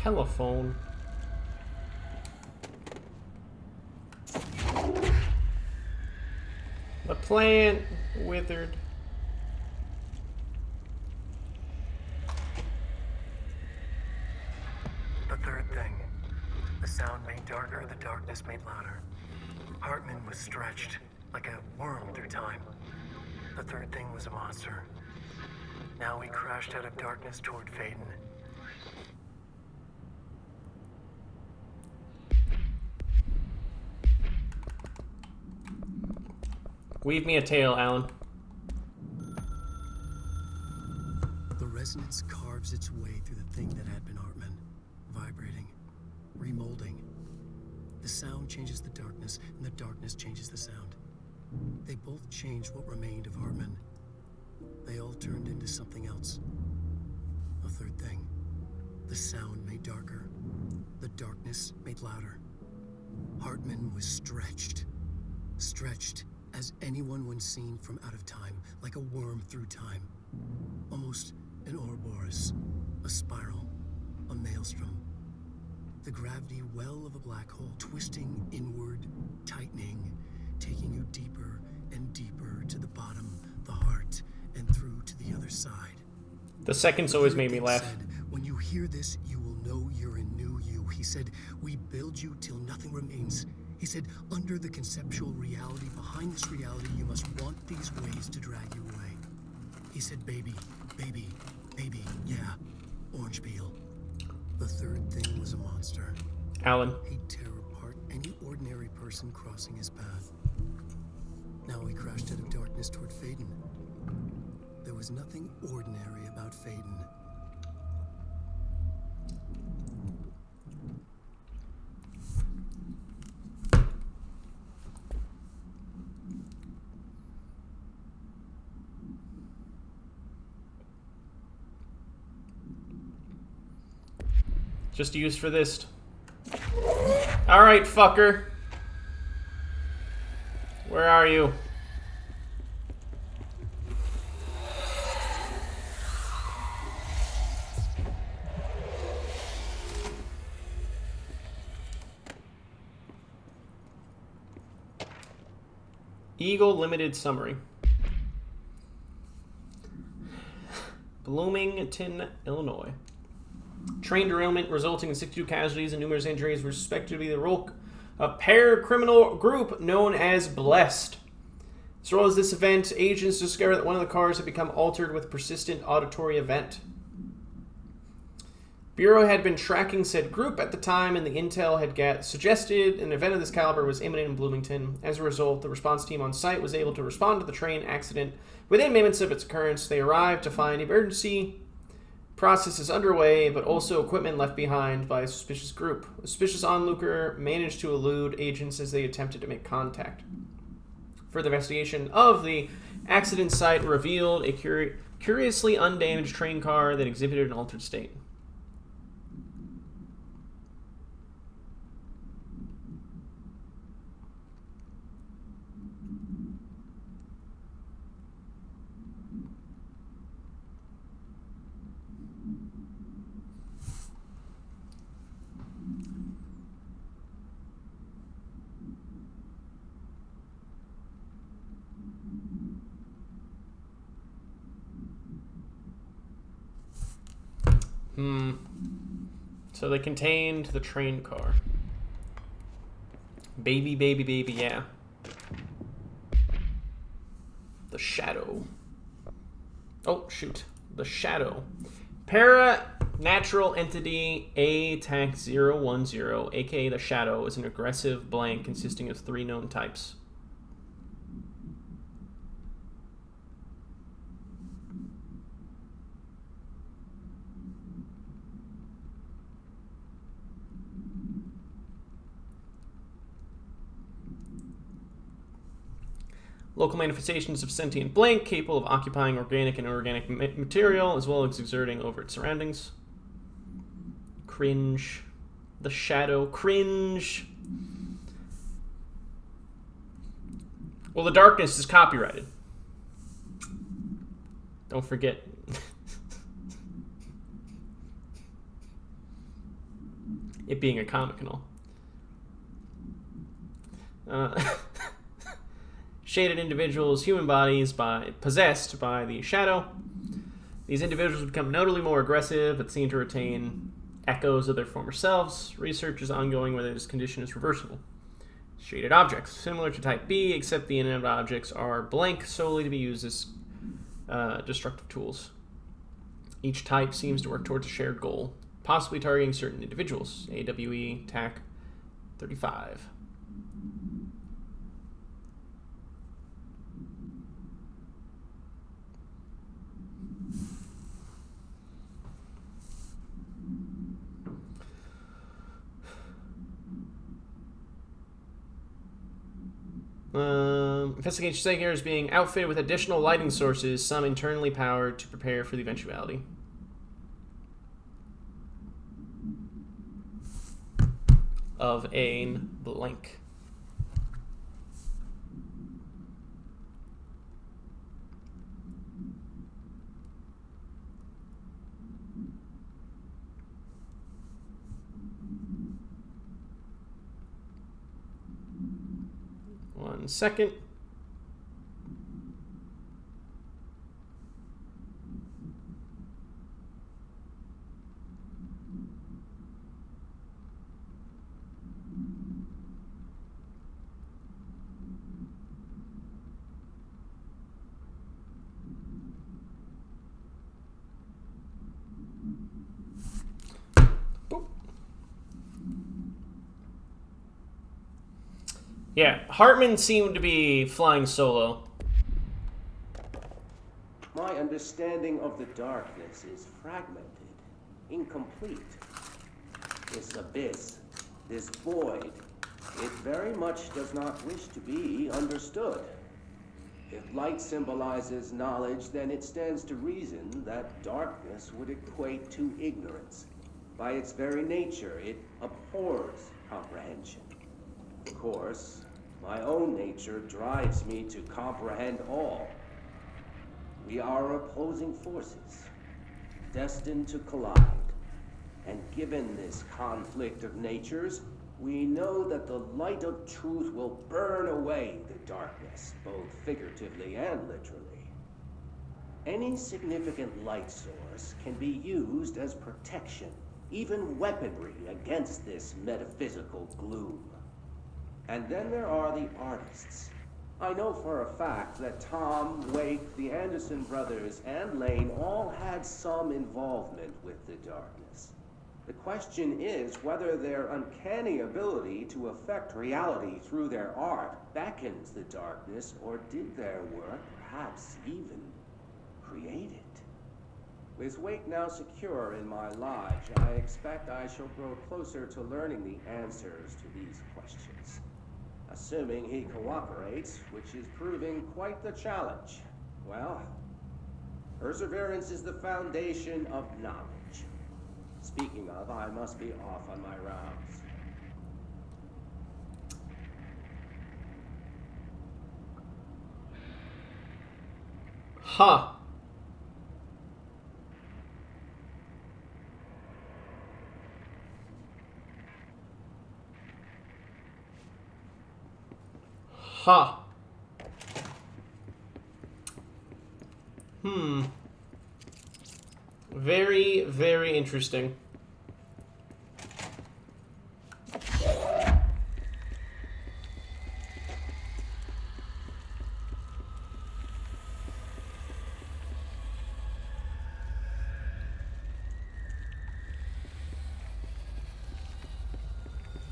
Telephone. The plant withered. The third thing. The sound made darker, the darkness made louder. Hartman was stretched, like a worm through time. The third thing was a monster. Now he crashed out of darkness toward Faden. Weave me a tale, Alan. The resonance carves its way through the thing that had been Hartman, vibrating, remolding. The sound changes the darkness, and the darkness changes the sound. They both changed what remained of Hartman. They all turned into something else. A third thing. The sound made darker. The darkness made louder. Hartman was stretched. Stretched as anyone when seen from out of time, like a worm through time. Almost an Ouroboros, a spiral, a maelstrom. The gravity well of a black hole, twisting inward, tightening, taking you deeper and deeper to the bottom, the heart, and through to the other side. The seconds always made me laugh. Said, when you hear this, you will know you're a new you. He said, we build you till nothing remains. He said, under the conceptual reality, behind this reality, you must want these waves to drag you away. He said, baby, baby, baby, yeah, orange peel. The third thing was a monster. Alan. He'd tear apart any ordinary person crossing his path. Now he crashed out of darkness toward Faden. There was nothing ordinary about Faden. Just used for this. Alright, fucker. Where are you? Eagle Limited Summary. Bloomington, Illinois. Train derailment resulting in 62 casualties and numerous injuries were suspected to be the role of paracriminal group known as Blessed. As well as this event, agents discovered that one of the cars had become altered with persistent auditory event. Bureau had been tracking said group at the time, and the intel had suggested an event of this caliber was imminent in Bloomington. As a result, the response team on site was able to respond to the train accident within minutes of its occurrence. They arrived to find emergency processes underway, but also equipment left behind by a suspicious group. A suspicious onlooker managed to elude agents as they attempted to make contact. Further investigation of the accident site revealed a curiously undamaged train car that exhibited an altered state. So they contained the train car. Baby, baby, baby, yeah. The Shadow. Oh, shoot. The Shadow. Para-natural entity A-TAC-010, aka the Shadow, is an aggressive blank consisting of 3 known types. Local manifestations of sentient blank, capable of occupying organic and inorganic material, as well as exerting over its surroundings. Cringe. The Shadow. Cringe. Well, the darkness is copyrighted. Don't forget. It being a comic and all. Shaded individuals' human bodies possessed by the Shadow. These individuals become notably more aggressive, but seem to retain echoes of their former selves. Research is ongoing whether this condition is reversible. Shaded objects, similar to Type B, except the inanimate objects are blank, solely to be used as destructive tools. Each type seems to work towards a shared goal, possibly targeting certain individuals. AWE TAC 35. Investigation Sager is being outfitted with additional lighting sources, some internally powered, to prepare for the eventuality. Of a blank. One second. Yeah, Hartman seemed to be flying solo. My understanding of the darkness is fragmented, incomplete. This abyss, this void, it very much does not wish to be understood. If light symbolizes knowledge, then it stands to reason that darkness would equate to ignorance. By its very nature, it abhors comprehension. Of course, my own nature drives me to comprehend all. We are opposing forces, destined to collide. And given this conflict of natures, we know that the light of truth will burn away the darkness, both figuratively and literally. Any significant light source can be used as protection, even weaponry against this metaphysical gloom. And then there are the artists. I know for a fact that Tom, Wake, the Anderson brothers, and Lane all had some involvement with the darkness. The question is whether their uncanny ability to affect reality through their art beckons the darkness, or did their work perhaps even create it? With Wake now secure in my lodge, I expect I shall grow closer to learning the answers to these questions. Assuming he cooperates, which is proving quite the challenge. Well, perseverance is the foundation of knowledge. Speaking of, I must be off on my rounds. Huh. Huh. Very, very interesting.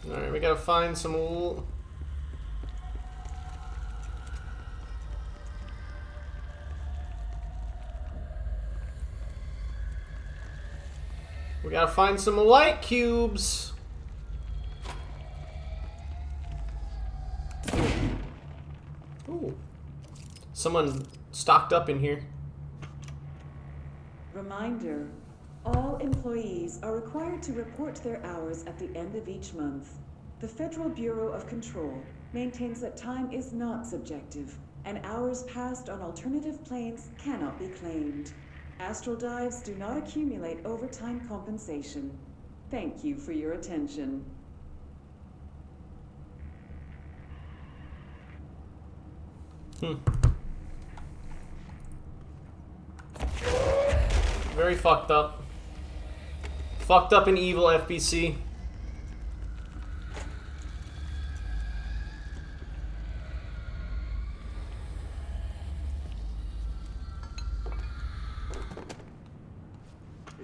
Alright, we gotta find some wool. We gotta find some light cubes. Ooh. Someone stocked up in here. Reminder, all employees are required to report their hours at the end of each month. The Federal Bureau of Control maintains that time is not subjective, and hours passed on alternative planes cannot be claimed. Astral dives do not accumulate overtime compensation. Thank you for your attention. Very fucked up. Fucked up and evil FBC.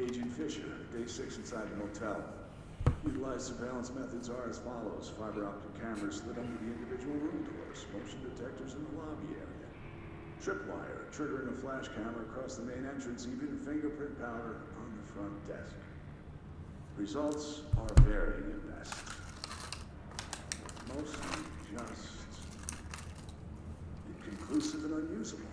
Agent Fisher, day 6 inside the motel. Utilized surveillance methods are as follows. Fiber optic cameras lit under the individual room doors. Motion detectors in the lobby area. Tripwire, triggering a flash camera across the main entrance. Even fingerprint powder on the front desk. Results are varying at best. Mostly just inconclusive and unusable.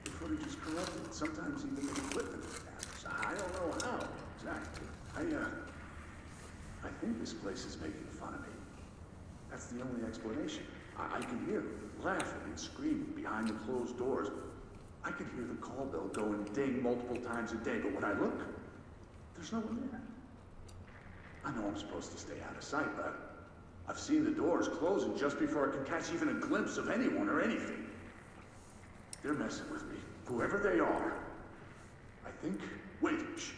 The footage is corrupted. Sometimes even the equipment is damaged. I don't know how exactly. I think this place is making fun of me. That's the only explanation. I can hear them laughing and screaming behind the closed doors. I can hear the call bell go and ding multiple times a day, but when I look, there's no one there. I know I'm supposed to stay out of sight, but I've seen the doors closing just before I can catch even a glimpse of anyone or anything. They're messing with me, whoever they are. I think... Wait, shh.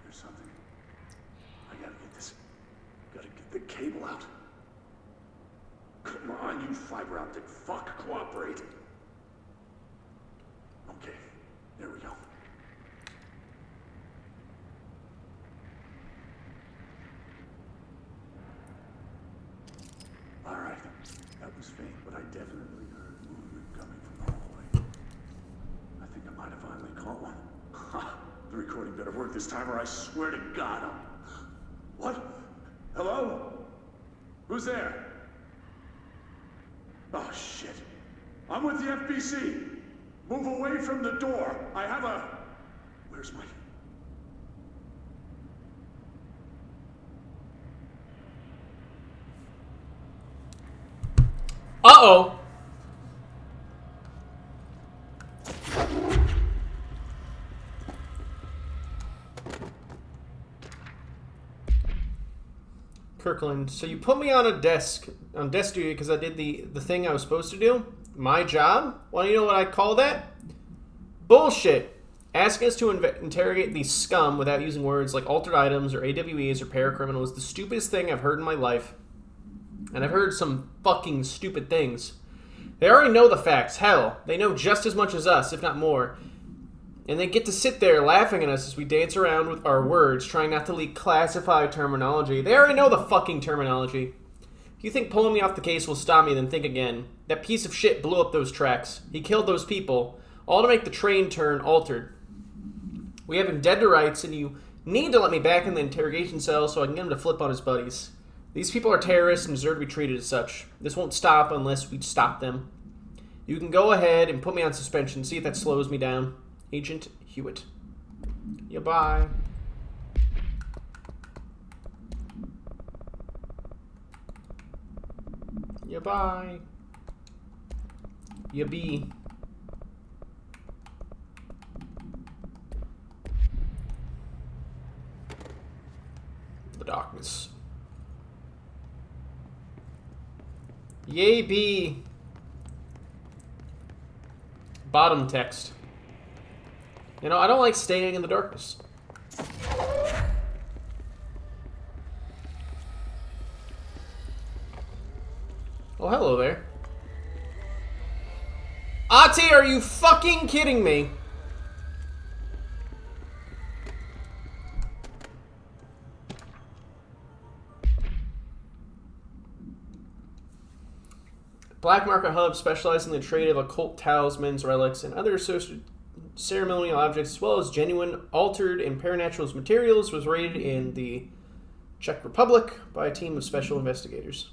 There's something. I gotta get this. Gotta get the cable out. Come on, you fiber optic fuck, cooperate. Okay, there we go. All right, that was faint, but I definitely heard movement coming from the hallway. I think I might have finally caught one. Ha! The recording better work this time, or I swear to God, What? Hello? Who's there? Oh, shit. I'm with the FBC. Move away from the door. I have a... Where's my... Uh-oh. Kirkland, so you put me on desk duty because I did the thing I was supposed to do? My job? Well, you know what I call that? Bullshit. Asking us to interrogate these scum without using words like altered items or AWEs or paracriminal is the stupidest thing I've heard in my life. And I've heard some fucking stupid things. They already know the facts. Hell, they know just as much as us, if not more. And they get to sit there laughing at us as we dance around with our words, trying not to leak classified terminology. They already know the fucking terminology. If you think pulling me off the case will stop me, then think again. That piece of shit blew up those tracks. He killed those people, all to make the train turn altered. We have him dead to rights, and you need to let me back in the interrogation cell so I can get him to flip on his buddies. These people are terrorists and deserve to be treated as such. This won't stop unless we stop them. You can go ahead and put me on suspension. See if that slows me down. Agent Hewitt. Yeah, bye. Yeah, bye. Yeah, be. The darkness. Yay, be. Bottom text. You know, I don't like staying in the darkness. Oh, hello there. Ati, are you fucking kidding me? Black Market Hub specializes in the trade of occult talismans, relics, and other ceremonial objects, as well as genuine, altered, and paranormal materials, was raided in the Czech Republic by a team of special investigators.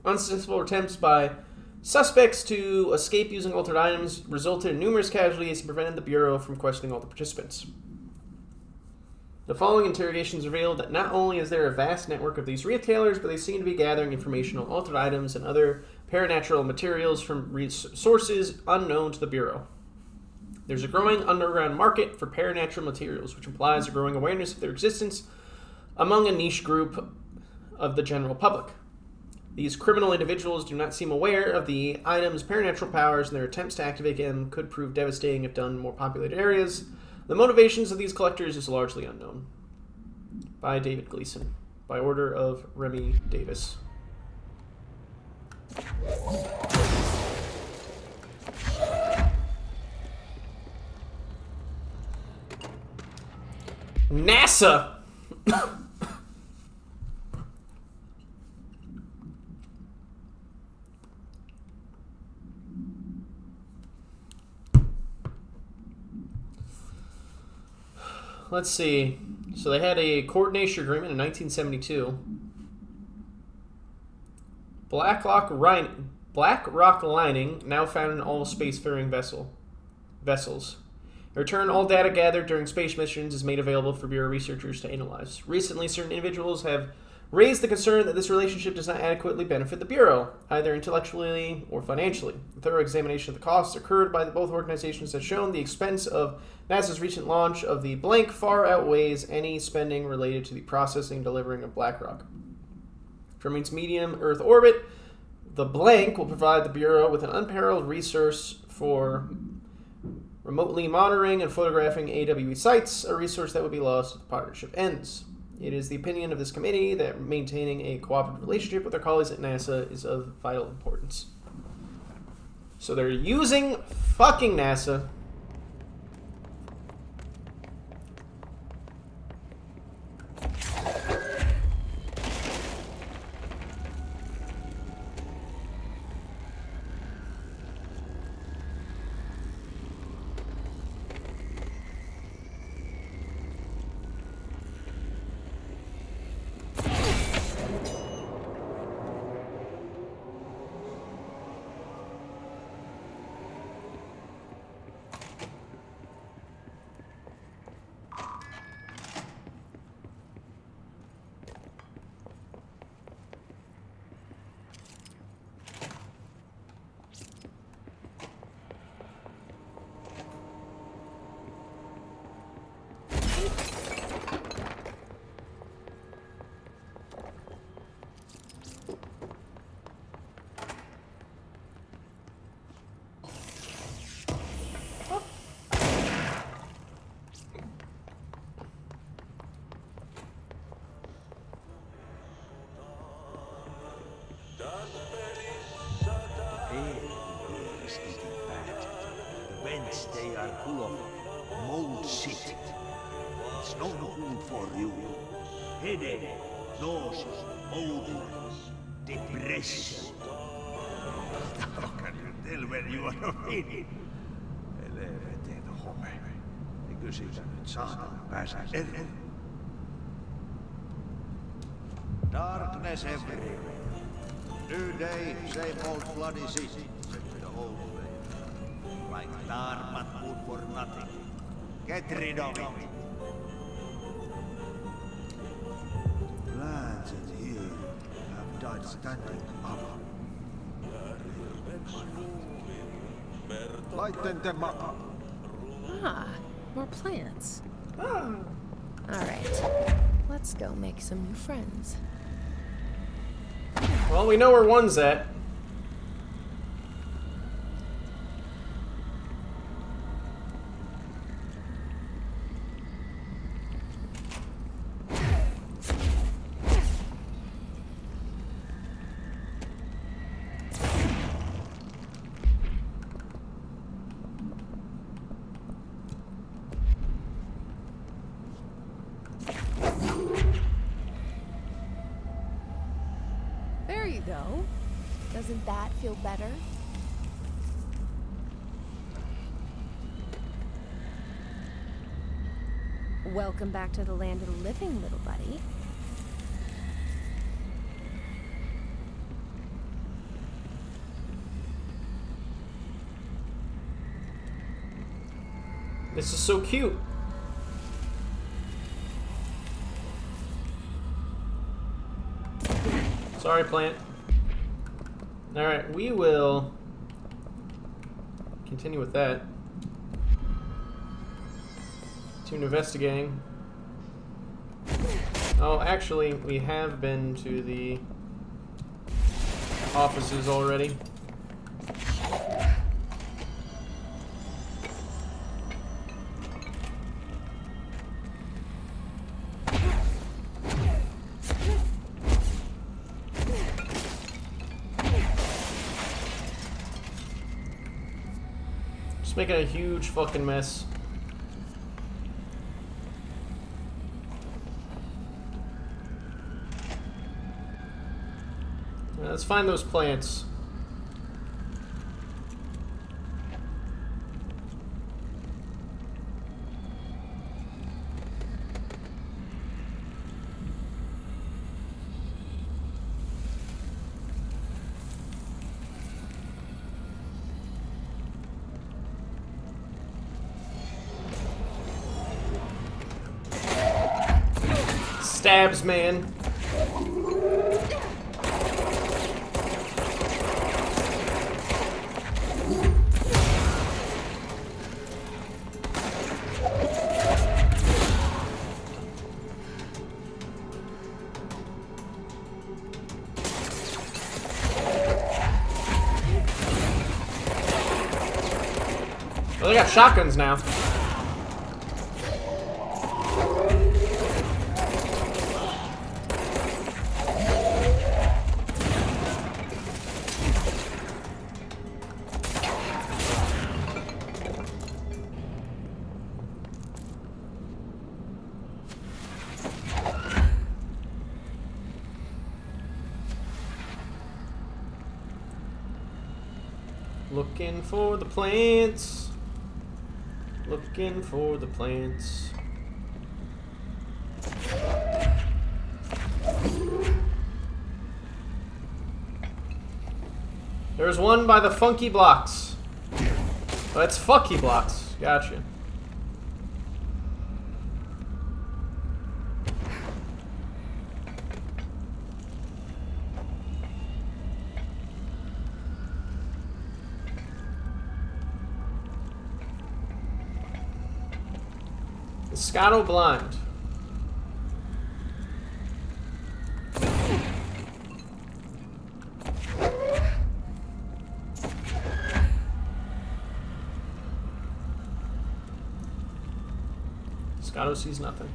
Unsuccessful attempts by suspects to escape using altered items resulted in numerous casualties and prevented the Bureau from questioning all the participants. The following interrogations revealed that not only is there a vast network of these retailers, but they seem to be gathering information on altered items and other paranormal materials from sources unknown to the Bureau. There's a growing underground market for paranormal materials, which implies a growing awareness of their existence among a niche group of the general public. These criminal individuals do not seem aware of the item's paranormal powers, and their attempts to activate them could prove devastating if done in more populated areas. The motivations of these collectors is largely unknown. By David Gleason. By order of Remy Davis. NASA! Let's see. So they had a coordination agreement in 1972. Black Rock lining, now found in all spacefaring vessels. In return, all data gathered during space missions is made available for Bureau researchers to analyze. Recently, certain individuals have raised the concern that this relationship does not adequately benefit the Bureau, either intellectually or financially. A thorough examination of the costs occurred by both organizations has shown the expense of NASA's recent launch of the blank far outweighs any spending related to the processing and delivering of Black Rock. From its medium Earth orbit, the blank will provide the Bureau with an unparalleled resource for remotely monitoring and photographing AWE sites, a resource that would be lost if the partnership ends. It is the opinion of this committee that maintaining a cooperative relationship with their colleagues at NASA is of vital importance. So they're using fucking NASA. They are full of mold shit. It's no food for you. Headache, nausea, molding, depression. How can you tell when you are in? Helvetin homme. Eikö siitä nyt saatana pääse eroon? Darkness everywhere. New day, same old bloody city, said the old way. Like Dharma food for nothing. Get rid of it. Lads in here have died standing up. Lighten them up. Ah, more plants. Alright, let's go make some new friends. Well, we know where one's at. There you go. Doesn't that feel better? Welcome back to the land of the living, little buddy. This is so cute. Sorry, plant. Alright, we will continue with that. Tune investigating. Oh, actually, we have been to the offices already. Just making a huge fucking mess. Let's find those plants. Stabs, man. Well, they got shotguns now. Looking for the plants. Looking for the plants. There's one by the funky blocks. Oh, that's fucky blocks. Gotcha. Scotto Blind. Scotto sees nothing.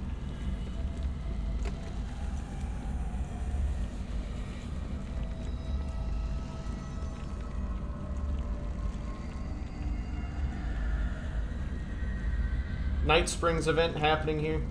Night Springs event happening here.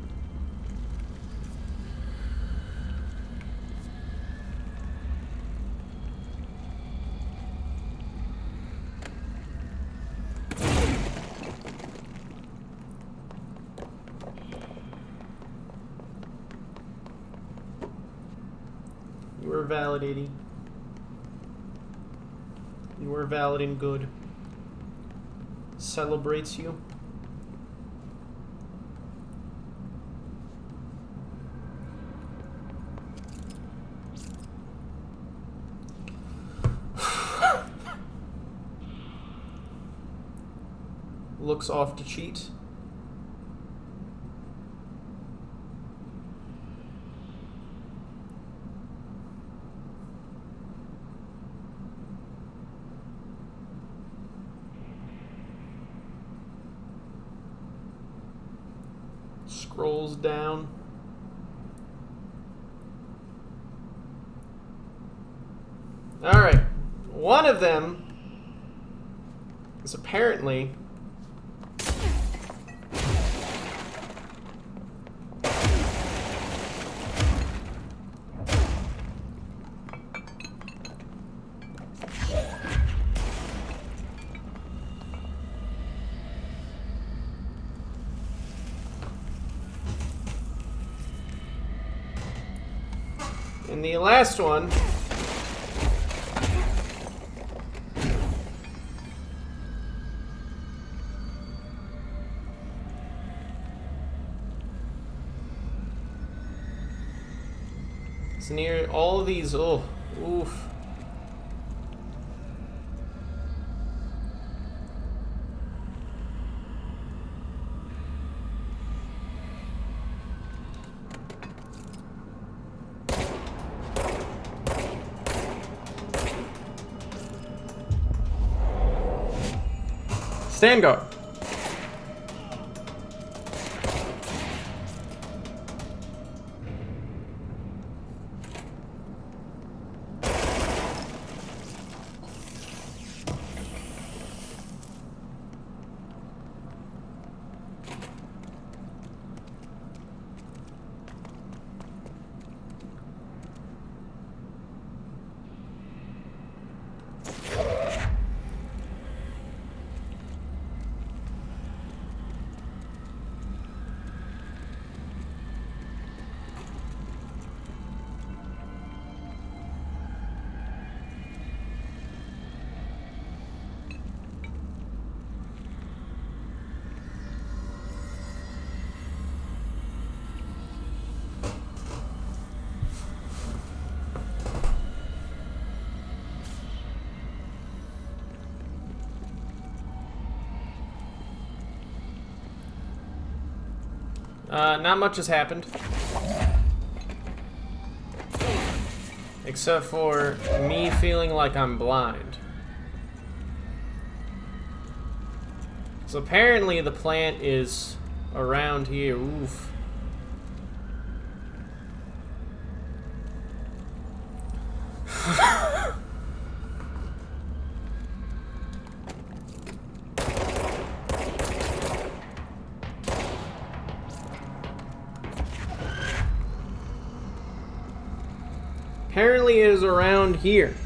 valid, 80. You were valid and good. Celebrates you. Looks off to cheat. Scrolls down. All right. One of them is apparently and the last one is near all of these. Oh, oof. Stand guard. Not much has happened. Except for me feeling like I'm blind. So apparently the plant is around here. Oof. Apparently it is around here.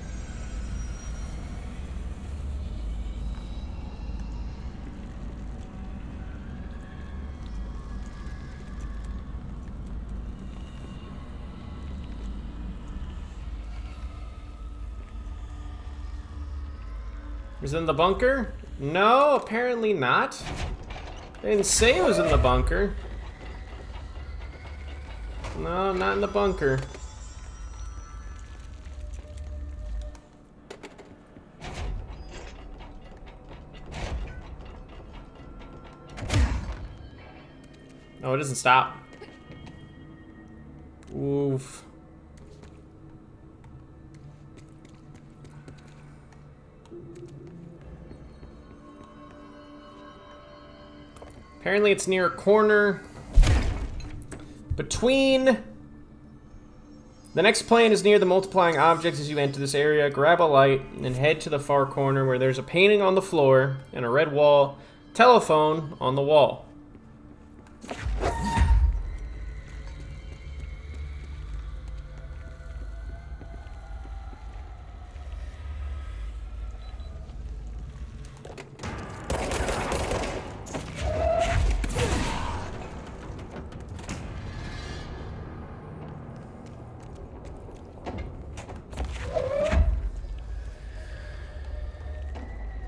Is it in the bunker? No, apparently not. They didn't say it was in the bunker. No, not in the bunker. No, it doesn't stop. Oof. Apparently it's near a corner between... The next plane is near the multiplying objects as you enter this area. Grab a light and head to the far corner where there's a painting on the floor and a red wall, telephone on the wall.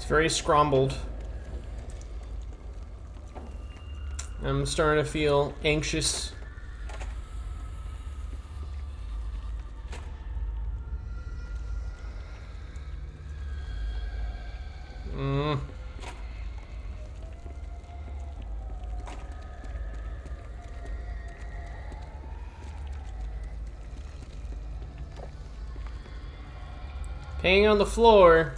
It's very scrambled. I'm starting to feel anxious. Peeing on the floor.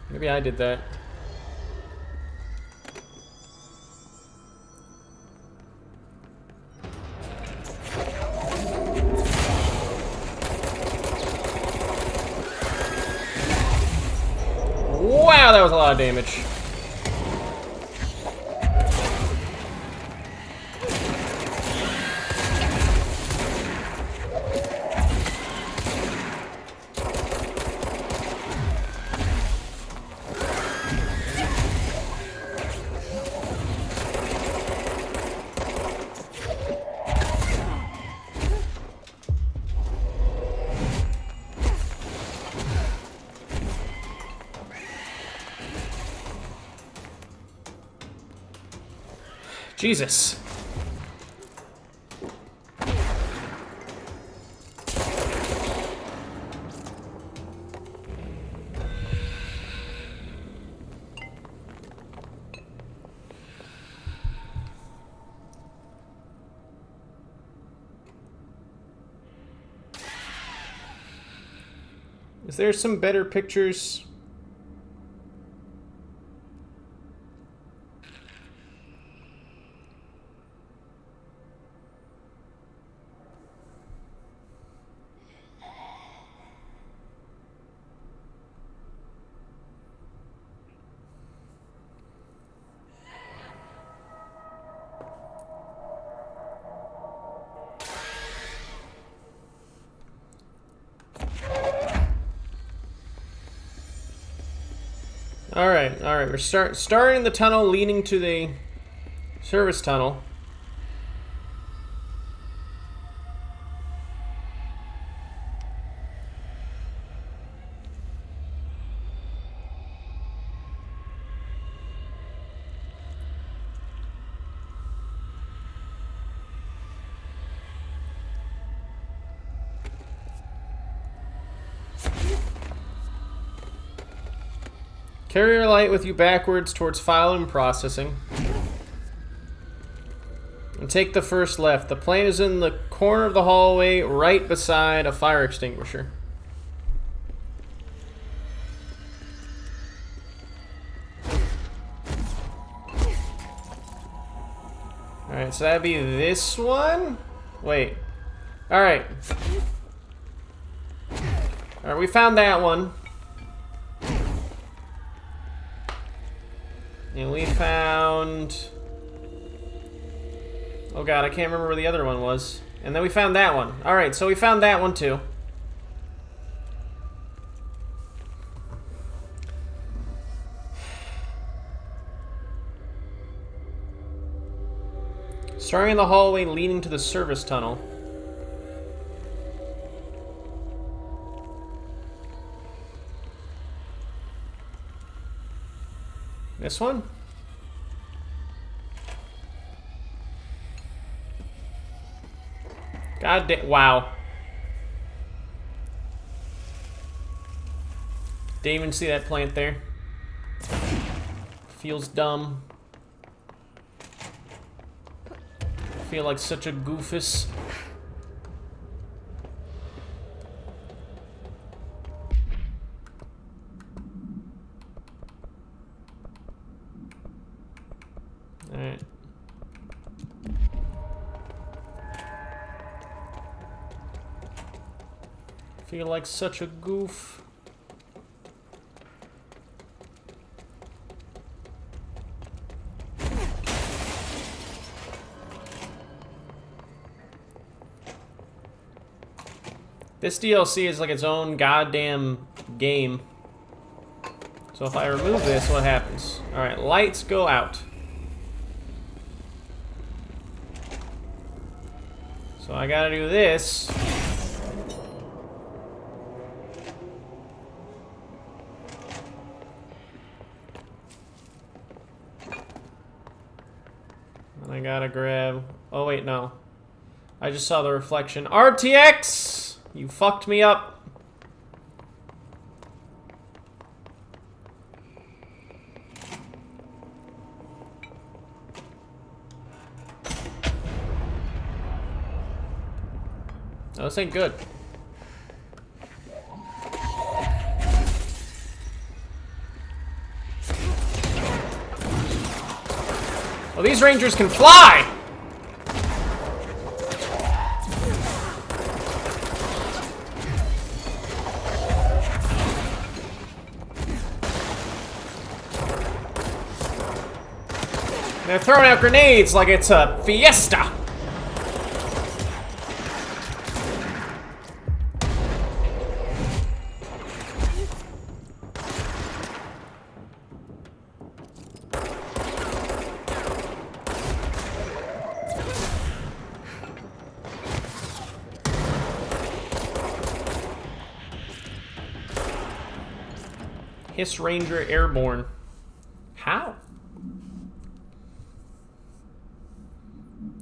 Maybe I did that. Wow, that was a lot of damage. Jesus. Is there some better pictures? All right. We're starting the tunnel leading to the service tunnel. Carry your light with you backwards towards file and processing. And take the first left. The plane is in the corner of the hallway right beside a fire extinguisher. Alright, so that'd be this one? Wait. Alright. Alright, we found that one. And we found... Oh god, I can't remember where the other one was. And then we found that one. Alright, so we found that one too. Starting in the hallway leading to the service tunnel. This one? God damn, wow. Didn't even see that plant there. Feels dumb. I feel like such a goofus. Alright. Feel like such a goof. This DLC is like its own goddamn game. So if I remove this, what happens? Alright, lights go out. So I gotta do this. I gotta grab... Oh, wait, no. I just saw the reflection. RTX! You fucked me up. Oh, this ain't good. Oh, these rangers can fly! They're throwing out grenades like it's a fiesta! Hiss Ranger Airborne. How?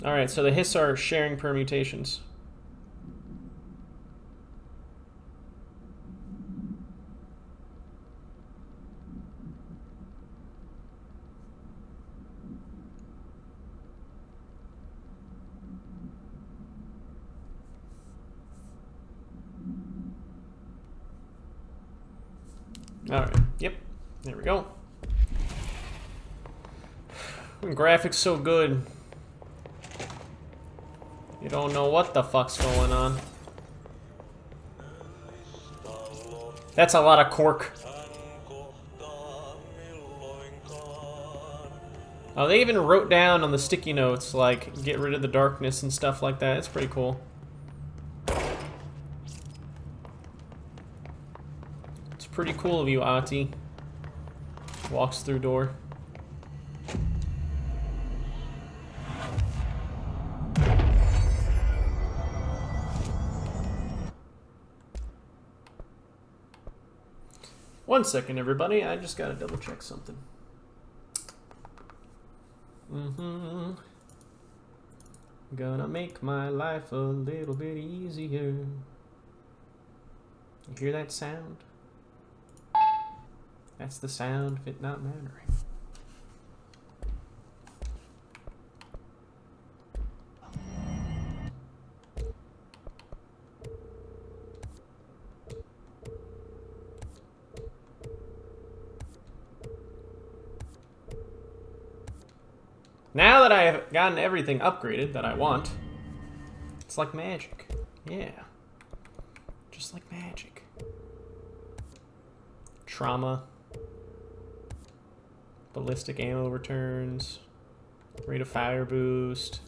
Alright, so the Hiss are sharing permutations. Alright, yep. There we go. Graphics so good. You don't know what the fuck's going on. That's a lot of cork. Oh, they even wrote down on the sticky notes, like, get rid of the darkness and stuff like that. It's pretty cool. It's pretty cool of you, Ahti. Walks through door. One second, everybody. I just gotta double check something. Gonna make my life a little bit easier. You hear that sound? That's the sound of it not mattering. Now that I have gotten everything upgraded that I want, it's like magic. Yeah. Just like magic. Trauma. Ballistic ammo returns. Rate of fire boost.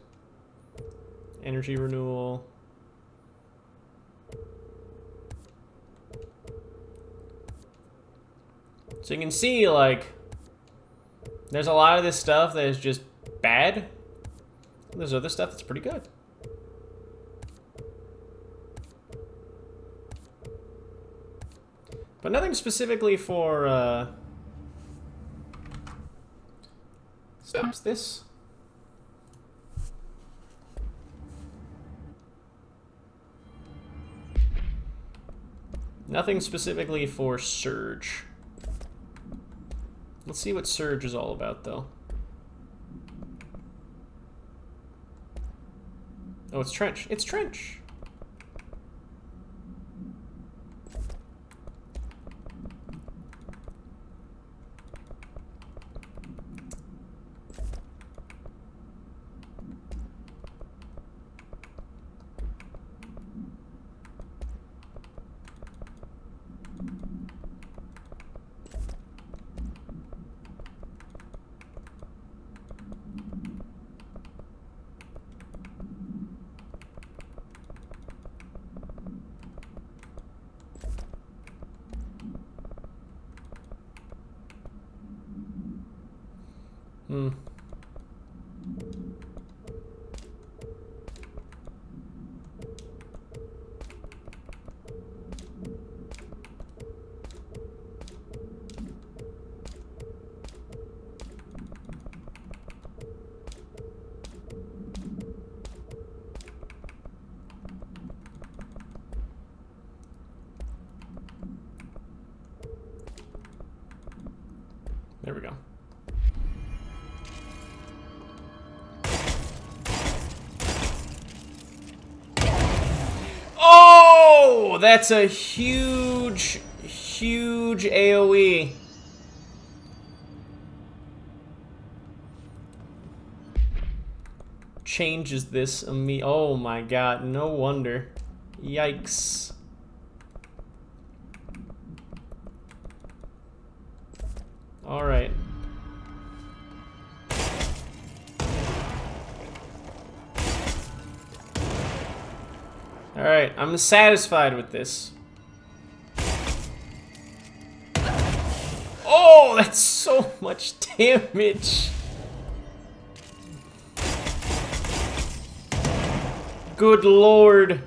Energy renewal. So you can see, like, there's a lot of this stuff that is just bad. There's other stuff that's pretty good. But nothing specifically for, stops this. Nothing specifically for Surge. Let's see what Surge is all about, though. Oh, it's Trench. It's Trench! There we go. Oh, that's a huge, huge AoE. Changes this oh my god, no wonder. Yikes. Alright. Alright, I'm satisfied with this. Oh, that's so much damage. Good lord.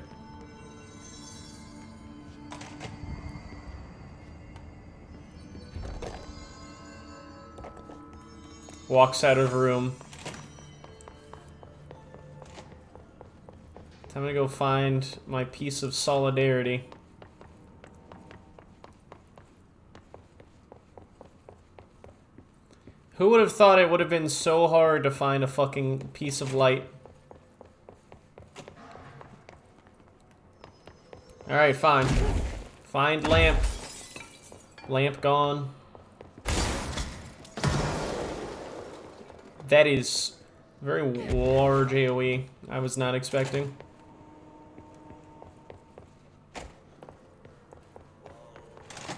Walks out of room. Time to go find my piece of solidarity. Who would have thought it would have been so hard to find a fucking piece of light? Alright, fine. Find lamp. Lamp gone. That is very large AoE. I was not expecting.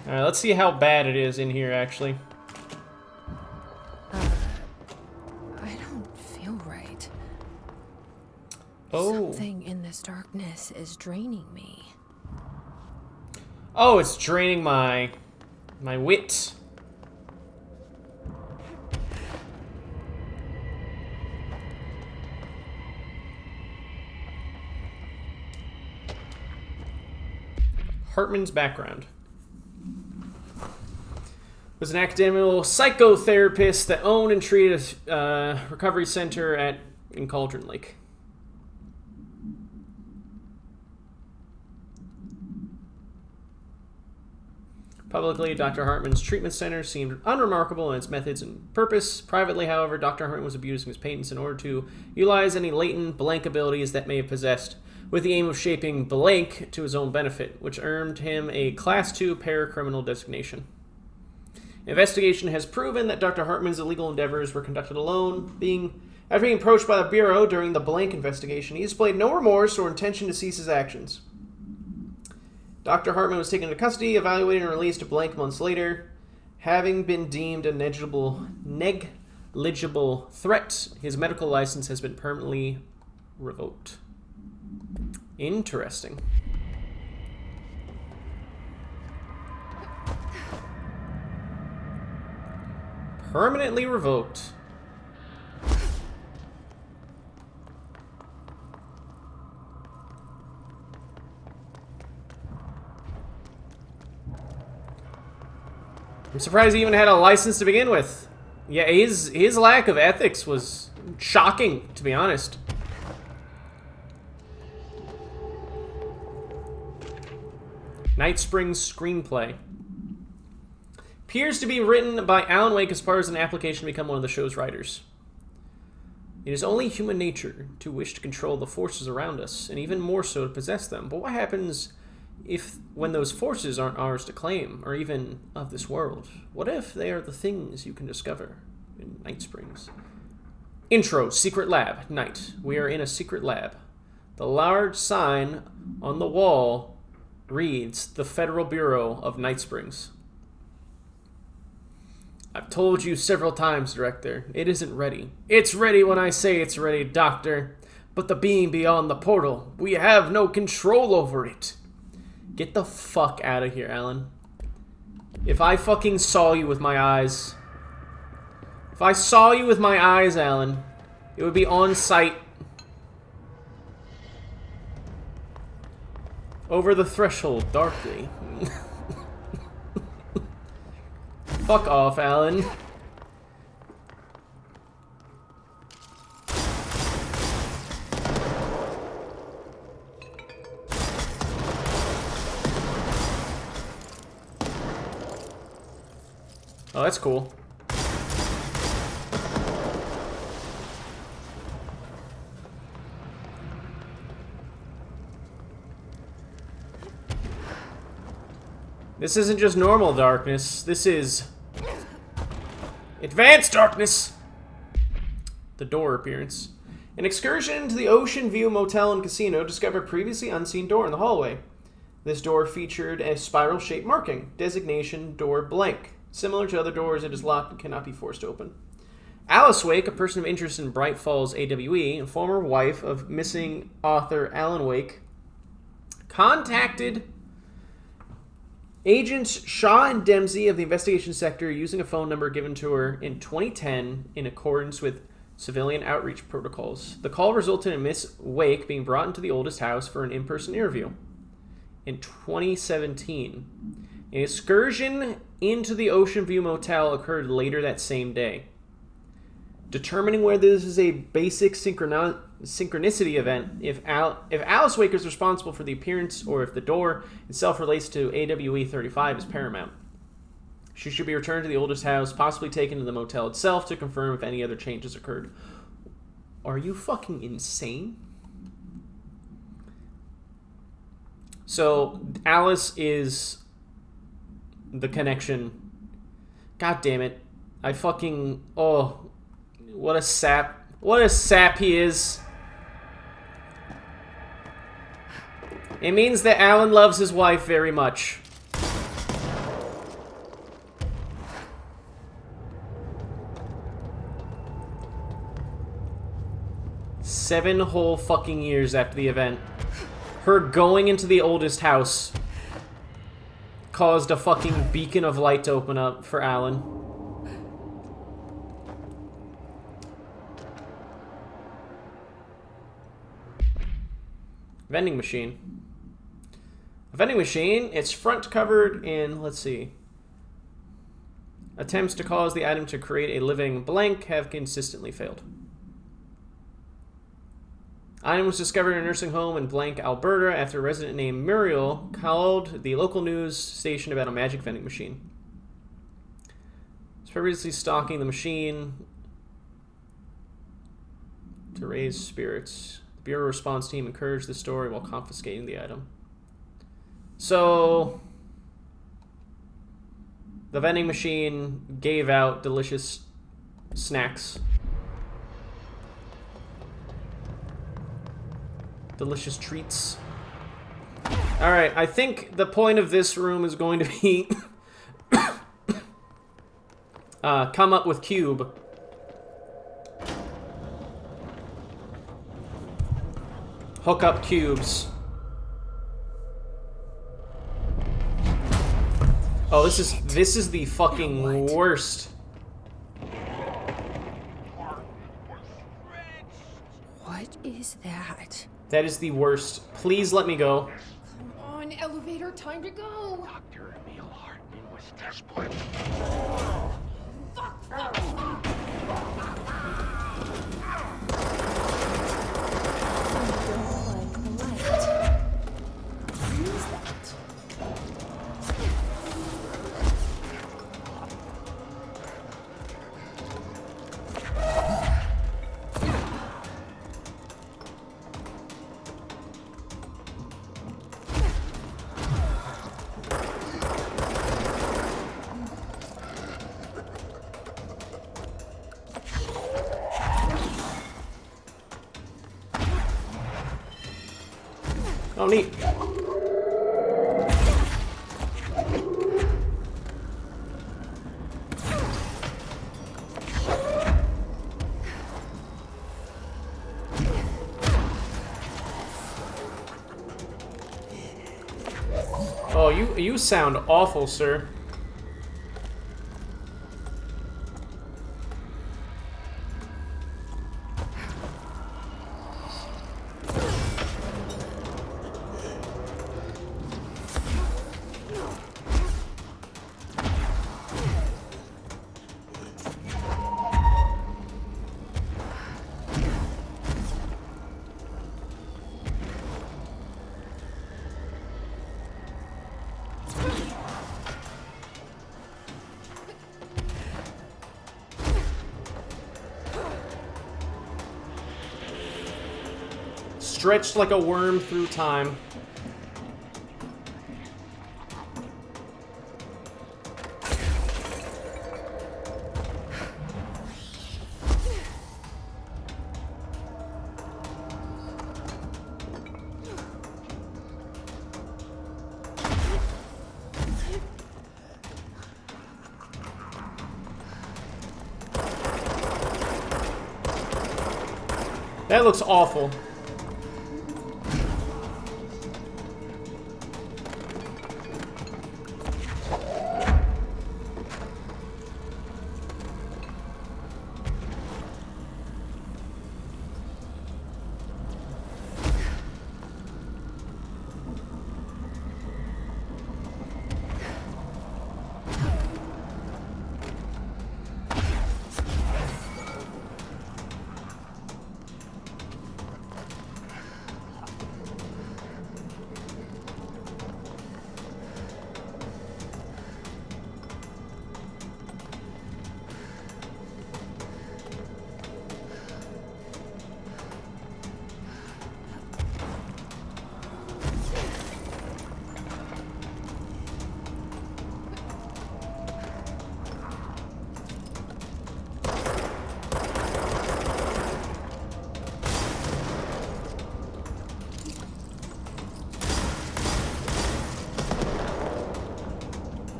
Alright, let's see how bad it is in here, actually. I don't feel right. Oh. Something in this darkness is draining me. Oh, it's draining my wit. Hartman's background. Was an academic psychotherapist that owned and treated a recovery center in Cauldron Lake. Publicly, Dr. Hartman's treatment center seemed unremarkable in its methods and purpose. Privately, however, Dr. Hartman was abusing his patents in order to utilize any latent blank abilities that may have possessed, with the aim of shaping blank to his own benefit, which earned him a Class II paracriminal designation. Investigation has proven that Dr. Hartman's illegal endeavors were conducted alone. After being approached by the Bureau during the blank investigation, he displayed no remorse or intention to cease his actions. Dr. Hartman was taken into custody, evaluated, and released to blank months later. Having been deemed a negligible threat, his medical license has been permanently revoked. Interesting. Permanently revoked. I'm surprised he even had a license to begin with. Yeah, his lack of ethics was shocking, to be honest. Night Springs screenplay. Appears to be written by Alan Wake as part of an application to become one of the show's writers. It is only human nature to wish to control the forces around us, and even more so to possess them. But what happens when those forces aren't ours to claim, or even of this world? What if they are the things you can discover in Night Springs? Intro, secret lab, night. We are in a secret lab. The large sign on the wall reads, the Federal Bureau of Night Springs. I've told you several times, Director, it isn't ready. It's ready when I say it's ready, Doctor. But the being beyond the portal, we have no control over it. Get the fuck out of here, Alan. If I fucking saw you with my eyes... If I saw you with my eyes, Alan, it would be on sight. Over the threshold, darkly. Fuck off, Alan. Oh, that's cool. This isn't just normal darkness. This is advanced darkness. The door appearance. An excursion into the Ocean View Motel and Casino discovered previously unseen door in the hallway. This door featured a spiral-shaped marking. Designation, door blank. Similar to other doors, it is locked and cannot be forced open. Alice Wake, a person of interest in Bright Falls AWE, and former wife of missing author Alan Wake, contacted Agents Shaw and Dempsey of the investigation sector using a phone number given to her in 2010 in accordance with civilian outreach protocols. The call resulted in Miss Wake being brought into the oldest house for an in-person interview. In 2017, an excursion into the Ocean View Motel occurred later that same day. Determining whether this is a basic synchronicity event, if Alice Wake is responsible for the appearance or if the door itself relates to AWE 35 is paramount. She should be returned to the oldest house, possibly taken to the motel itself to confirm if any other changes occurred. Are you fucking insane? So, Alice is the connection. God damn it. I fucking... Oh... What a sap. What a sap he is. It means that Alan loves his wife very much. Seven whole fucking years after the event. Her going into the oldest house caused a fucking beacon of light to open up for Alan. Vending machine. A vending machine, its front covered in, let's see. Attempts to cause the item to create a living blank have consistently failed. Item was discovered in a nursing home in Blank, Alberta after a resident named Muriel called the local news station about a magic vending machine. It's previously stocking the machine to raise spirits. The Bureau response team encouraged the story while confiscating the item. So, the vending machine gave out delicious snacks. Delicious treats. Alright, I think the point of this room is going to be come up with cube. Hook up cubes. Oh, this is the fucking worst. What is that? That is the worst. Please let me go. Come on, elevator, time to go. Dr. Emil Hartman was desperate. Fuck, fuck, fuck. Oh, neat. Oh, you sound awful, sir. Stretched like a worm through time. That looks awful.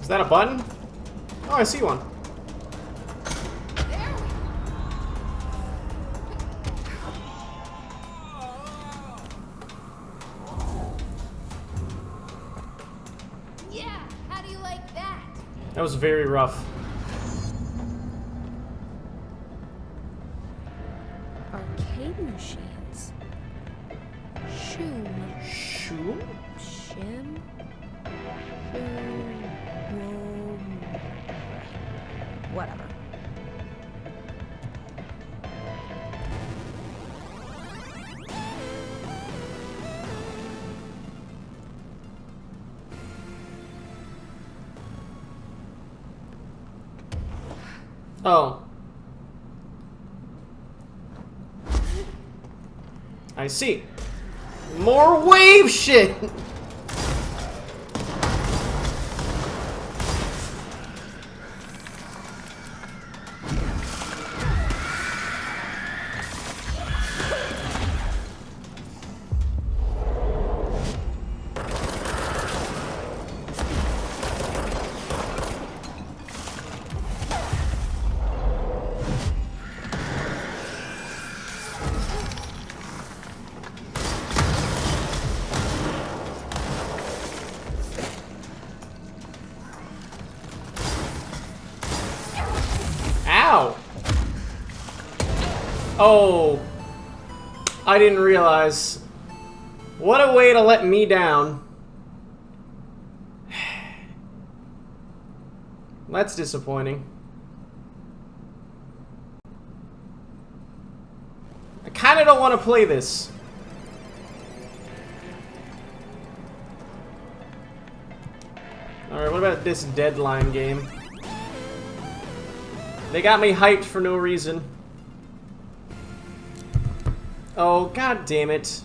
Is that a button? Oh, I see one. Yeah, how do you like that? That was very rough. Arcade machines. Shoom. Shoom? Shim? Whatever. Oh. I see. More wave shit! Ow! Oh. I didn't realize. What a way to let me down. That's disappointing. I kinda don't want to play this. Alright, what about this Deadline game? They got me hyped for no reason. Oh, god damn it.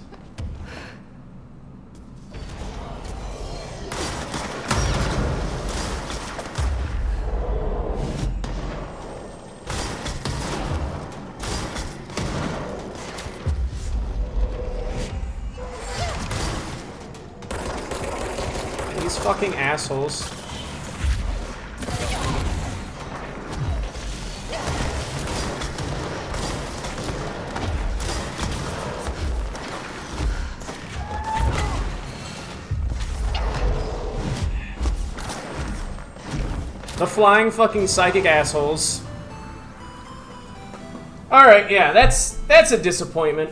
These fucking assholes. The flying fucking psychic assholes. Alright, yeah, that's a disappointment.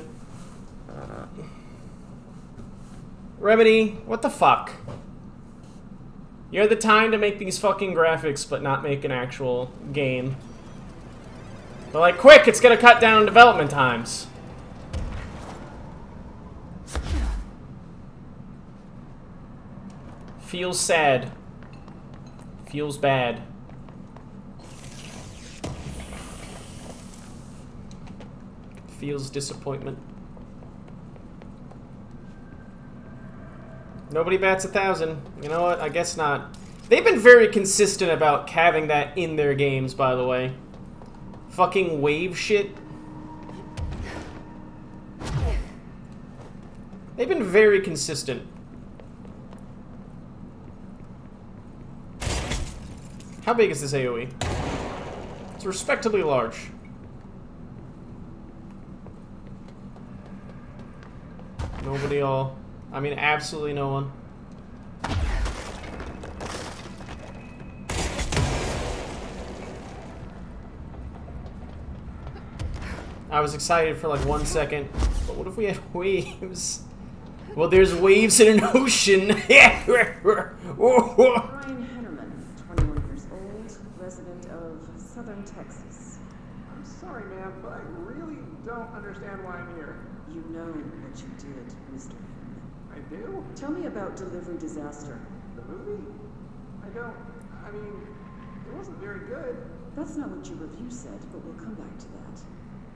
Remedy, what the fuck? You had the time to make these fucking graphics, but not make an actual game. But like, quick, it's gonna cut down development times. Feels sad. Feels bad. Feels disappointment. Nobody bats 1,000. You know what? I guess not. They've been very consistent about having that in their games, by the way. Fucking wave shit. They've been very consistent. How big is this AoE? It's respectably large. Nobody all. I mean, absolutely no one. I was excited for like 1 second, but what if we had waves? Well, there's waves in an ocean. Brian Hennerman, 21 years old, resident of Southern Texas. I'm sorry, ma'am, but I really don't understand why I'm here. You know what you did, Mr. Hennerman. I do? Tell me about Delivery Disaster. The movie? I mean, it wasn't very good. That's not what your review said, but we'll come back to that.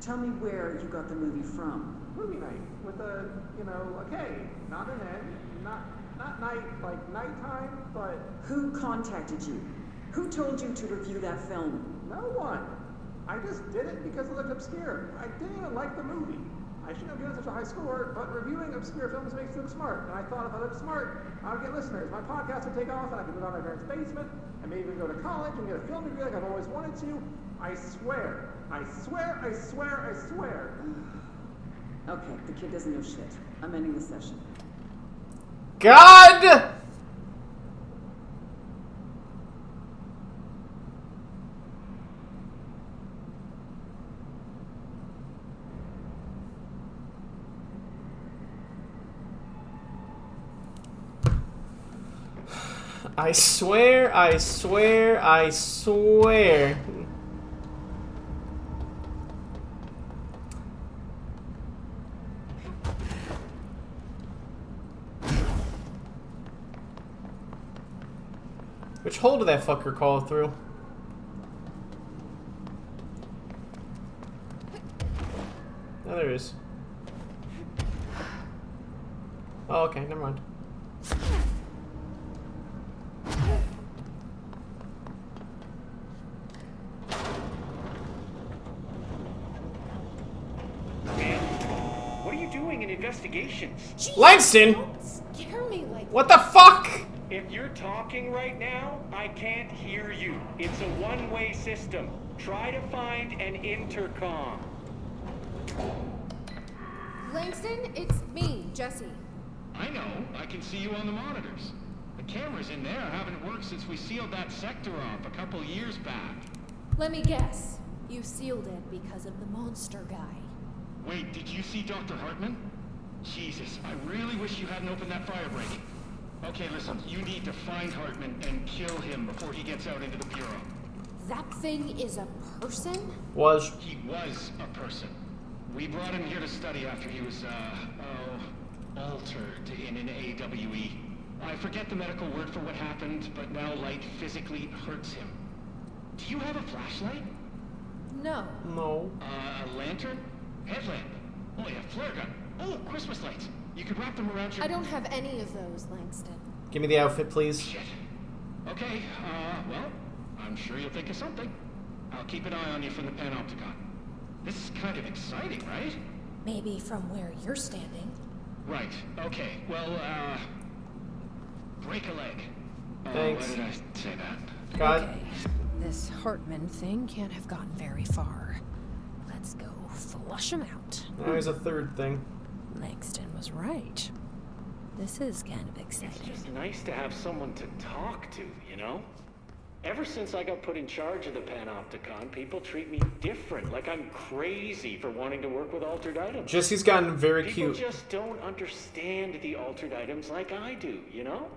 Tell me where you got the movie from. Movie night with a, a K, not an N, not night, like nighttime, but... Who contacted you? Who told you to review that film? No one. I just did it because it looked obscure. I didn't even like the movie. I shouldn't have given such a high score, but reviewing obscure films makes you look smart. And I thought if I looked smart, I would get listeners. My podcast would take off, and I could move out of my parents' basement, and maybe even go to college and get a film degree like I've always wanted to. I swear. I swear, I swear, I swear. Okay, the kid doesn't know shit. I'm ending the session. God! I swear, I swear, I swear. Which hole did that fucker call through? Oh, there it is. Oh, okay, never mind. What are you doing in investigations? Jeez, Langston! Don't scare me like What the fuck? If you're talking right now, I can't hear you. It's a one-way system. Try to find an intercom. Langston, it's me, Jesse. I know. I can see you on the monitors. The cameras in there haven't worked since we sealed that sector off a couple years back. Let me guess. You sealed it because of the monster guy. Wait, did you see Dr. Hartman? Jesus, I really wish you hadn't opened that fire break. Okay, listen, you need to find Hartman and kill him before he gets out into the Bureau. That thing is a person? He was a person. We brought him here to study after he was, altered in an AWE. I forget the medical word for what happened, but now light physically hurts him. Do you have a flashlight? No. No. A lantern? Headlamp? Oh, yeah, flare gun. Oh, Christmas lights. You could wrap them around your... I don't have any of those, Langston. Give me the outfit, please. Shit. Okay, well, I'm sure you'll think of something. I'll keep an eye on you from the Panopticon. This is kind of exciting, right? Maybe from where you're standing. Right, okay. Well, break a leg. Thanks. Why did I say that? God. Okay. This Hartman thing can't have gotten very far. Let's go flush him out. Now here's a third thing. Langston was right. This is kind of exciting. It's just nice to have someone to talk to, you know? Ever since I got put in charge of the Panopticon, people treat me different, like I'm crazy for wanting to work with altered items. Jesse's gotten very People cute. just don't understand the altered items like I do, you know?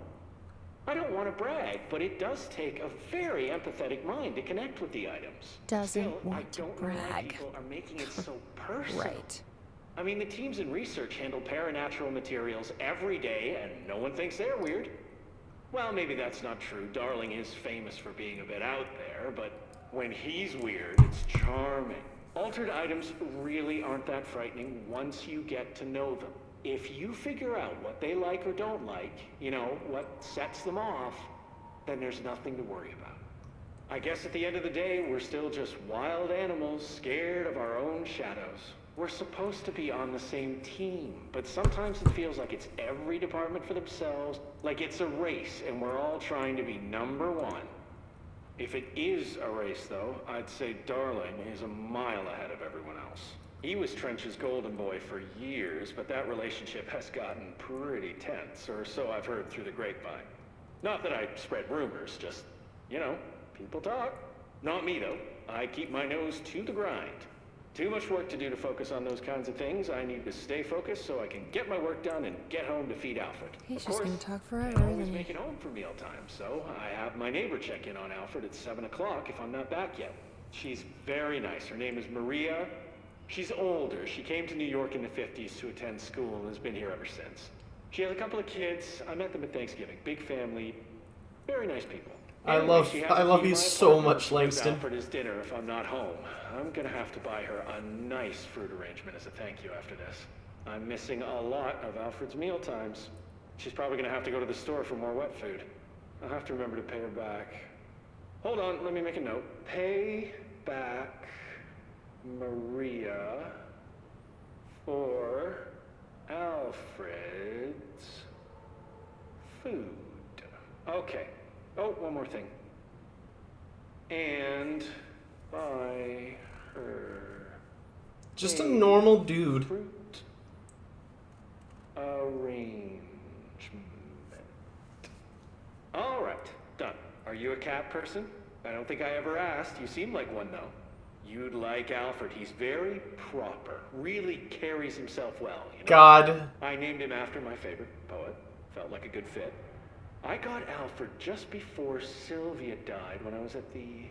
I don't want to brag, but it does take a very empathetic mind to connect with the items. Doesn't Still, want I to don't know why brag. people are making it so personal. Right. I mean, the teams in research handle paranatural materials every day, and no one thinks they're weird. Well, maybe that's not true. Darling is famous for being a bit out there, but when he's weird, it's charming. Altered items really aren't that frightening once you get to know them. If you figure out what they like or don't like, you know, what sets them off, then there's nothing to worry about. I guess at the end of the day, we're still just wild animals scared of our own shadows. We're supposed to be on the same team, but sometimes it feels like it's every department for themselves, like it's a race and we're all trying to be number one. If it is a race, though, I'd say Darling is a mile ahead of everyone else. He was Trench's golden boy for years, but that relationship has gotten pretty tense, or so I've heard through the grapevine. Not that I spread rumors, just, you know, people talk. Not me, though. I keep my nose to the grind. Too much work to do to focus on those kinds of things. I need to stay focused so I can get my work done and get home to feed Alfred. He's just gonna talk forever, I always isn't he? make it home for mealtime, so I have my neighbor check in on Alfred at 7 o'clock if I'm not back yet. She's very nice. Her name is Maria. She's older. She came to New York in the 50s to attend school and has been here ever since. She has a couple of kids. I met them at Thanksgiving. Big family. Very nice people. I Anyway, love she has I a love key to you my so apartment. much, She gives Langston. Alfred his dinner if I'm not home. I'm gonna have to buy her a nice fruit arrangement as a thank you after this. I'm missing a lot of Alfred's meal times. She's probably gonna have to go to the store for more wet food. I'll have to remember to pay her back. Hold on, let me make a note. Pay back Maria for Alfred's food. Okay. Oh, one more thing. And buy her Just a normal dude. fruit arrangement. All right, done. Are you a cat person? I don't think I ever asked. You seem like one, though. You'd like Alfred. He's very proper. Really carries himself well, you know? God. I named him after my favorite poet. Felt like a good fit. I got Alfred just before Sylvia died when I was at the...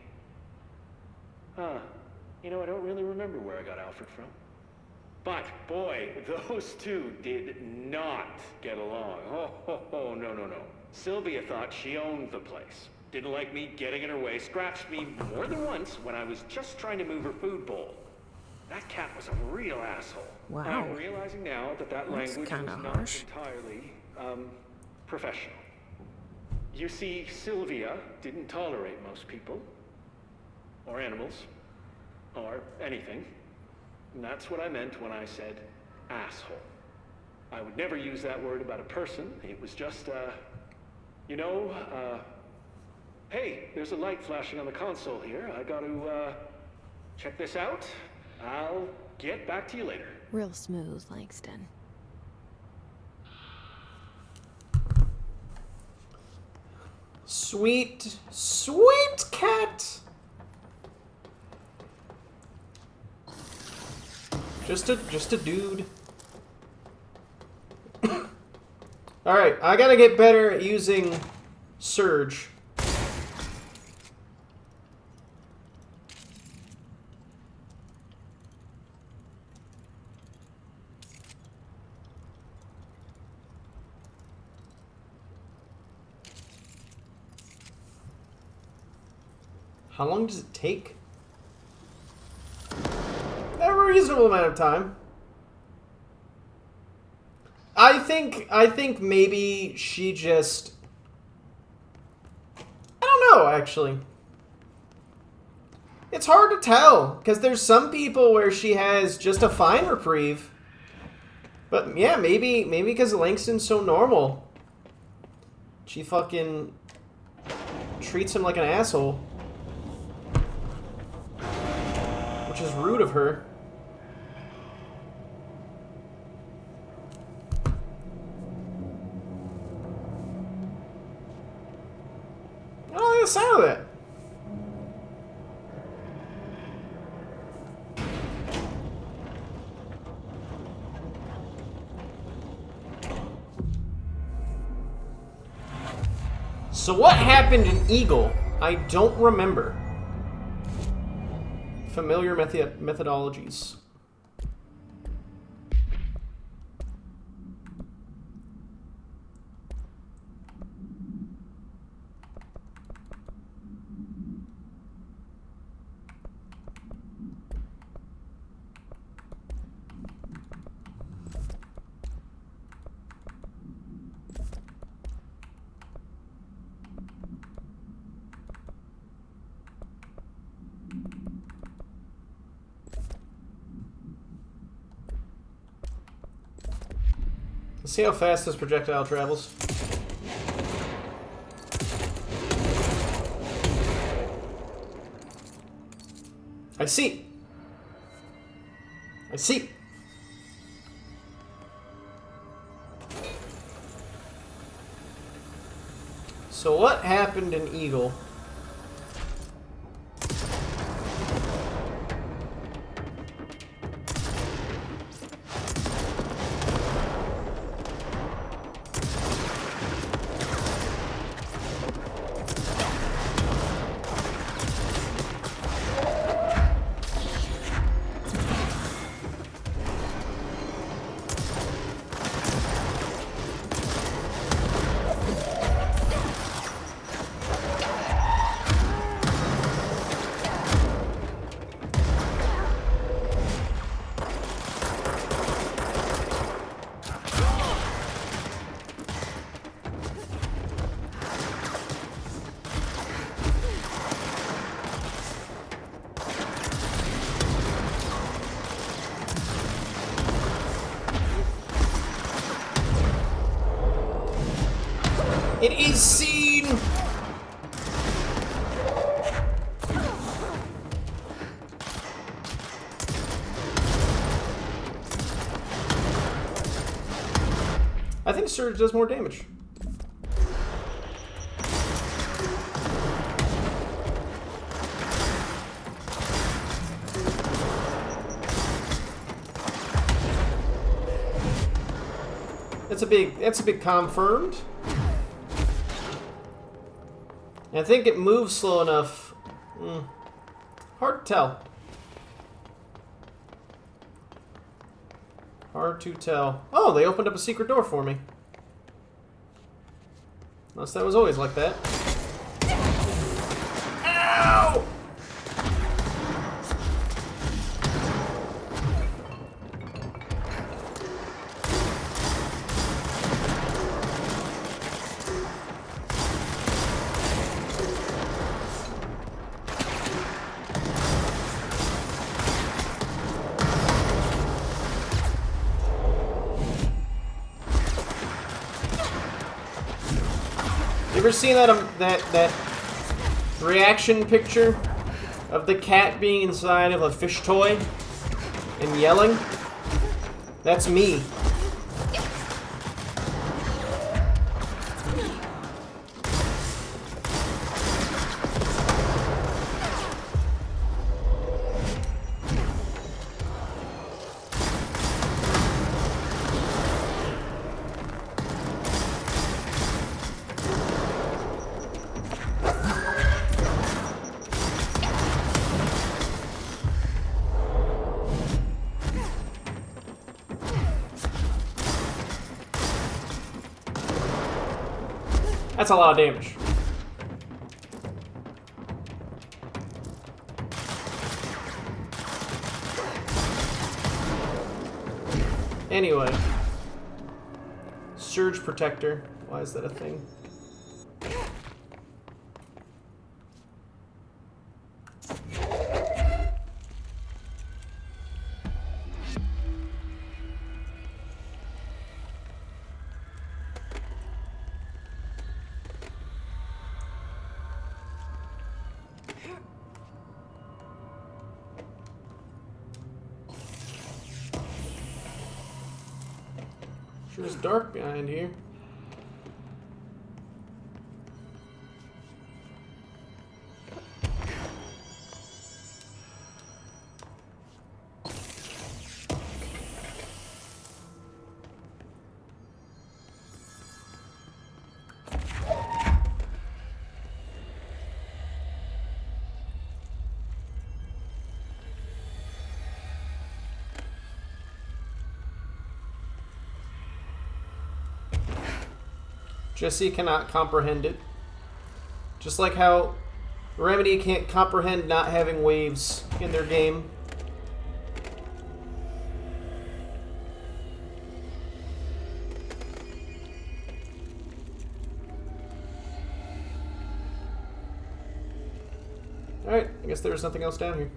You know, I don't really remember where I got Alfred from. But, boy, those two did not get along. Oh, no. Sylvia thought she owned the place. Didn't like me getting in her way, scratched me more than once when I was just trying to move her food bowl. That cat was a real asshole. Wow. I'm realizing now that That's language was kinda not harsh. entirely, professional. You see, Sylvia didn't tolerate most people, or animals, or anything. And that's what I meant when I said asshole. I would never use that word about a person. It was just, hey, there's a light flashing on the console here. I gotta, check this out. I'll get back to you later. Real smooth, Langston. Sweet, sweet cat. Just a dude. All right, I gotta get better at using Surge. How long does it take? A reasonable amount of time. I think maybe she just... I don't know, actually. It's hard to tell, because there's some people where she has just a fine reprieve. But yeah, maybe because Langston's so normal. She fucking treats him like an asshole. Which is rude of her. I don't like the sound of that. So what happened in Eagle? I don't remember. Familiar methodologies. Let's see how fast this projectile travels. I see. I see. So what happened in Eagle? It is seen! I think Surge does more damage. That's a big confirmed. I think it moves slow enough. Hard to tell. Hard to tell. Oh, they opened up a secret door for me. Unless that was always like that. Ow! You ever seen that reaction picture of the cat being inside of a fish toy and yelling? That's me. That's a lot of damage. Anyway. Surge Protector. Why is that a thing? Sure is dark behind here. Jesse cannot comprehend it. Just like how Remedy can't comprehend not having waves in their game. Alright, I guess there was nothing else down here.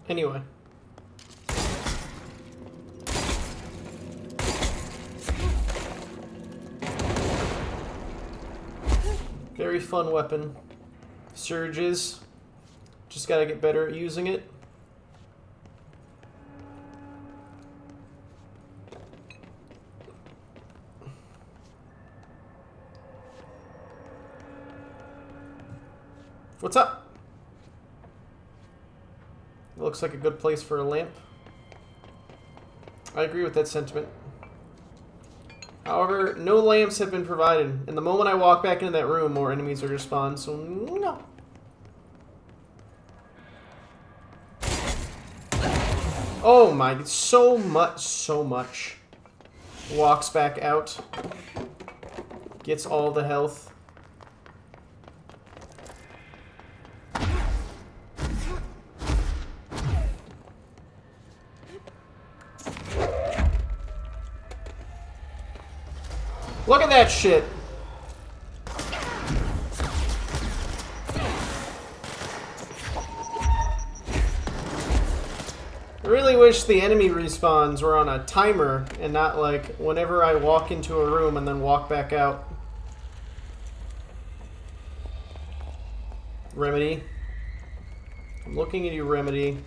Anyway. Very fun weapon. Surges. Just gotta get better at using it. What's up? Looks like a good place for a lamp. I agree with that sentiment. However, no lamps have been provided, and the moment I walk back into that room, more enemies are going to spawn, so no. Oh my, so much. Walks back out. Gets all the health. Look at that shit. I really wish the enemy respawns were on a timer and not like whenever I walk into a room and then walk back out. Remedy. I'm looking at you, Remedy.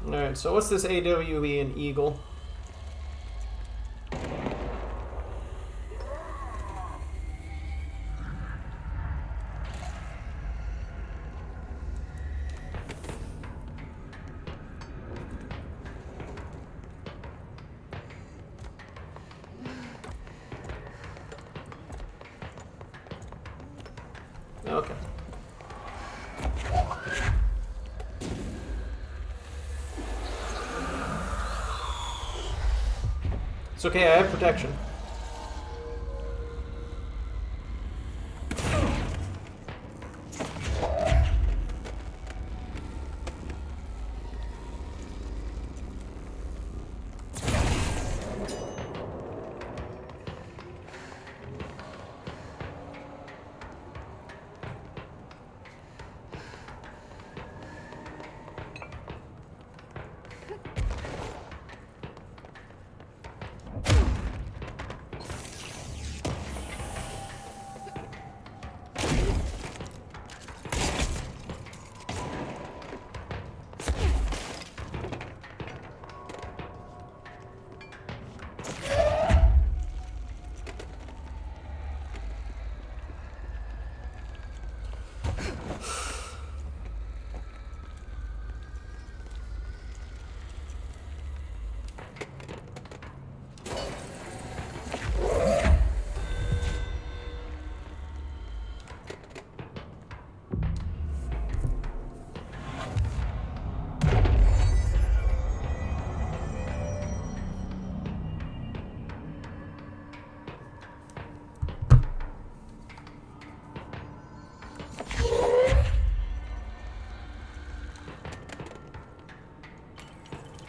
Alright, so what's this AWE and Eagle? Okay. It's okay, I have protection.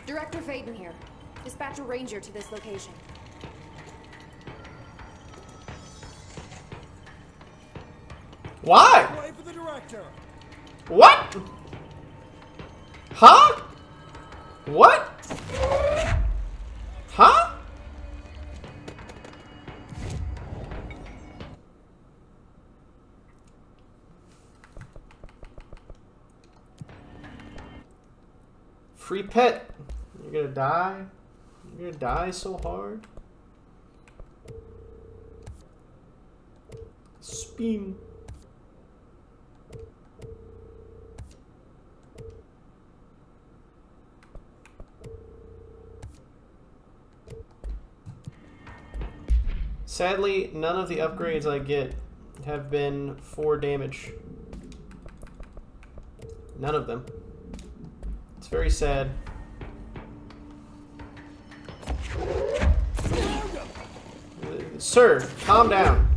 Director Faden here. Dispatch a ranger to this location. Why? Wait for the director. What? Huh? What? Huh? Free pet. You're gonna die? You're gonna die so hard? Spin. Sadly, none of the upgrades I get have been 4 damage. None of them. It's very sad. Sir, calm down.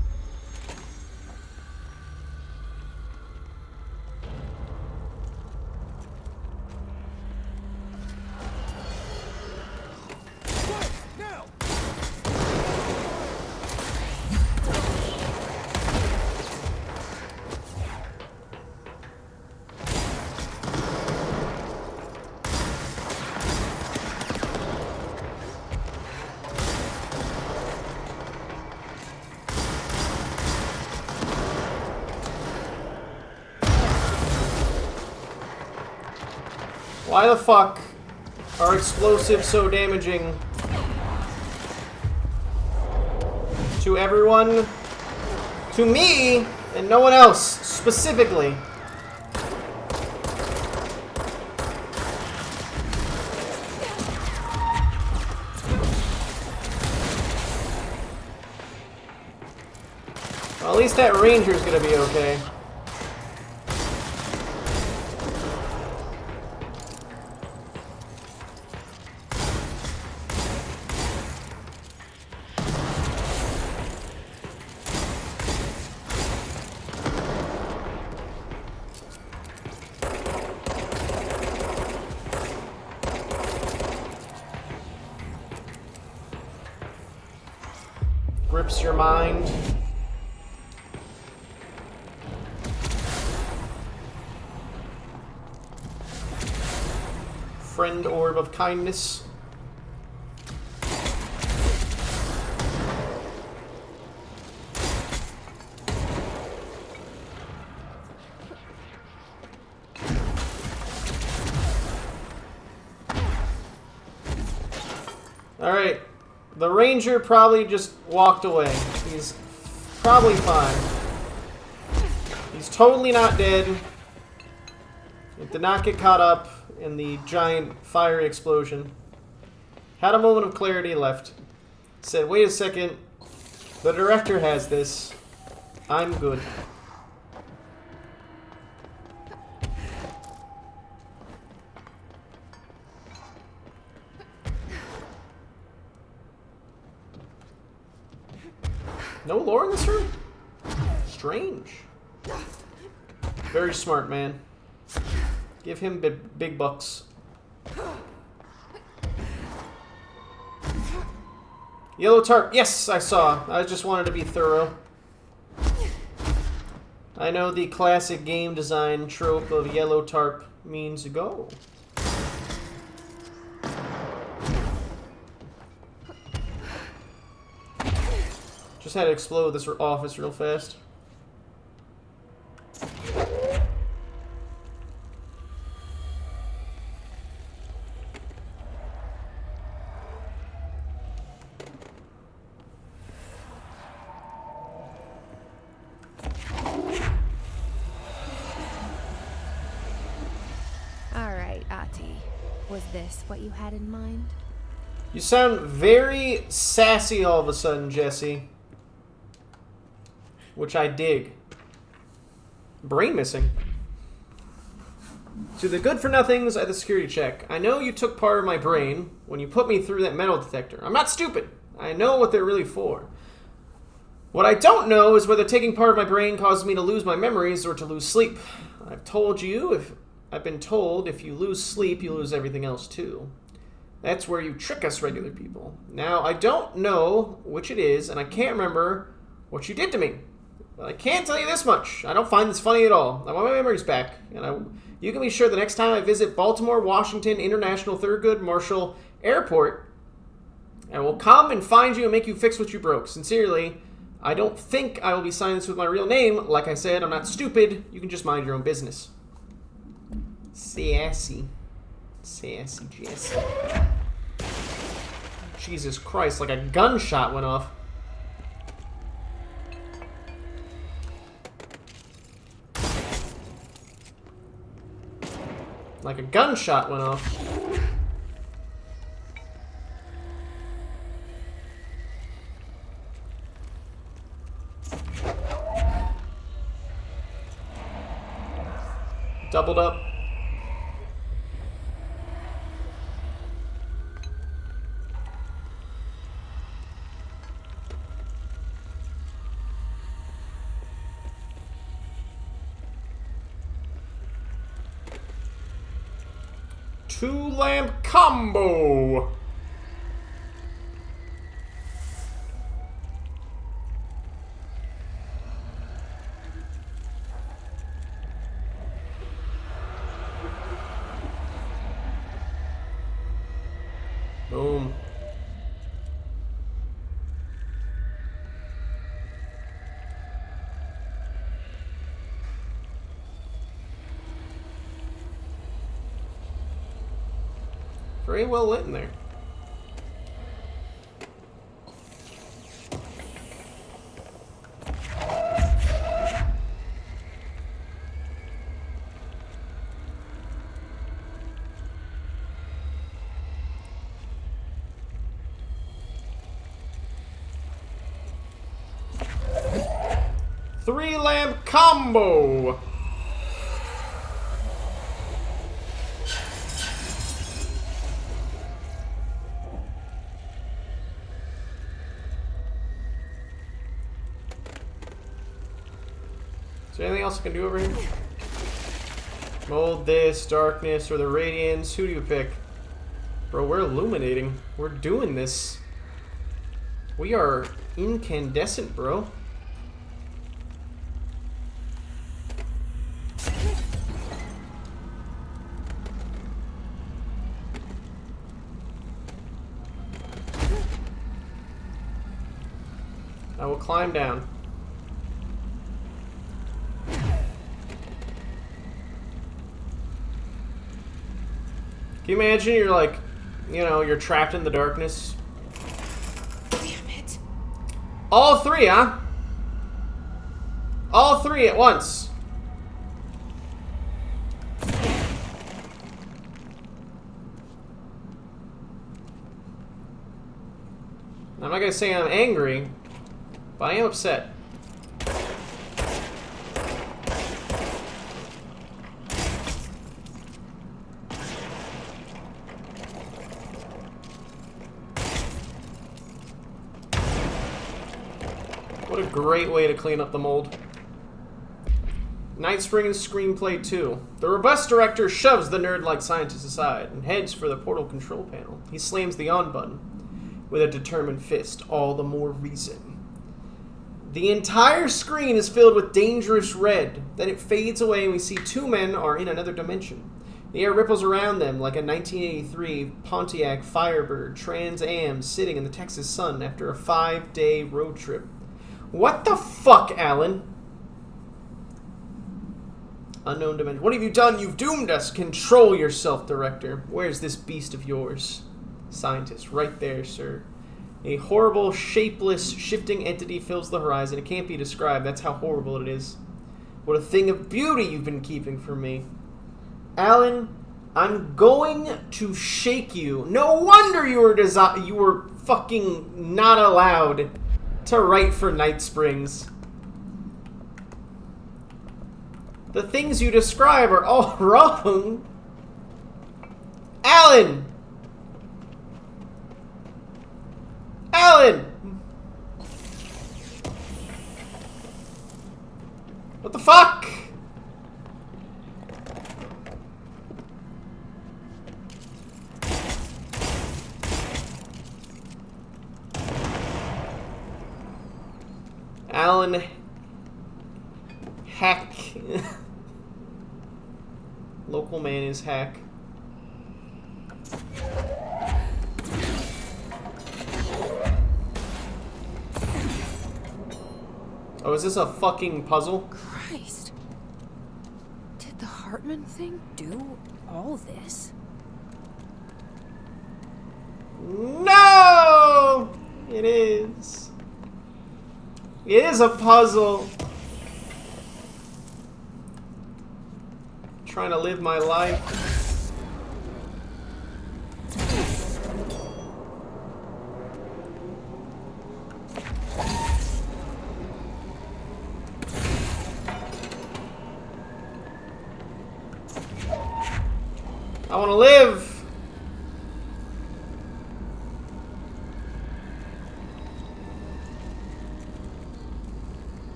Why the fuck are explosives so damaging to everyone? To me, and no one else, specifically. Well, at least that ranger's gonna be okay. Grips your mind. Friend orb of kindness. Alright. The ranger probably just walked away. He's probably fine. He's totally not dead. It did not get caught up in the giant fiery explosion. Had a moment of clarity left. Said, wait a second. The director has this. I'm good. No lore in this room? Strange. Very smart, man. Give him big bucks. Yellow tarp. Yes, I saw. I just wanted to be thorough. I know the classic game design trope of yellow tarp means go. Just had to explode this office real fast. Alright, Ahti. Was this what you had in mind? You sound very sassy all of a sudden, Jesse. Which I dig. Brain missing. To the good-for-nothings at the security check. I know you took part of my brain when you put me through that metal detector. I'm not stupid. I know what they're really for. What I don't know is whether taking part of my brain causes me to lose my memories or to lose sleep. I've been told if you lose sleep, you lose everything else too. That's where you trick us regular people. Now, I don't know which it is, and I can't remember what you did to me. But I can't tell you this much. I don't find this funny at all. I want my memories back. And you can be sure the next time I visit Baltimore, Washington International Thurgood Marshall Airport, I will come and find you and make you fix what you broke. Sincerely, I don't think I will be signing this with my real name. Like I said, I'm not stupid. You can just mind your own business. Sassy. Sassy Jesse. Jesus Christ, like a gunshot went off. Like a gunshot went off. Doubled up. Two-lamp combo. Boom. Very well lit in there. Three lamp combo! Is there anything else I can do over here? Mold this, darkness, or the radiance. Who do you pick? Bro, we're illuminating. We're doing this. We are incandescent, bro. I will climb down. Can you imagine you're like, you know, you're trapped in the darkness? Damn it. All three, huh? All three at once. I'm not gonna say I'm angry, but I am upset. What a great way to clean up the mold. Night Springs Screenplay 2. The robust director shoves the nerd-like scientist aside and heads for the portal control panel. He slams the on button with a determined fist. All the more reason. The entire screen is filled with dangerous red. Then it fades away and we see two men are in another dimension. The air ripples around them like a 1983 Pontiac Firebird Trans Am sitting in the Texas sun after a 5-day road trip. What the fuck, Alan? Unknown dimension. What have you done? You've doomed us. Control yourself, director. Where's this beast of yours? Scientist. Right there, sir. A horrible, shapeless, shifting entity fills the horizon. It can't be described. That's how horrible it is. What a thing of beauty you've been keeping from me. Alan, I'm going to shake you. No wonder you were fucking not allowed to write for Night Springs. The things you describe are all wrong. Alan! Alan! What the fuck? Alan Hack. Local man is Hack. Oh, is this a fucking puzzle? Christ. Did the Hartman thing do all this? No! It is. It is a puzzle. Trying to live my life. I want to live.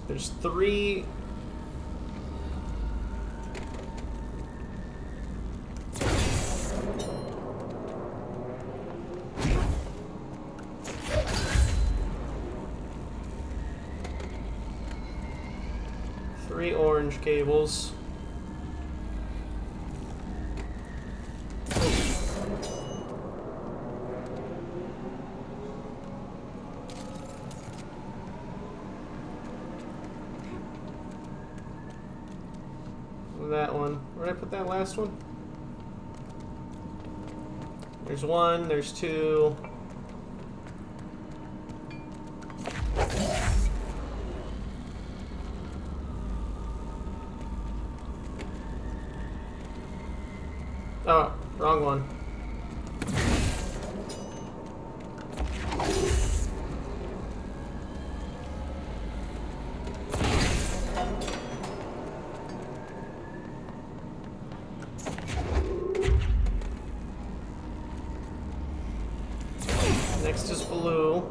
There's three. 3 orange cables. That one. Where did I put that last one? There's 1, there's 2. Oh, wrong one. Next is blue.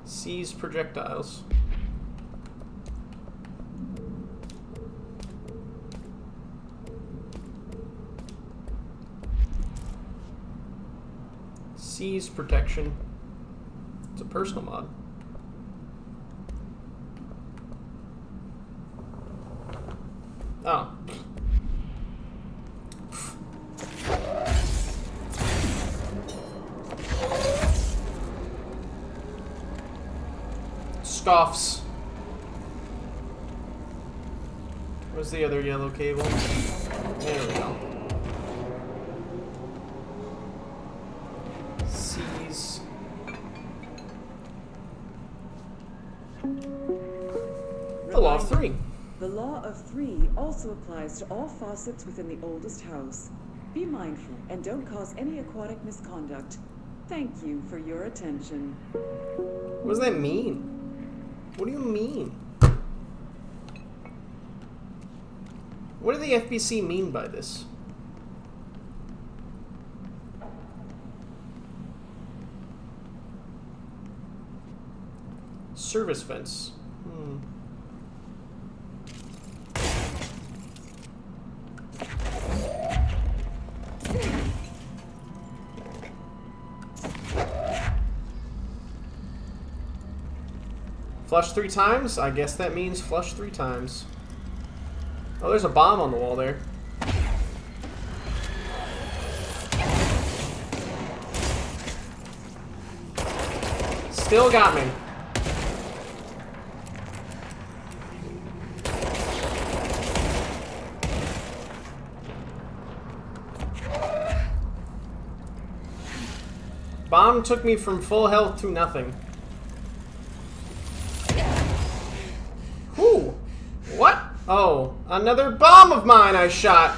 Seize projectiles. Seize protection. It's a personal mod. Oh. Scoffs. Where's the other yellow cable? There we go. Seize. The law of 3. The law of 3 also applies to all faucets within the oldest house. Be mindful and don't cause any aquatic misconduct. Thank you for your attention. What does that mean? What do you mean? What do the FBC mean by this? Service fence. Flush 3 times? I guess that means flush 3 times. Oh, there's a bomb on the wall there. Still got me. Bomb took me from full health to nothing. Whew. What? Oh, another bomb of mine I shot.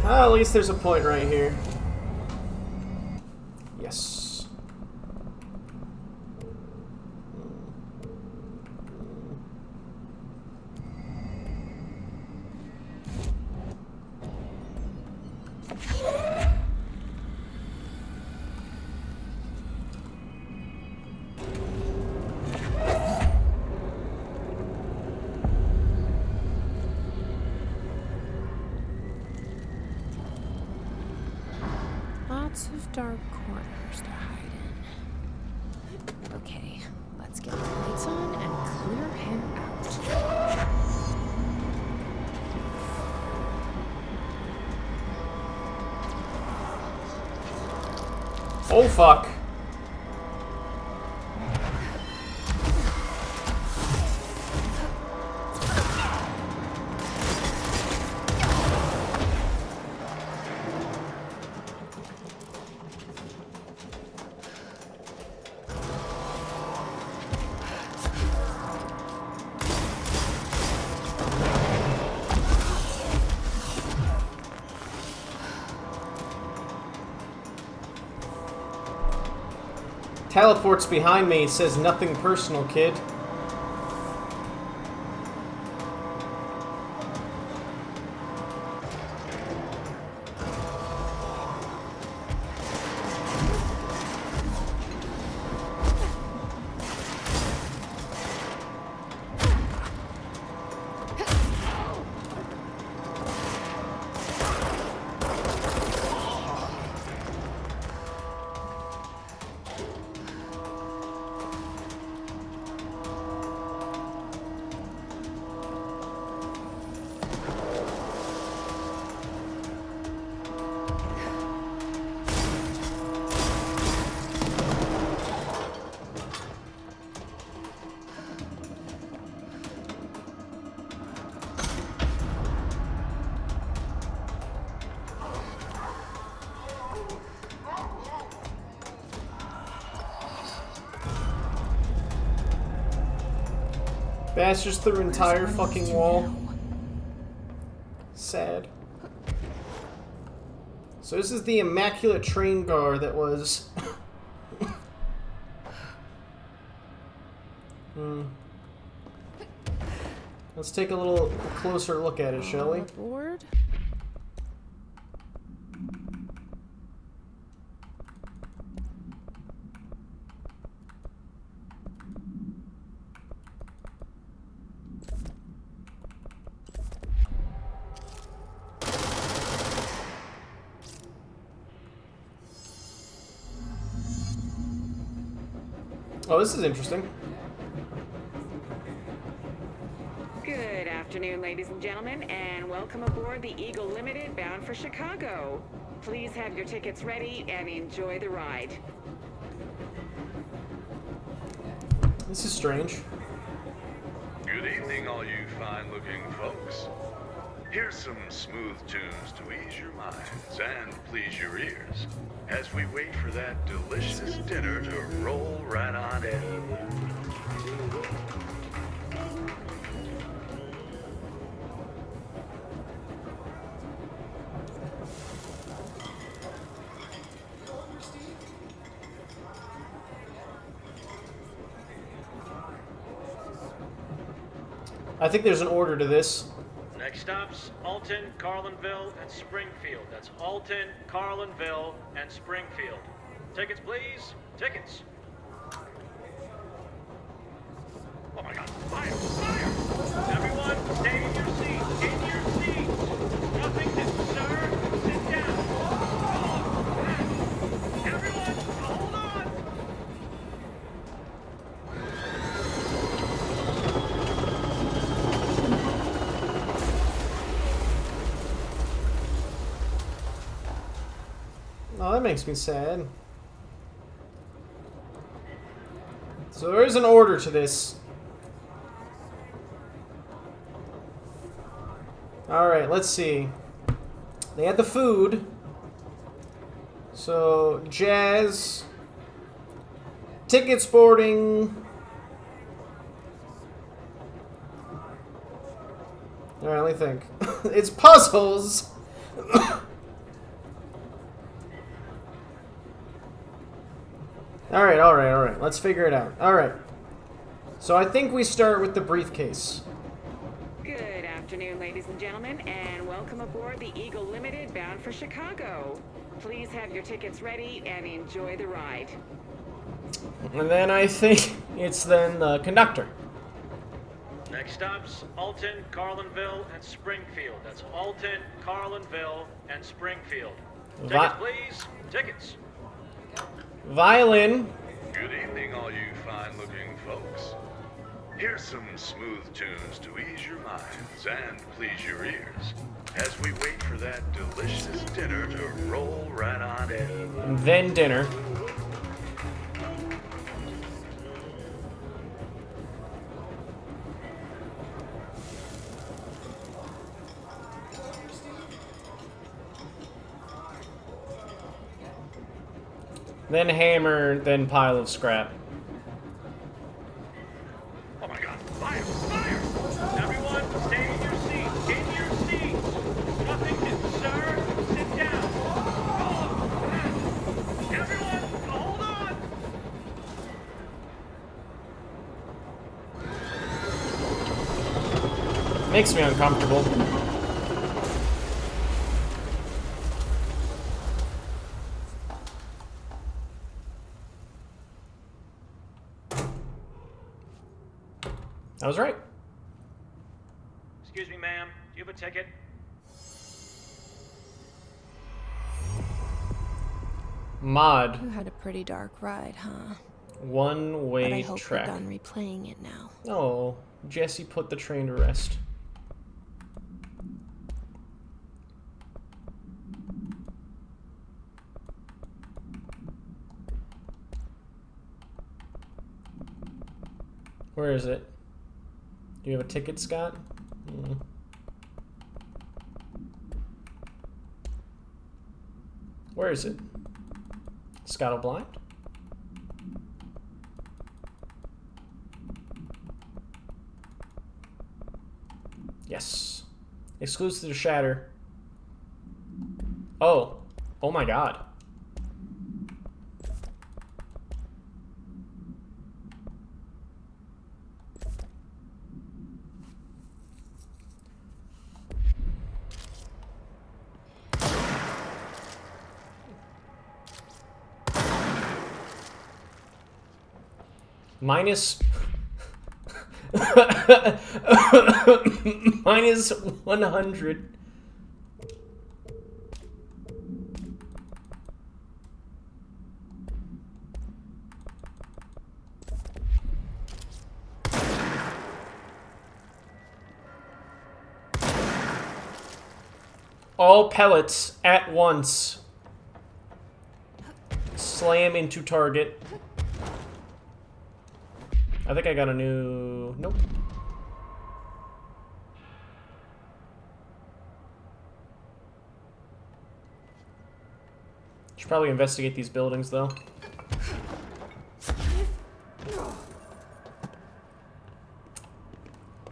Well, at least there's a point right here. Yes. Lots of dark corners to hide in. Okay, let's get the lights on and clear him out. Oh fuck. Teleports behind me, says nothing personal, kid. Bashes through entire fucking wall. Sad. So this is the immaculate train car that was... Let's take a little closer look at it, shall we? Board? Oh, this is interesting. Good afternoon, ladies and gentlemen, and welcome aboard the Eagle Limited bound for Chicago. Please have your tickets ready and enjoy the ride. This is strange. Good evening, all you fine-looking folks. Here's some smooth tunes to ease your minds and please your ears as we wait for that delicious dinner to roll right on in. I think there's an order to this. Next stops, Alton, Carlinville, and Springfield. That's Alton, Carlinville, and Springfield. Tickets, please. Tickets. Oh my God, fire! Fire! Everyone, stay in your seats. In your seats. Nothing to sir. Sit down. Everyone, hold on. Oh, that makes me sad. So there is an order to this. Alright, let's see. They had the food. So, jazz. Ticket sporting. Alright, let me think. It's puzzles. Alright. Let's figure it out. Alright. So I think we start with the briefcase. Good afternoon, ladies and gentlemen, and welcome aboard the Eagle Limited bound for Chicago. Please have your tickets ready and enjoy the ride. And then I think it's then the conductor. Next stops, Alton, Carlinville, and Springfield. That's Alton, Carlinville, and Springfield. Tickets, please. Tickets. Violin. Good evening, all you fine-looking folks. Here's some smooth tunes to ease your minds and please your ears as we wait for that delicious dinner to roll right on in. And then dinner. Then hammer, then pile of scrap. Oh my God, fire! Fire! Everyone, stay in your seats. In your seats. Nothing to sir. Sit down. Everyone, hold on. Makes me uncomfortable. I was right. Excuse me, ma'am. Do you have a ticket? Mod. You had a pretty dark ride, huh? One-way but I hope track. we're done replaying it now. Oh, Jesse put the train to rest. Where is it? Do you have a ticket, Scott? Where is it? Scott O'Blind? Yes. Exclusive to Shatter. Oh. Oh my god. Minus... minus 100. All pellets at once. Slam into target. I think I got a new... Nope. Should probably investigate these buildings, though.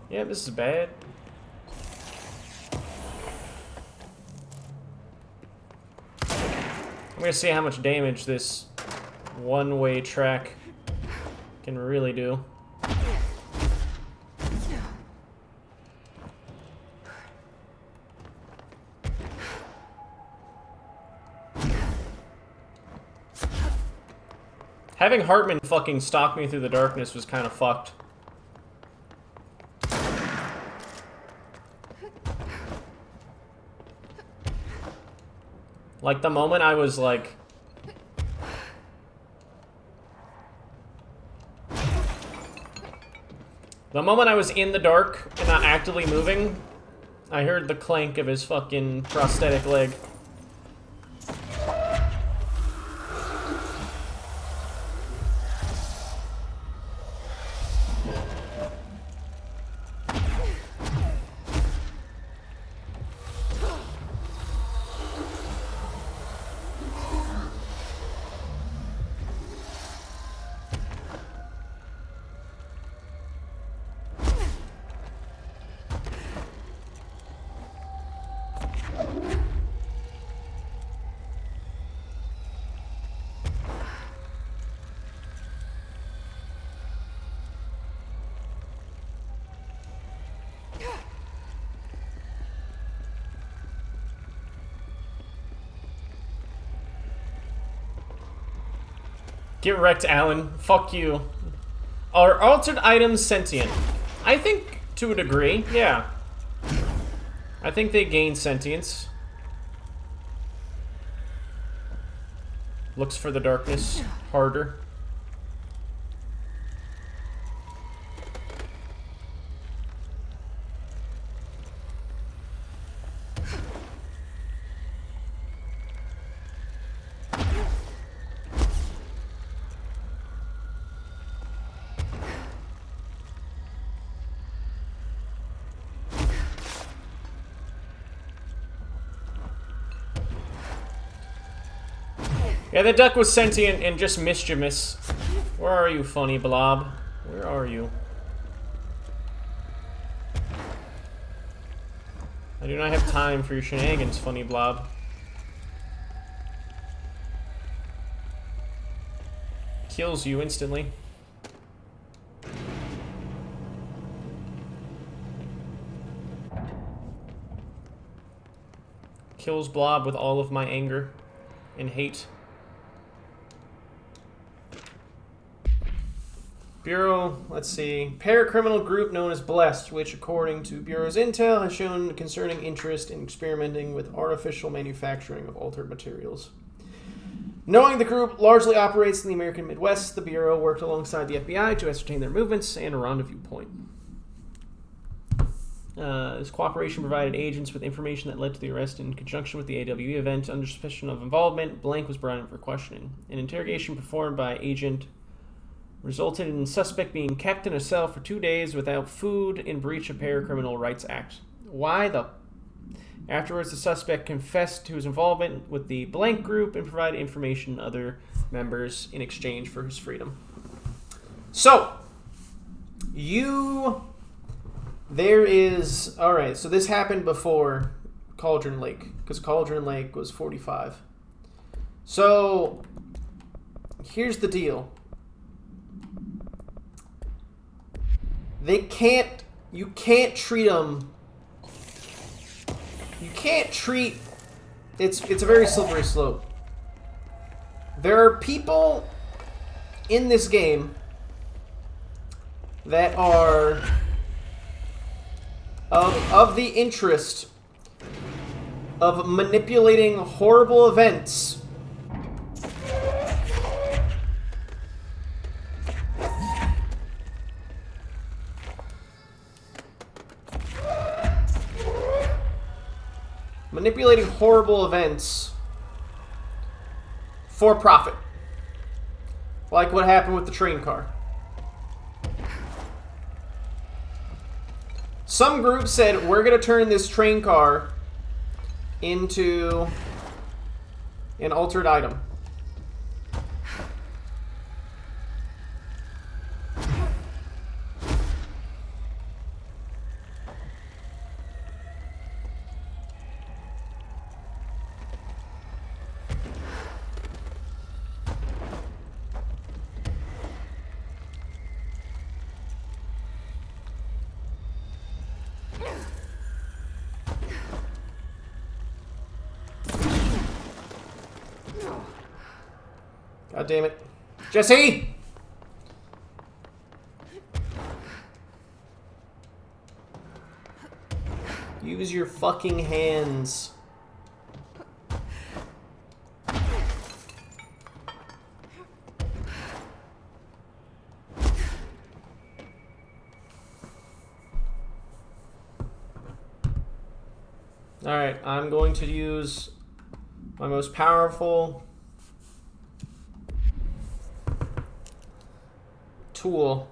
Yeah, this is bad. I'm gonna see how much damage this one-way track can really do. Having Hartman fucking stalk me through the darkness was kind of fucked. Like, the moment I was like... The moment I was in the dark and not actively moving, I heard the clank of his fucking prosthetic leg. Get wrecked, Alan. Fuck you. Are altered items sentient? I think to a degree, yeah. I think they gain sentience. Looks for the darkness harder. Yeah, the duck was sentient and just mischievous. Where are you, funny blob? Where are you? I do not have time for your shenanigans, funny blob. Kills you instantly. kills Blob with all of my anger and hate. Bureau, let's see. Paracriminal group known as Blessed, which according to Bureau's intel has shown concerning interest in experimenting with artificial manufacturing of altered materials. Knowing the group largely operates in the American Midwest, the Bureau worked alongside the FBI to ascertain their movements and a rendezvous point. This cooperation provided agents with information that led to the arrest in conjunction with the AWE event. Under suspicion of involvement, Blank was brought in for questioning. An interrogation performed by Agent resulted in the suspect being kept in a cell for 2 days without food in breach of Paracriminal Rights Act. Why the... Afterwards, the suspect confessed to his involvement with the Blank group and provided information to other members in exchange for his freedom. So, there is... Alright, so this happened before Cauldron Lake, because Cauldron Lake was 45. So, here's the deal. You can't treat them... You can't treat... It's a very slippery slope. There are people in this game that are of the interest of manipulating horrible events for profit. Like what happened with the train car. Some group said, we're going to turn this train car into an altered item. God damn it. Jesse! Use your fucking hands. Alright, I'm going to use my most powerful tool.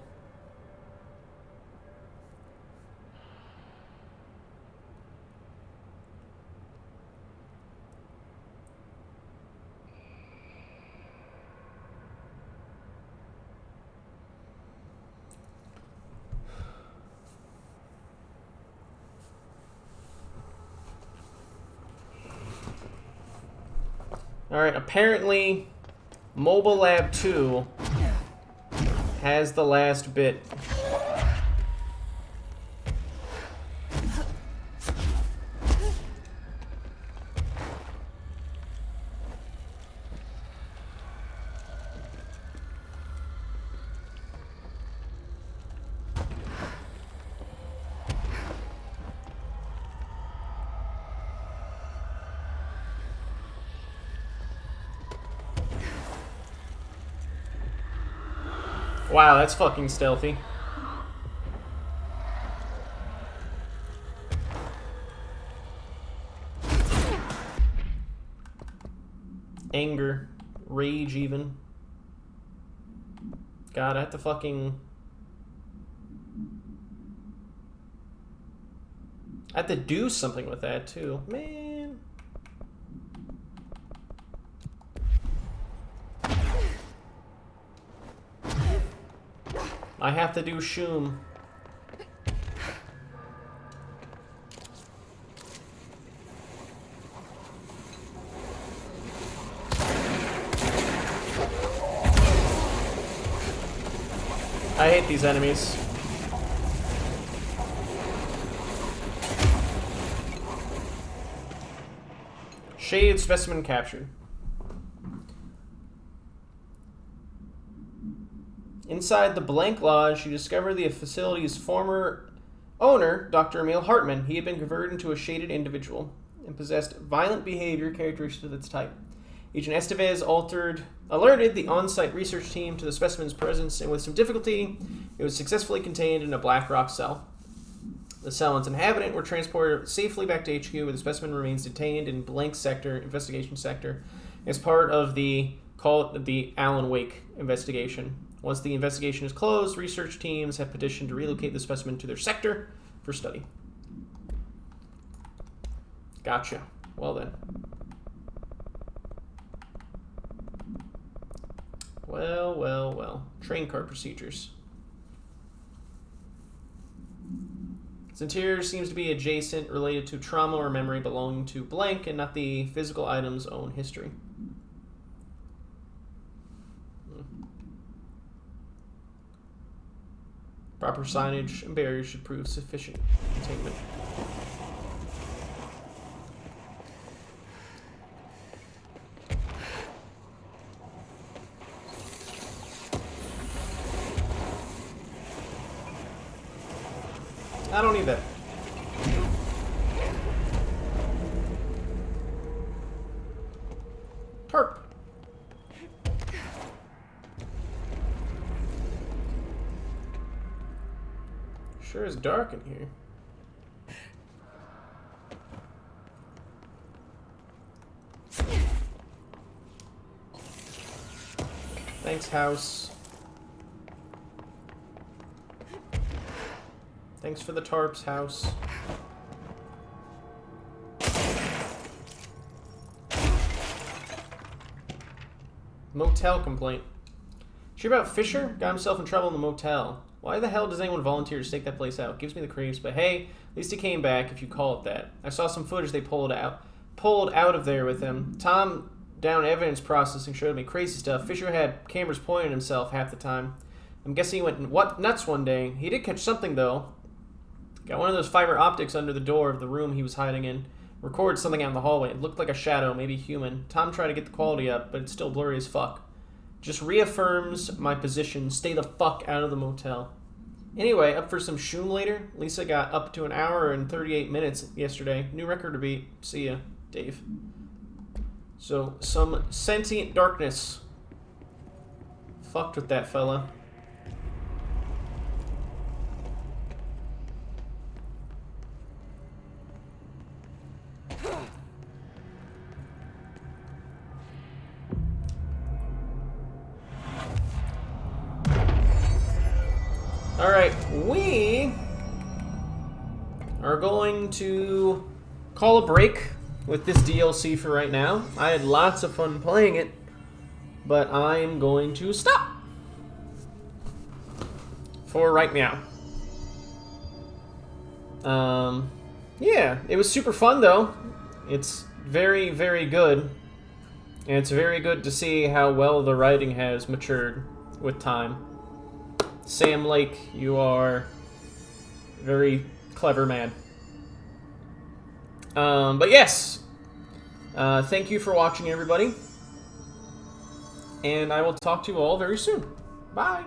Alright, apparently Mobile Lab 2 has the last bit. Wow, that's fucking stealthy. Anger. Rage, even. God, I have to fucking... I have to do something with that, too. Man. I have to do Shoom. I hate these enemies. Shade specimen captured. Inside the Blank Lodge, you discover the facility's former owner, Dr. Emil Hartman. He had been converted into a shaded individual and possessed violent behavior characteristic of its type. Agent Estevez alerted the on-site research team to the specimen's presence, and with some difficulty, it was successfully contained in a black rock cell. The cell and its inhabitant were transported safely back to HQ, where the specimen remains detained in Blank Sector, Investigation Sector, as part of the Alan Wake investigation. Once the investigation is closed, research teams have petitioned to relocate the specimen to their sector for study. Gotcha. Well then. Well. Train car procedures. Its interior seems to be adjacent, related to trauma or memory belonging to Blank and not the physical item's own history. Proper signage and barriers should prove sufficient containment. I don't need that. Tarp. Sure is dark in here. Thanks, house. Thanks for the tarps, house. Motel complaint. Sure about Fisher? Got himself in trouble in the motel. Why the hell does anyone volunteer to stake that place out? Gives me the creeps, but hey, at least he came back, if you call it that. I saw some footage they pulled out of there with him. Tom, down evidence processing, showed me crazy stuff. Fisher had cameras pointing at himself half the time. I'm guessing he went nuts one day. He did catch something, though. Got one of those fiber optics under the door of the room he was hiding in. Recorded something out in the hallway. It looked like a shadow, maybe human. Tom tried to get the quality up, but it's still blurry as fuck. Just reaffirms my position. Stay the fuck out of the motel. Anyway, up for some shoom later. Lisa got up to 1 hour and 38 minutes yesterday. New record to beat. See ya, Dave. So, some sentient darkness. Fucked with that fella. Alright, we are going to call a break with this DLC for right now. I had lots of fun playing it, but I'm going to stop for right now. Yeah, it was super fun though. It's very, very good. And it's very good to see how well the writing has matured with time. Sam Lake, you are a very clever man. But yes, thank you for watching, everybody. And I will talk to you all very soon. Bye.